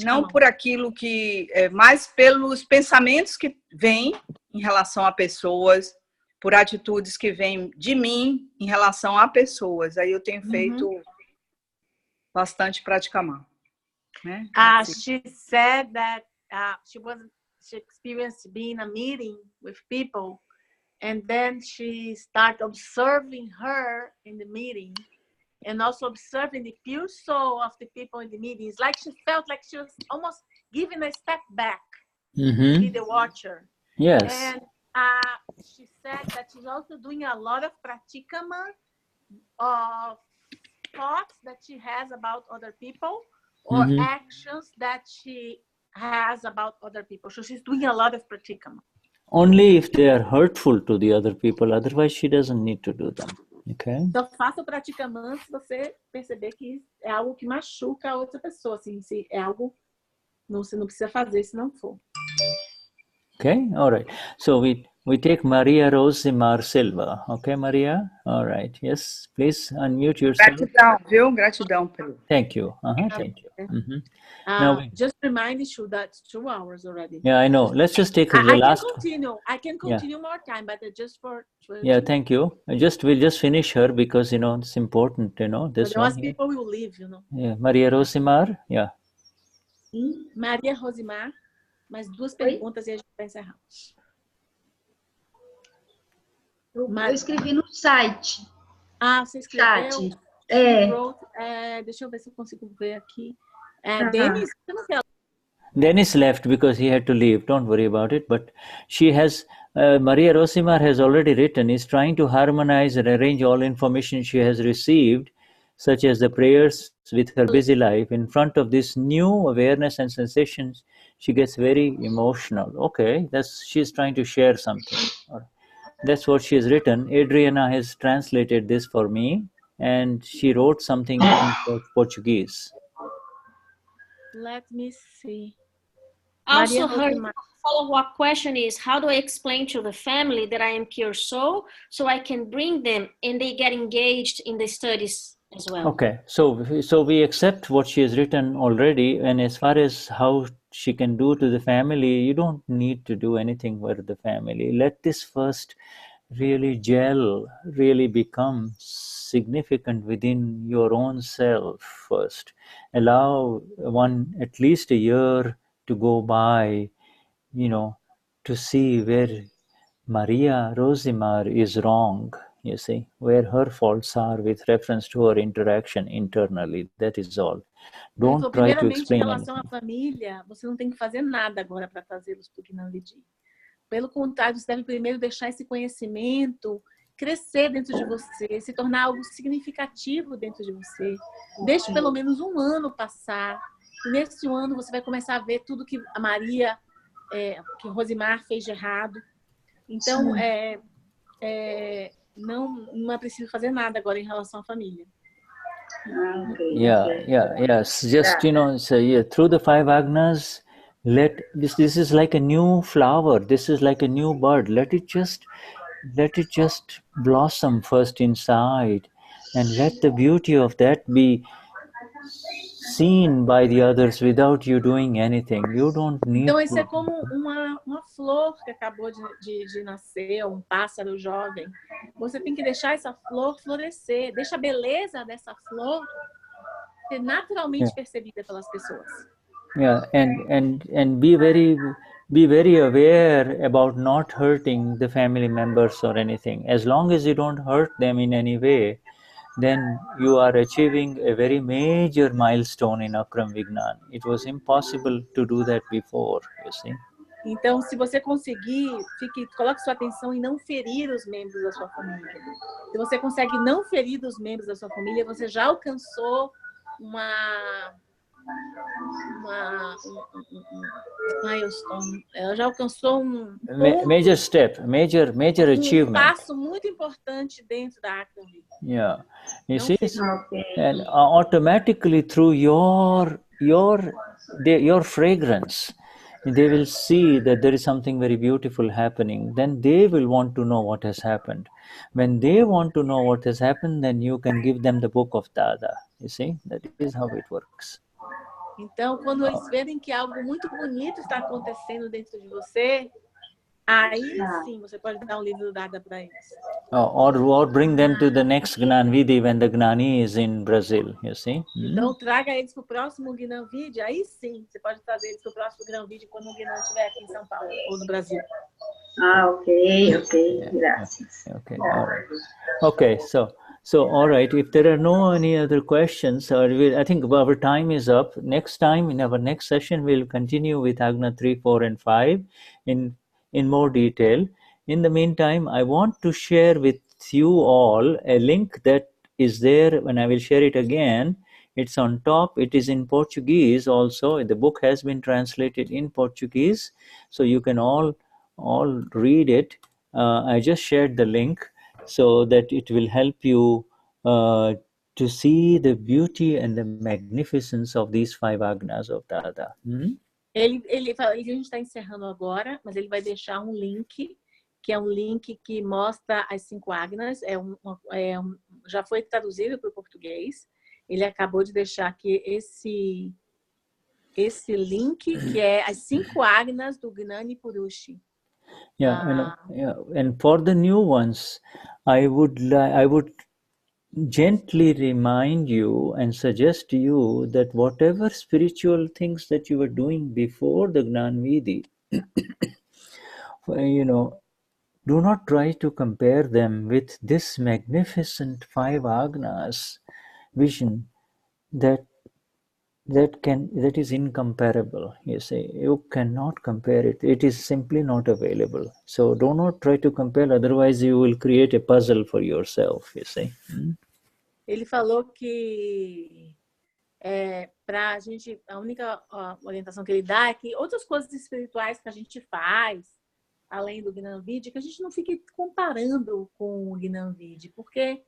não por aquilo que... mas pelos pensamentos que vêm em relação a pessoas, por atitudes que vêm de mim em relação a pessoas. Aí eu tenho feito bastante praticamã. Né? She said that she experienced being in a meeting with people, and then she started observing her in the meeting, and also observing the pure soul of the people in the meeting. It's like she felt like she was almost giving a step back to be the watcher. Yes. And she said that she's also doing a lot of pratikama of thoughts that she has about other people, or actions that she has about other people. So she's doing a lot of pratikama. Only if they are hurtful to the other people, otherwise she doesn't need to do them. Okay? Então faça o praticamã se você perceber que é algo que machuca a outra pessoa, assim, se é algo você não precisa fazer se não for. Okay, all right. So we take Maria Rosimar Silva. Okay, Maria? All right. Yes, please unmute yourself. Gratidão, viu? Gratidão, Pedro. Thank you. Thank you. Now just remind you that it's 2 hours already. Yeah, I know. Let's just take the last. I can continue more time, but just for yeah, thank you. We'll just finish her because it's important. This one. People will leave. Yeah, Maria Rosimar. Yeah. Maria Rosimar. Mais 2 perguntas e a gente vai encerrar. Eu escrevi no site. Ah, você escreveu? Chat. She wrote, deixa eu ver se eu consigo ver aqui. Denis, você não quer? Dennis left because he had to leave. Don't worry about it. But she has, Maria Rosimar has already written, is trying to harmonize and arrange all information she has received, such as the prayers with her busy life. In front of this new awareness and sensations, she gets very emotional. Okay, she's trying to share something. That's what she has written. Adriana has translated this for me, and she wrote something in Portuguese. Let me see. Also, her follow-up question is, how do I explain to the family that I am pure soul so I can bring them and they get engaged in the studies as well? Okay, so we accept what she has written already, and as far as how she can do to the family, you don't need to do anything with the family. Let this first really gel, really become significant within your own self first. Allow one at least a year to go by, to see where Maria Rosimar is wrong, you see, where her faults are with reference to her interaction internally. That is all. Don't Então, try to primeiramente, em explain relação anything. à família, você não tem que fazer nada agora para trazê-los para o Gnani. Pelo contrário, você deve primeiro deixar esse conhecimento crescer dentro de você, se tornar algo significativo dentro de você. Deixe pelo menos um ano passar. E nesse ano você vai começar a ver tudo que a Maria, que Rosimar fez de errado. Então, não é preciso fazer nada agora em relação à família. Yes. Just, through the five agnas, let this is like a new flower. This is like a new bird. Let it just blossom first inside, and let the beauty of that be seen by the others without you doing anything. You don't need Então, isso to. é como uma flor que acabou de nascer, um pássaro jovem. Você tem que deixar essa flor florescer. Deixa a beleza dessa flor ser naturalmente percebida pelas pessoas. Yeah, and be very aware about not hurting the family members or anything. As long as you don't hurt them in any way, then you are achieving a very major milestone in Akram Vignan. It was impossible to do that before, you see. Então, se você conseguir, coloque sua atenção em não ferir os membros da sua família. Se você consegue não ferir os membros da sua família, você já alcançou milestone. Ela já alcançou major step, major achievement. Passo muito importante dentro da Akram. Yeah, you see, and automatically through your fragrance, they will see that there is something very beautiful happening. Then they will want to know what has happened. When they want to know what has happened, then you can give them the book of Dada. You see, that is how it works. Então, quando eles verem que algo muito bonito está acontecendo dentro de você, aí sim você pode dar um livro do Dada para eles. Or bring them to the next Gnani when the Gnani is in Brazil, you see. Então, traga eles para o próximo Gnani, aí sim, você pode trazer eles para o próximo Gnani quando o Gnani estiver aqui em São Paulo ou no Brasil. Okay, gracias. Okay, all right. Okay, so all right, if there are no any other questions, I think our time is up. Next time, in our next session, we'll continue with Agna 3, 4, and 5 in more detail. In the meantime, I want to share with you all a link that is there, and I will share it again. It's on top. It is in Portuguese also. The book has been translated in Portuguese, so you can all read it. I just shared the link so that it will help you to see the beauty and the magnificence of these five agnas of Dada. Ele fala, a gente está encerrando agora, mas ele vai deixar um link, que é um link que mostra as 5 agnas. Já foi traduzido para o português. Ele acabou de deixar aqui esse link, que é as 5 agnas do Gnani Purush. And for the new ones, I would gently remind you and suggest to you that whatever spiritual things that you were doing before the Gnanvidi, do not try to compare them with this magnificent 5 Agnas vision that is incomparable. You see, you cannot compare it. It is simply not available. So do not try to compare, otherwise you will create a puzzle for yourself, you see. Ele falou que para a gente, a única orientação que ele dá é que outras coisas espirituais que a gente faz, além do Gnanvidya, que a gente não fique comparando com o Gnanvidya, porque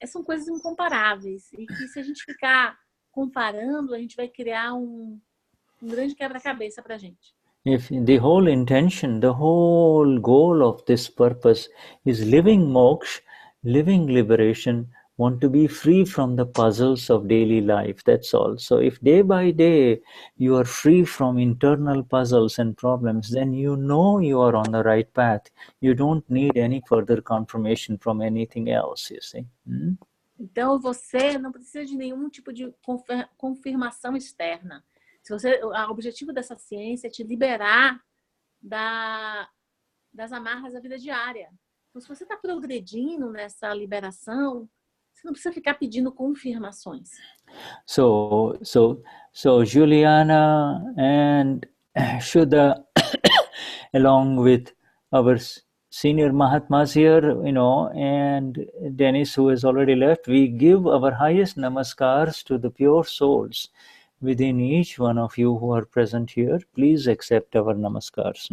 são coisas incomparáveis e que se a gente ficar comparando, a gente vai criar um grande quebra-cabeça para a gente. If the whole intention, the whole goal of this purpose is living moksha, living liberation, want to be free from the puzzles of daily life, that's all. So if day by day you are free from internal puzzles and problems, then you know you are on the right path. You don't need any further confirmation from anything else, you see. Então você não precisa de nenhum tipo de confirmação externa. O objetivo dessa ciência é te liberar das amarras da vida diária. Então, se você está progredindo nessa liberação, você não precisa ficar pedindo confirmações. So Juliana and Shuddha, along with our senior Mahatmas here, and Dennis, who has already left, we give our highest namaskars to the pure souls within each one of you who are present here. Please accept our namaskars.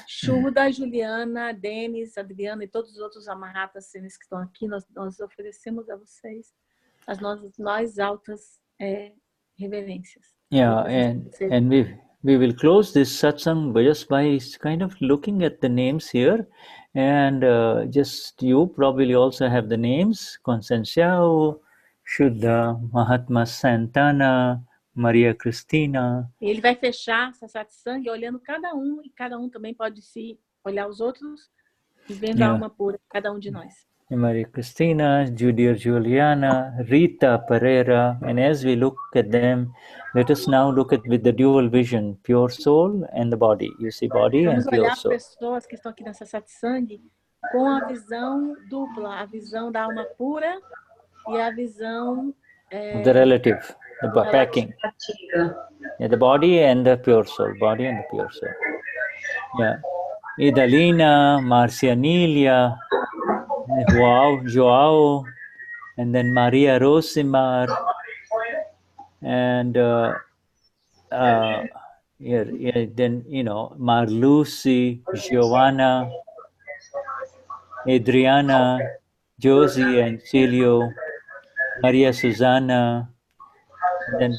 Shuddha, Juliana, Dennis, Adriana e todos os outros Amaratas que estão aqui, nós oferecemos a vocês as nossas mais altas reverências. Yeah, and we will close this satsang just by kind of looking at the names here, and just you probably also have the names: Concenciao, Shuddha, Mahatma Santana, Maria Cristina. E ele vai fechar essa satsang olhando cada um, e cada um também pode se olhar os outros e vendo a alma pura de cada um de nós. Maria Cristina, Juliana, Rita Pereira, and as we look at them, let us now look at with the dual vision, pure soul and the body. You see body and pure soul. Vamos olhar pessoas que estão aqui nessa satsang com a visão dupla, a visão da alma pura e a visão the relative, the packing. Yeah, the body and the pure soul, body and the pure soul. Yeah, Idalina, Marcianilia, Joao, and then Maria Rosimar, and then Marlucy, Giovanna, Adriana, Josie and Celio, Maria Susana, then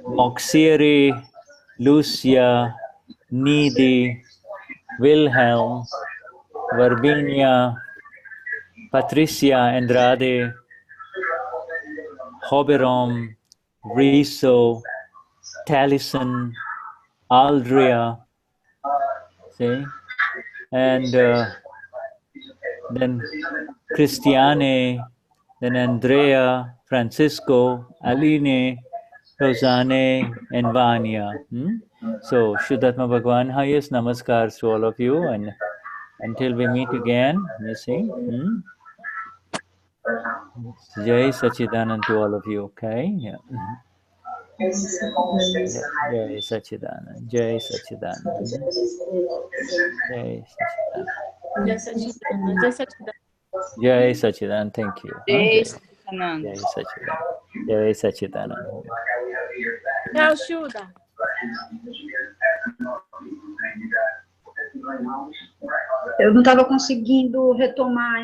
Moxieri, Lucia, Needy, Wilhelm, Verbinia, Patricia Andrade, Hoberom, Riso, Taliesin, Aldria, see, and then Christiane, then Andrea, Francisco, Aline, Rosanne, and Vanya. So, Shuddhatma Bhagwan, highest namaskars to all of you, and until we meet again, you see. Jai Sachidanand to all of you, okay? Yeah. Jai Sachidanand, Jai Sachidanand. Jai Sachidanand. Jai Sachidanand. Jai Sachidanand. Jai Sachidanand, thank you. Jai Sachidanand. Jai Sachidanand. Jai Sachidanand. Tchau, Shuddha. Eu não estava conseguindo retomar